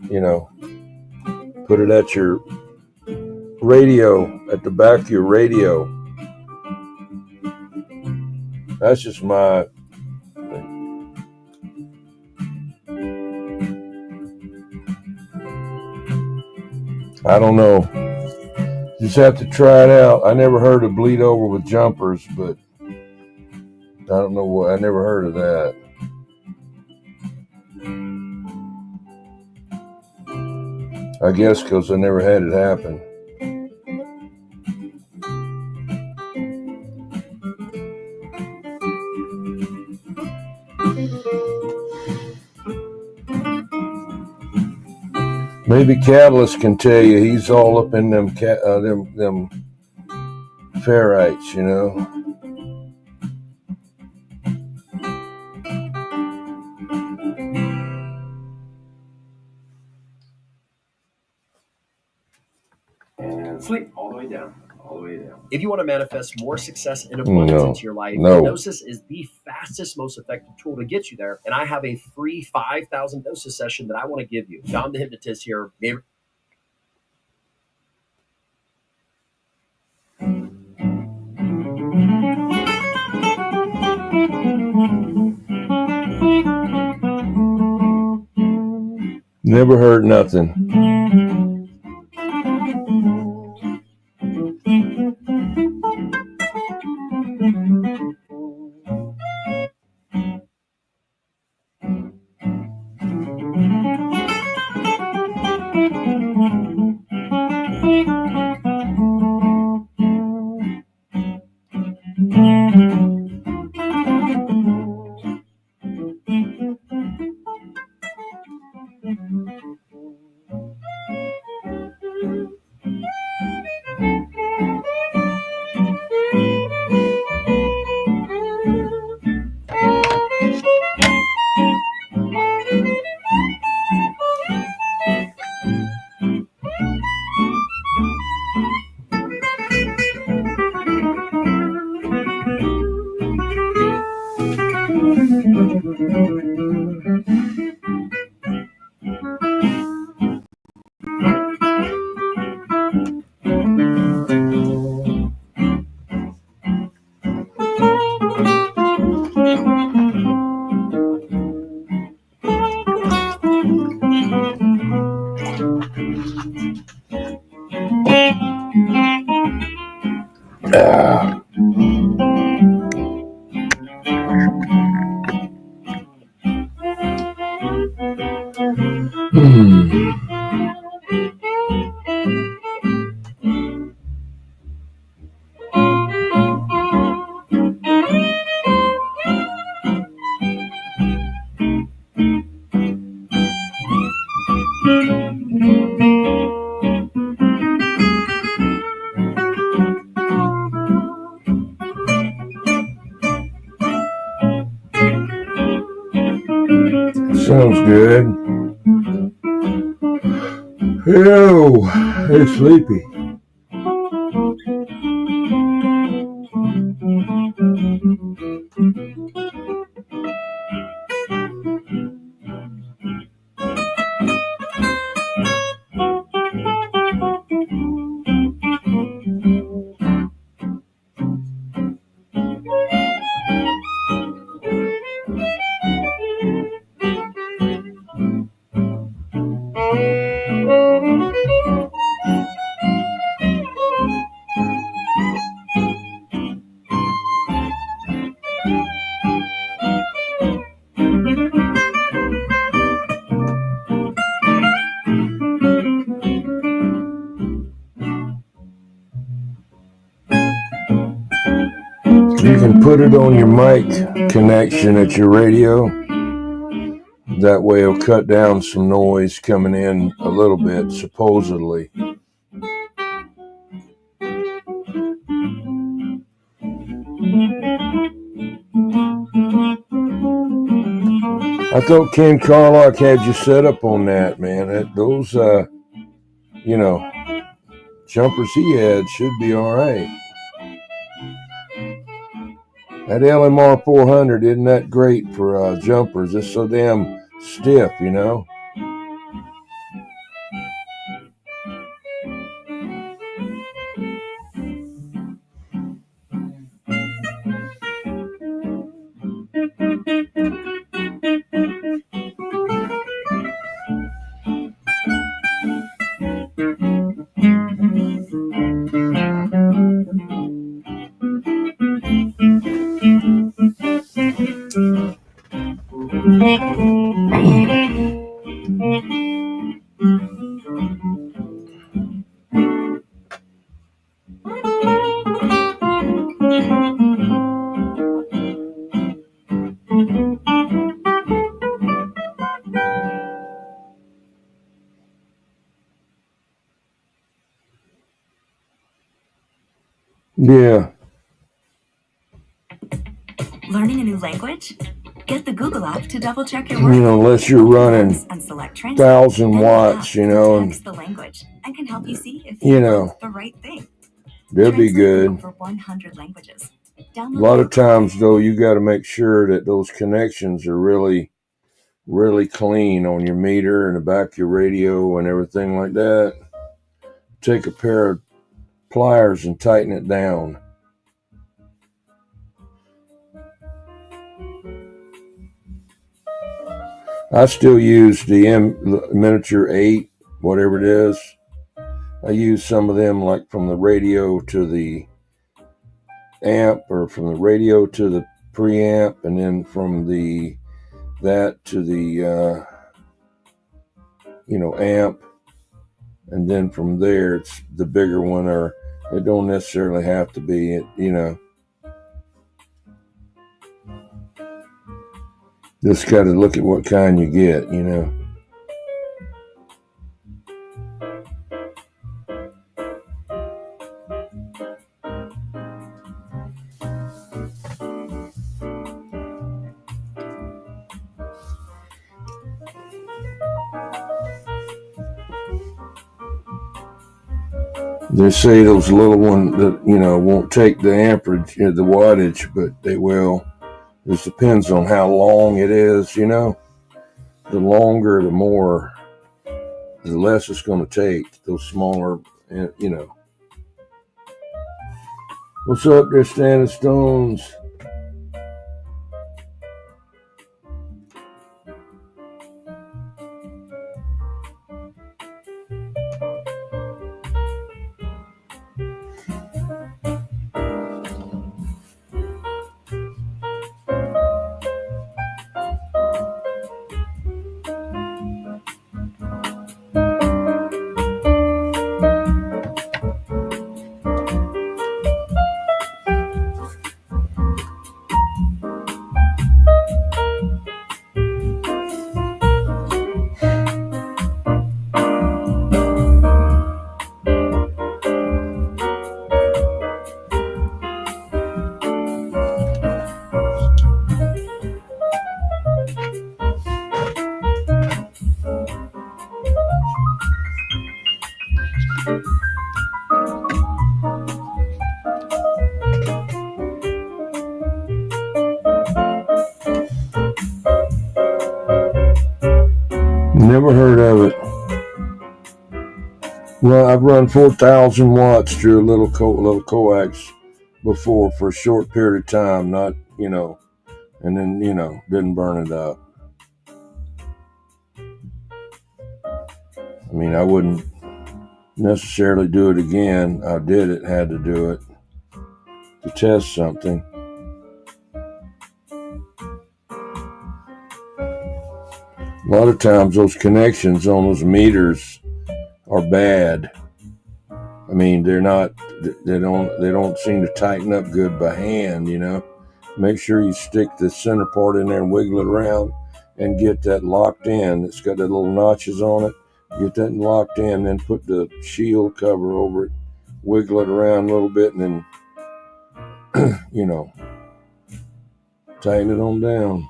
you know, put it at your radio, at the back of your radio. That's just my thing. I don't know. Just have to try it out. I never heard of bleed over with jumpers, but I don't know what. I never heard of that. I guess because I never had it happen. Maybe Catalyst can tell you. He's all up in them ferrites, you know. And sleep all the way down. All the way down. If you want to manifest more success and abundance into your life, hypnosis is the fastest, most effective tool to get you there. And I have a free 5,000 doses session that I want to give you. So I'm the hypnotist here. Never heard nothing. sounds good. Ew, hey, sleepy. You can put it on your mic connection at your radio. That way it'll cut down some noise coming in a little bit, supposedly. I thought Ken Carlock had you set up on that, man. Those, jumpers he had should be all right. That LMR 400 isn't that great for jumpers. It's so damn stiff, you know. Yeah. Learning a new language? Get the Google app to double check your work. Unless you're running and select 1,000 watts, and the language and can help you see if you wrote the right thing. They'll be good. Over 100 languages. A lot of times, though, you got to make sure that those connections are really, really clean on your meter and the back of your radio and everything like that. Take a pair of pliers and tighten it down. I still use the miniature 8, whatever it is. I use some of them like from the radio to the amp, or from the radio to the preamp, and then from that to the amp, and then from there it's the bigger one, or it don't necessarily have to be it, Just got to look at what kind you get, They say those little ones that, won't take the amperage, the wattage, but they will. This depends on how long it is, The longer, the more, the less it's going to take. Those smaller, What's up there, Standing Stones? Never heard of it. Well, I've run 4,000 watts through a little coax before for a short period of time, not, and then, didn't burn it up. I mean, I wouldn't necessarily do it again. I did it, had to do it to test something. A lot of times those connections on those meters are bad. I mean, they don't seem to tighten up good by hand, Make sure you stick the center part in there and wiggle it around and get that locked in. It's got the little notches on it. Get that locked in, then put the shield cover over it, wiggle it around a little bit, and then, tighten it on down.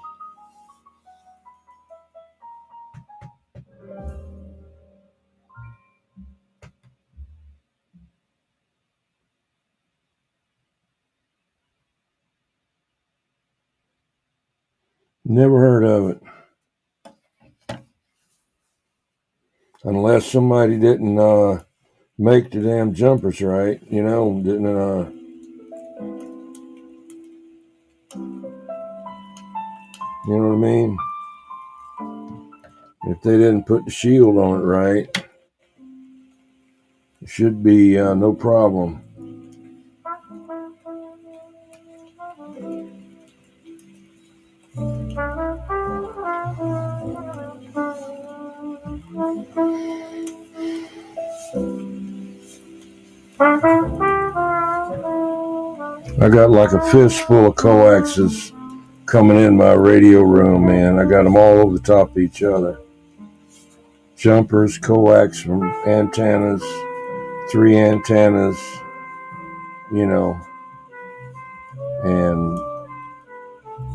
Never heard of it. Unless somebody didn't make the damn jumpers right, didn't you know what I mean? If they didn't put the shield on it right, it should be no problem. I got like a fistful of coaxes coming in my radio room, man. I got them all over the top of each other. Jumpers, coax from antennas, 3 antennas, and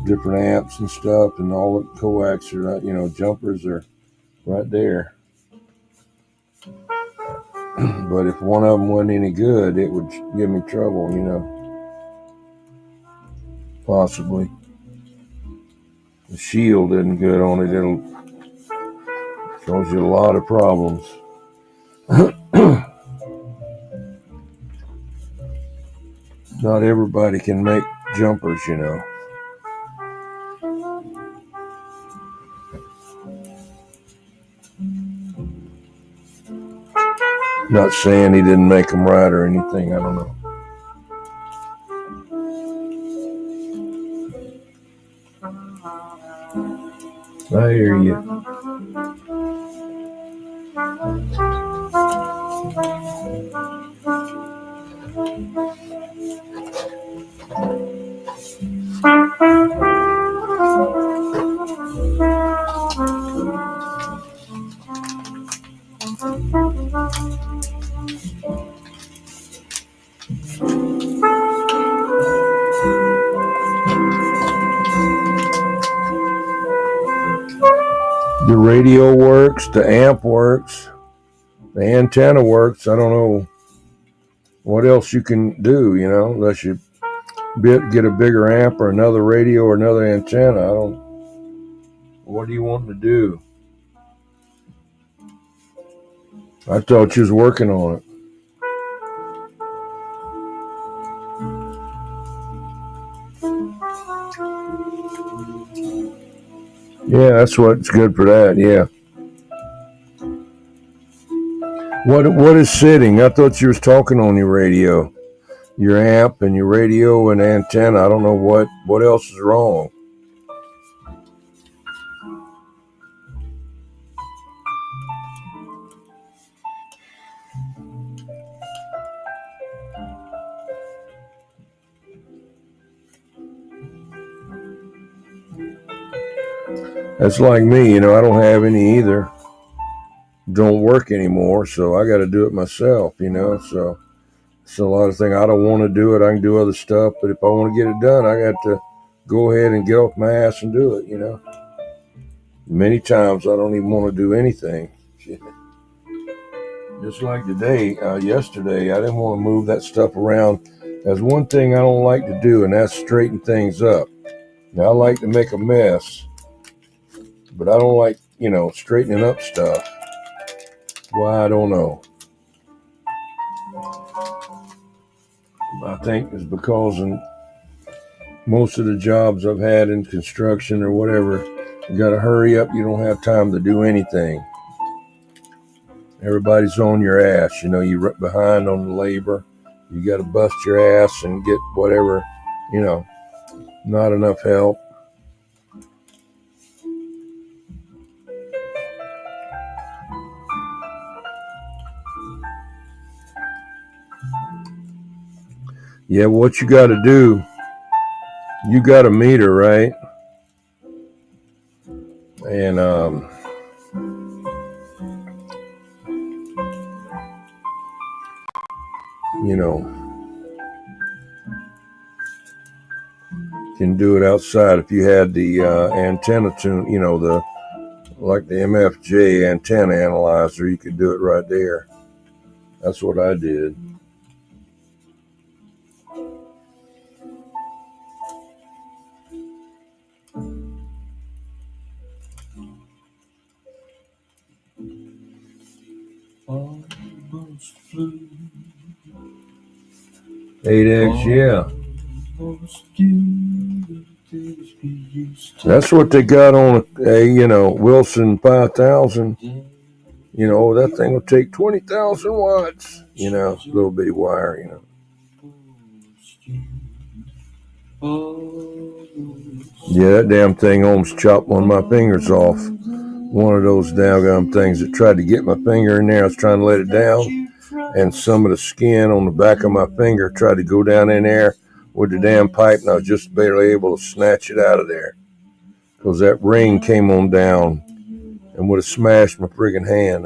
different amps and stuff, and all the coax are, jumpers are right there. But if one of them wasn't any good, it would give me trouble, possibly. The shield isn't good on it. It'll cause you a lot of problems. Not everybody can make jumpers, Not saying he didn't make them right or anything. I don't know. I hear you. The radio works, the amp works, the antenna works. I don't know what else you can do, unless you get a bigger amp or another radio or another antenna. What do you want to do? I thought you was working on it. Yeah, that's what's good for that, yeah. What is sitting? I thought you was talking on your radio. Your amp and your radio and antenna. I don't know what else is wrong. That's like me, I don't have any either. Don't work anymore, so I got to do it myself, So it's a lot of things. I don't want to do it. I can do other stuff, but if I want to get it done, I got to go ahead and get off my ass and do it, Many times I don't even want to do anything. Just like today, yesterday, I didn't want to move that stuff around. There's one thing I don't like to do, and that's straighten things up. Now, I like to make a mess, but I don't like, straightening up stuff. Why, I don't know. I think it's because in most of the jobs I've had in construction or whatever, you got to hurry up. You don't have time to do anything. Everybody's on your ass. You're behind on the labor. You got to bust your ass and get whatever, not enough help. Yeah, what you got to do, you got a meter, right? And, can do it outside. If you had the antenna tune, like the MFJ antenna analyzer, you could do it right there. That's what I did. Almost flew. 8X, yeah. That's what they got on a Wilson 5000. That thing will take 20,000 watts. Little bitty wire. Yeah, that damn thing almost chopped one of my fingers off. One of those doggone things that tried to get my finger in there. I was trying to let it down, and some of the skin on the back of my finger tried to go down in there with the damn pipe, and I was just barely able to snatch it out of there because that ring came on down and would have smashed my friggin' hand,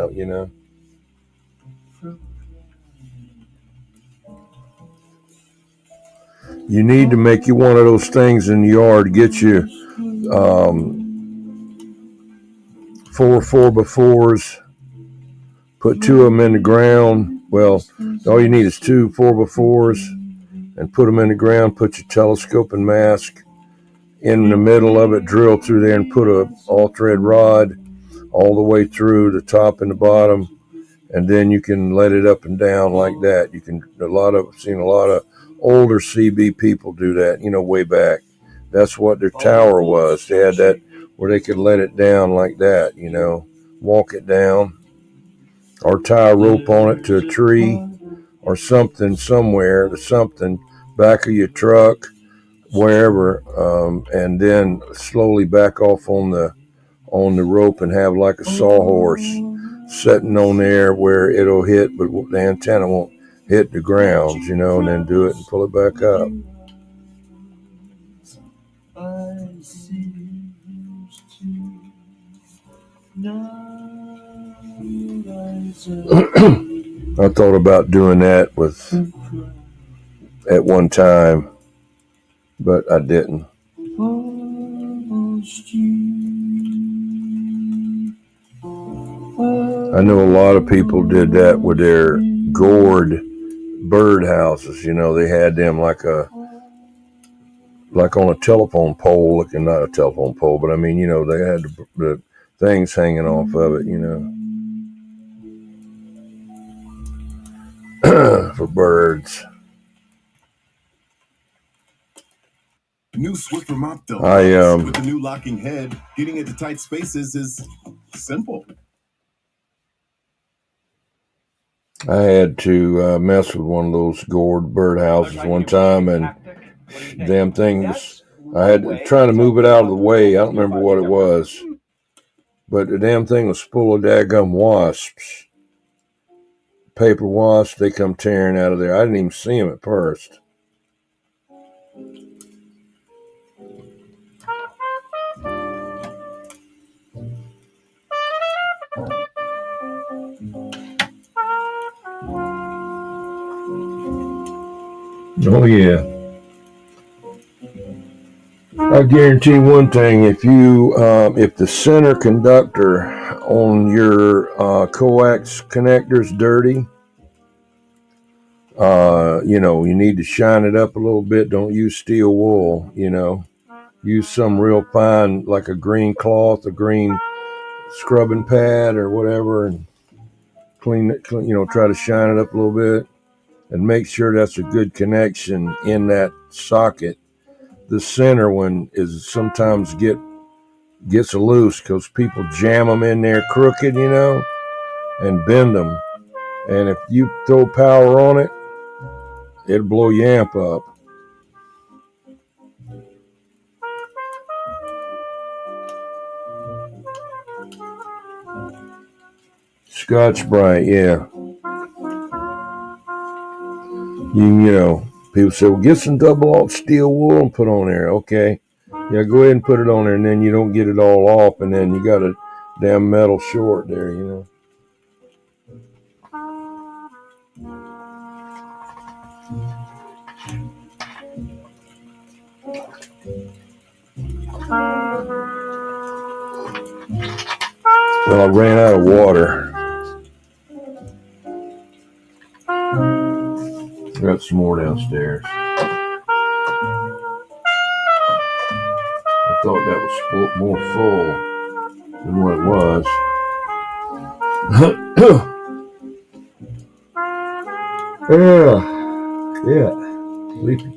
You need to make you one of those things in the yard. Get you 4 4x4s. Put 2 of them in the ground. Well, all you need is 2 4x4s, and put them in the ground. Put your telescoping mask in the middle of it. Drill through there and put a all-thread rod all the way through the top and the bottom, and then you can let it up and down like that. I've seen a lot of older CB people do that, way back. That's what their tower was. They had that where they could let it down like that, walk it down, or tie a rope on it to a tree or something somewhere to something, back of your truck, wherever, and then slowly back off on the rope and have like a sawhorse sitting on there where it'll hit, but the antenna won't hit the ground, and then do it and pull it back up. I thought about doing that at one time, but I didn't. I know a lot of people did that with their gourd bird houses. They had them like on a telephone pole, looking, not a telephone pole, but they had the things hanging off of it, for birds. New Swiffer mop Deluxe with the new locking head. Getting into tight spaces is simple. I had to mess with one of those gourd bird houses one time, and damn thing was, I had to try to move it out of the way. I don't remember what it was, but the damn thing was full of daggum wasps. Paper wasps, they come tearing out of there. I didn't even see them at first. Oh yeah. I guarantee one thing: if the center conductor on your coax connectors dirty, you need to shine it up a little bit. Don't use steel wool, use some real fine, like a green cloth, a green scrubbing pad or whatever, and clean it, try to shine it up a little bit and make sure that's a good connection in that socket. The center one is sometimes gets loose because people jam them in there crooked, and bend them. And if you throw power on it, it'll blow your amp up. Scotch-Brite, yeah. People say, well, get some double-aught steel wool and put on there. Okay. Yeah, go ahead and put it on there, and then you don't get it all off, and then you got a damn metal short there, Well, I ran out of water. Got some more downstairs. I thought that was more full than what it was. Yeah, sleepy.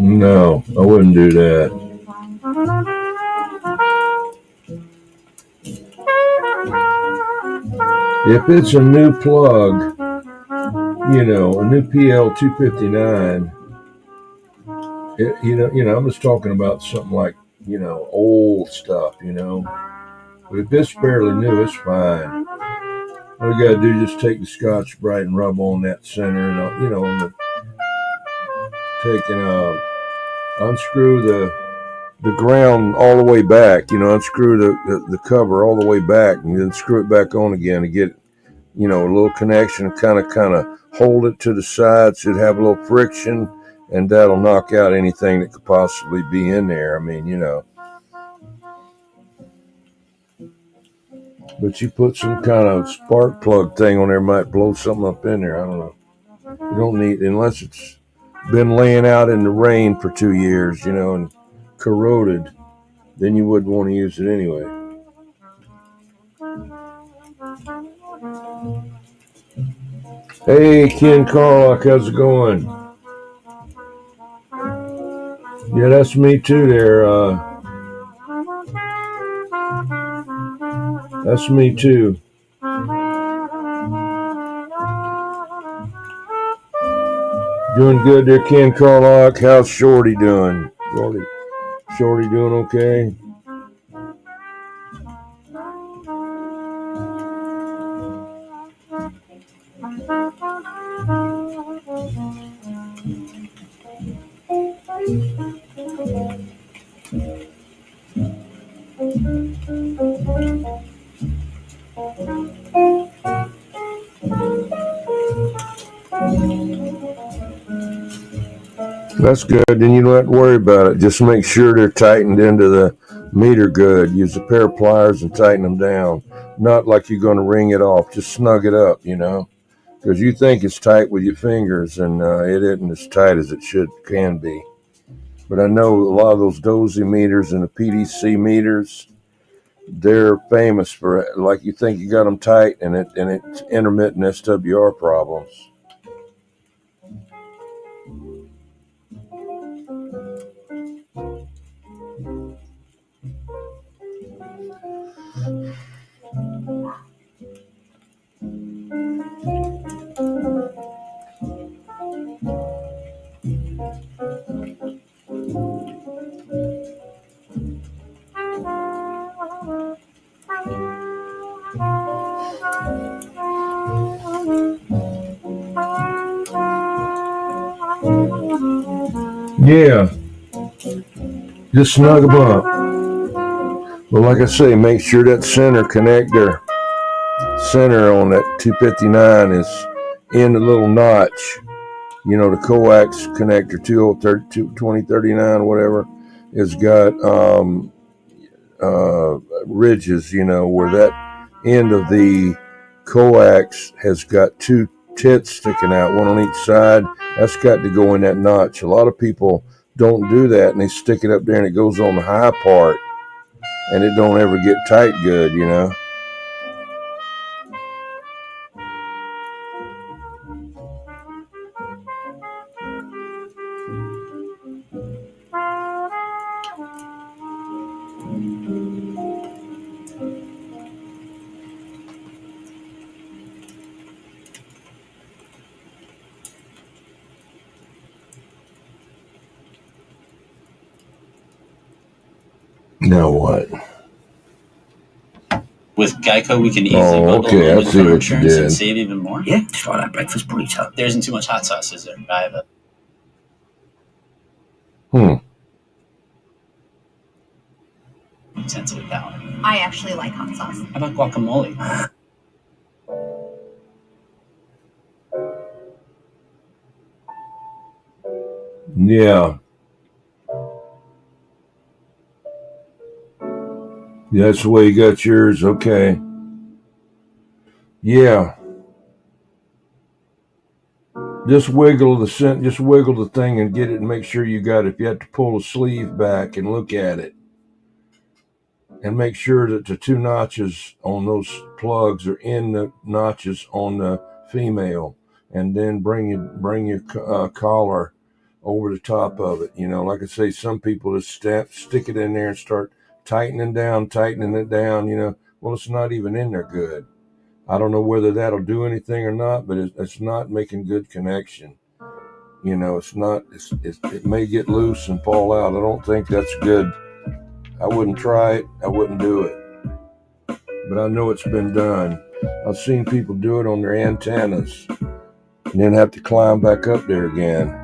No, I wouldn't do that. If it's a new plug, a new PL259, I'm just talking about something like, old stuff, But if it's fairly new, it's fine. All you gotta do is just take the Scotch-Brite and rub on that center, and unscrew the ground all the way back. Unscrew the cover all the way back, and then screw it back on again to get, a little connection. Kind of hold it to the side so it have a little friction, and that'll knock out anything that could possibly be in there. But you put some kind of spark plug thing on there, might blow something up in there. I don't know. You don't need, unless it's been laying out in the rain for 2 years, and corroded, then you wouldn't want to use it anyway. Hey, Ken Carlock, how's it going? Yeah, that's me too there. That's me too. Doing good there, Ken Carlock. How's Shorty doing? Shorty doing okay? That's good. Then you don't have to worry about it. Just make sure they're tightened into the meter good. Use a pair of pliers and tighten them down. Not like you're going to wring it off. Just snug it up, because you think it's tight with your fingers, and it isn't as tight as it can be. But I know a lot of those dozy meters and the PDC meters, they're famous for, like, you think you got them tight, and it's intermittent SWR problems. Yeah, just snug them up. But like I say, make sure that center connector, center on that 259 is in the little notch. You know, the coax connector 2039, whatever, has got ridges, you know, where that end of the coax has got two tits sticking out, one on each side. That's got to go in that notch. A lot of people don't do that, and they stick it up there, and it goes on the high part, and it don't ever get tight good, you know. Now what? With Geico, we can easily bundle home and car insurance and save even more. Yeah, try that breakfast burrito. There isn't too much hot sauce, is there? I have a sensitive palate. I actually like hot sauce. How about guacamole? Yeah. That's the way you got yours. Okay. Yeah. Just wiggle the thing and get it and make sure you got it. If you have to pull the sleeve back and look at it and make sure that the two notches on those plugs are in the notches on the female, and then bring your collar over the top of it. You know, like I say, some people just stick it in there and start tightening it down, you know. Well, it's not even in there good. I don't know whether that'll do anything or not, but it's not making good connection. You know, it's not. It may get loose and fall out. I don't think that's good. I wouldn't try it. I wouldn't do it. But I know it's been done. I've seen people do it on their antennas and then have to climb back up there again.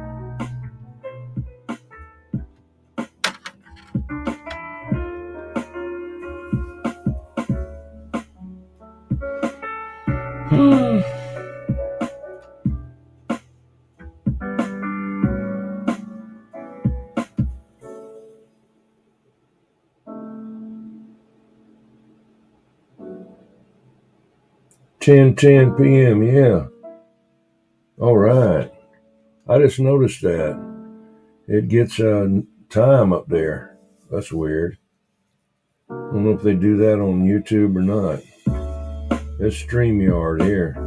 Ten p.m. Yeah. All right. I just noticed that it gets time up there. That's weird. I don't know if they do that on YouTube or not. It's StreamYard here.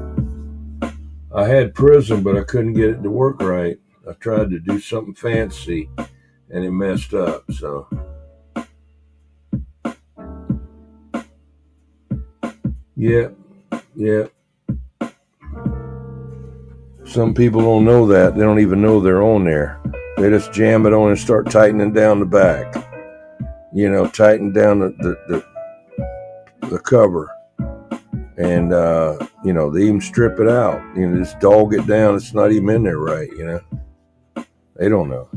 I had Prism, but I couldn't get it to work right. I tried to do something fancy, and it messed up. So, yeah. Some people don't know that. They don't even know they're on there. They just jam it on and start tightening down the back. You know, tighten down the cover. And, you know, they even strip it out. You know, just dog it down. It's not even in there right, you know. They don't know.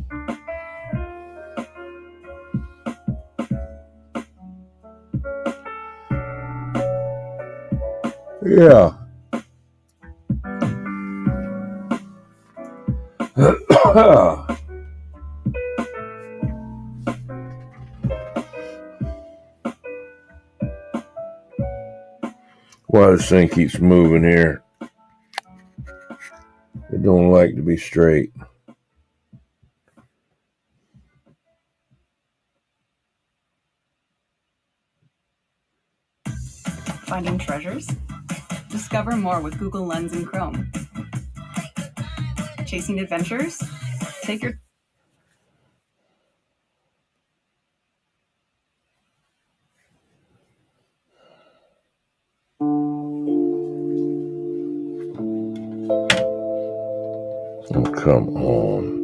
Yeah. Why this thing keeps moving here? It don't like to be straight. Finding treasures? Discover more with Google Lens and Chrome. Chasing adventures? Take your Oh, come on.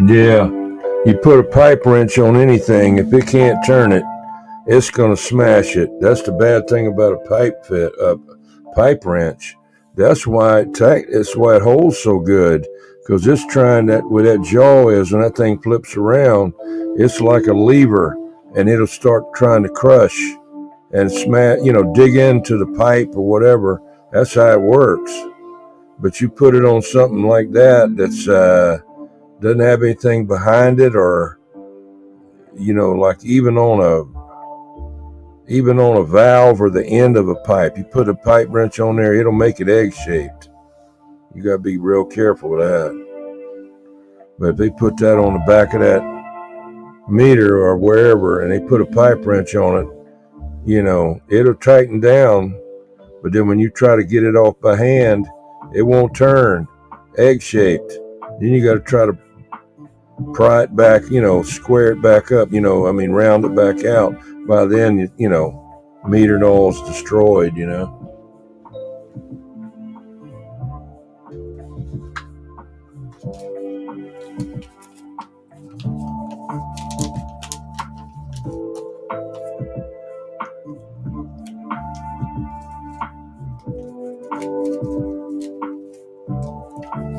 Yeah, you put a pipe wrench on anything. If it can't turn it, it's gonna smash it. That's the bad thing about a pipe wrench. That's why it holds so good, because it's trying that where that jaw is, and that thing flips around. It's like a lever, and it'll start trying to crush and smash. Dig into the pipe or whatever. That's how it works. But you put it on something like that that's doesn't have anything behind it, or like even on a valve or the end of a pipe, you put a pipe wrench on there, it'll make it egg-shaped. You got to be real careful with that. But if they put that on the back of that meter or wherever, and they put a pipe wrench on it, it'll tighten down. But then when you try to get it off by hand, it won't turn, egg-shaped. Then you got to try to pry it back, square it back up, round it back out. By then, meter and oil's destroyed,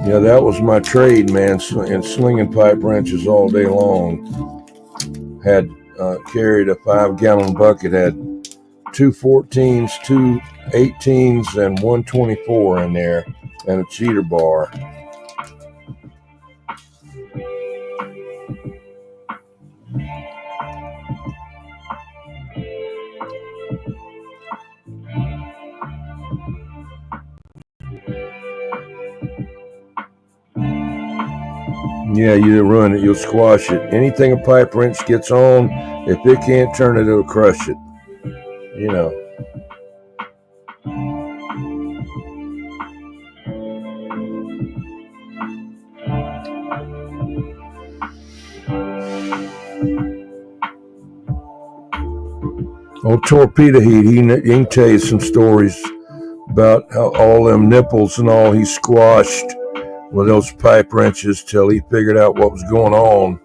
Yeah, that was my trade, man, and slinging pipe wrenches all day long. Had carried a 5-gallon bucket, had 2 14s, 2 18s, and 1 24 in there, and a cheater bar. Yeah, you run it, you'll squash it. Anything a pipe wrench gets on, if it can't turn it, it'll crush it. Old Torpedo Heat, he can tell you some stories about how all them nipples and all he squashed with those pipe wrenches till he figured out what was going on,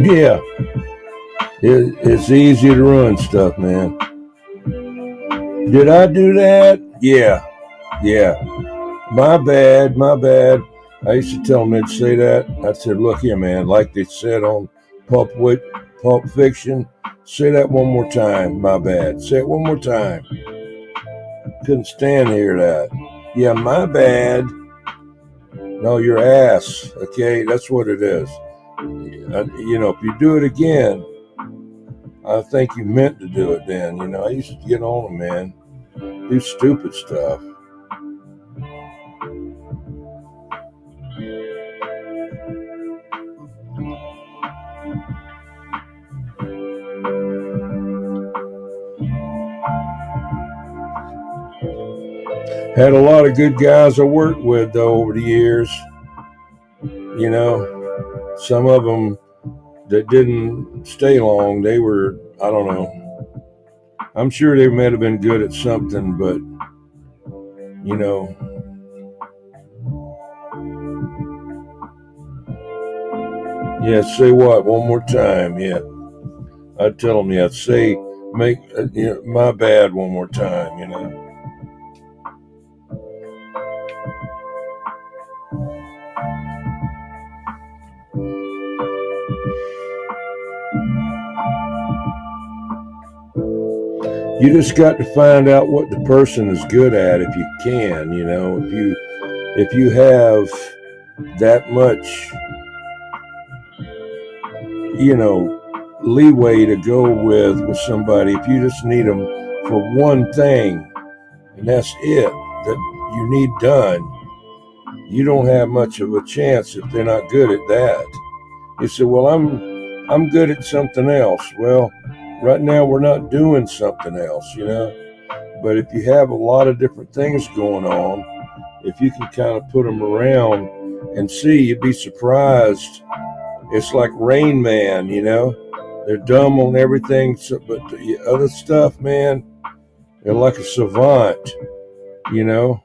Yeah, it's easy to run stuff, man. Did I do that? Yeah. My bad. I used to tell them they'd say that. I said, look here, man, like they said on Pulp Fiction, say that one more time. My bad. Say it one more time. Couldn't stand to hear that. Yeah, my bad. No, your ass. Okay, that's what it is. If you do it again, I think you meant to do it then. I used to get on them, man. Do stupid stuff. Had a lot of good guys I worked with, though, over the years. Some of them that didn't stay long, they were, I don't know. I'm sure they might have been good at something, but, Yeah, say what? One more time, yeah. I'd tell them, yeah, make my bad one more time, You just got to find out what the person is good at if you can, you know. If you have that much, you know, leeway to go with somebody, if you just need them for one thing and that's it that you need done, you don't have much of a chance if they're not good at that. You say, well, I'm good at something else. Well, right now we're not doing something else, you know. But if you have a lot of different things going on, if you can kind of put them around and see, you'd be surprised. It's like Rain Man, you know. They're dumb on everything, but the other stuff, man, they're like a savant, you know.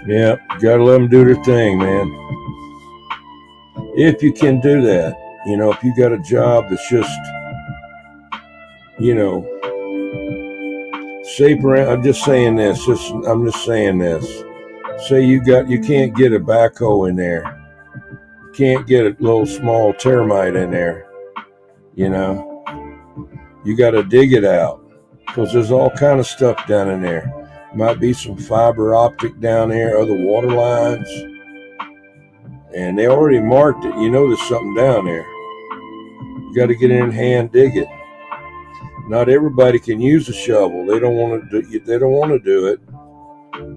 Yeah, gotta let them do their thing, man. If you can do that, you know, if you got a job that's just, you know, shape around. I'm just saying this. Say you can't get a backhoe in there. You can't get a little small termite in there. You know, you got to dig it out because there's all kind of stuff down in there. Might be some fiber optic down there, other water lines, and they already marked it. You know, there's something down there. You got to get in and hand dig it. Not everybody can use a shovel. They don't want to do it.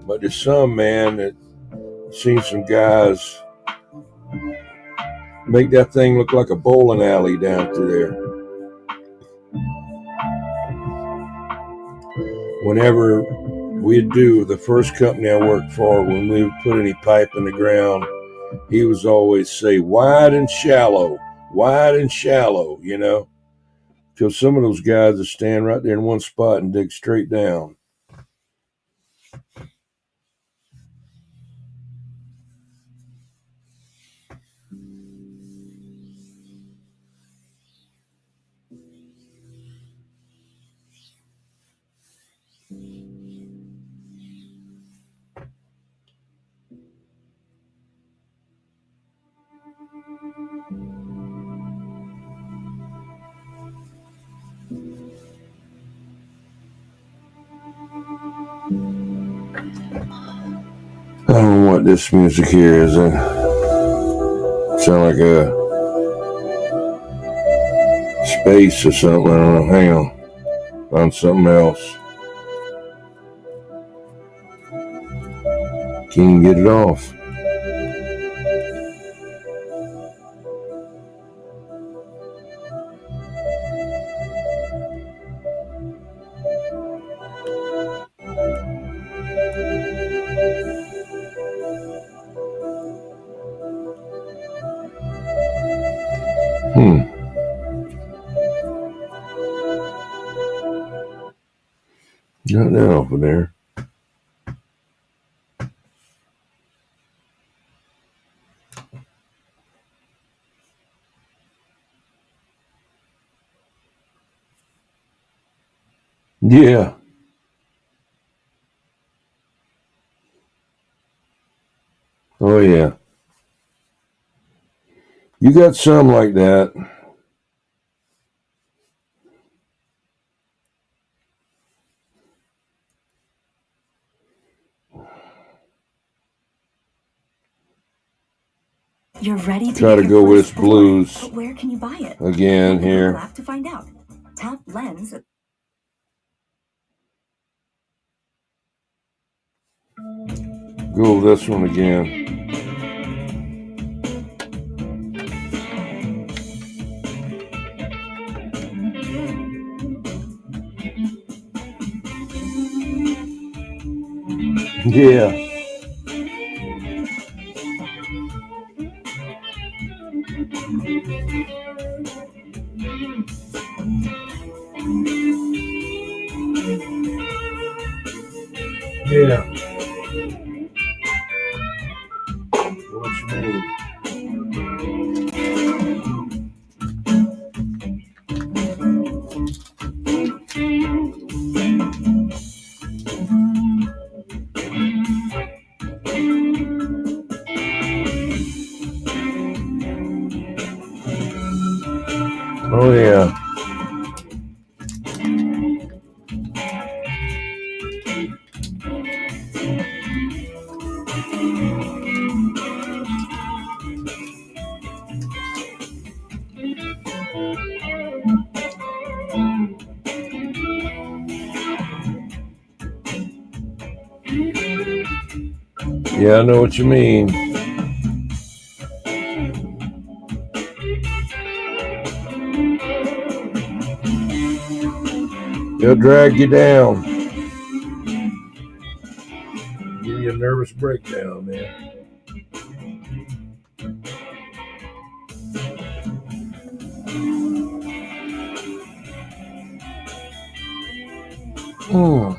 But there's some, man, that I've seen some guys make that thing look like a bowling alley down through there. Whenever we'd do the first company I worked for, when we would put any pipe in the ground, he was always say, wide and shallow, you know, because some of those guys would stand right there in one spot and dig straight down. I don't know what this music here is. Sound like a space or something. I don't know. Hang on. Found something else. Can't even get it off. Not that over there. Yeah. Oh, yeah. You got some like that. You're ready to Try to go with blues. But where can you buy it? Again here. To find out. Tap Lens. Go with this one again. Yeah. Yeah. What you mean? Oh yeah. Yeah, I know what you mean. They'll drag you down. Give you a nervous breakdown, man. Mm.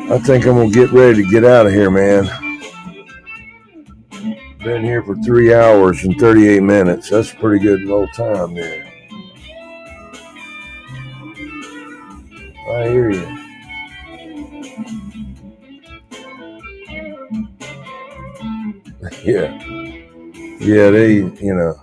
I think I'm gonna get ready to get out of here, man. Been here for 3 hours and 38 minutes. That's a pretty good little time there. I hear you. Yeah. Yeah, they, you know.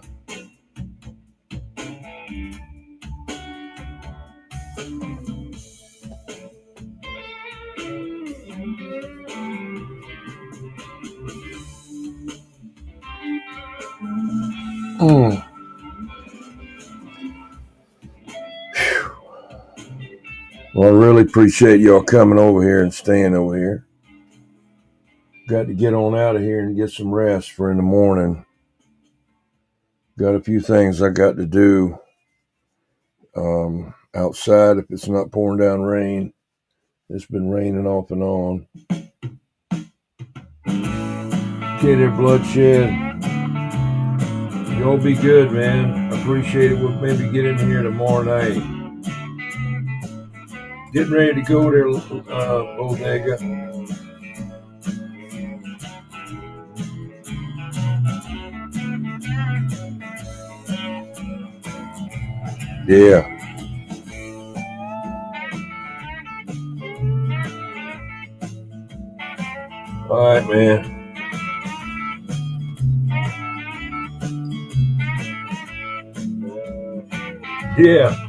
Mm. Well, I really appreciate y'all coming over here and staying over here. Got to get on out of here and get some rest for in the morning. Got a few things I got to do outside if it's not pouring down rain. It's been raining off and on. Okay there, Bloodshed. Y'all be good, man. I appreciate it. We'll maybe get in here tomorrow night. Getting ready to go there, Bodega. Yeah. All right, man. Yeah.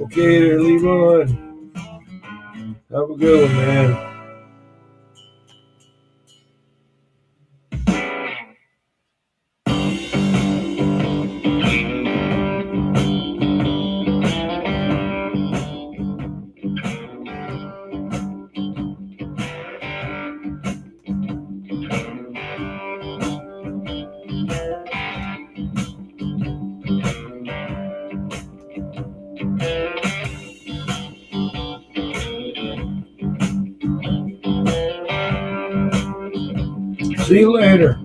Okay there, Leroy. Have a good one, man. See you later.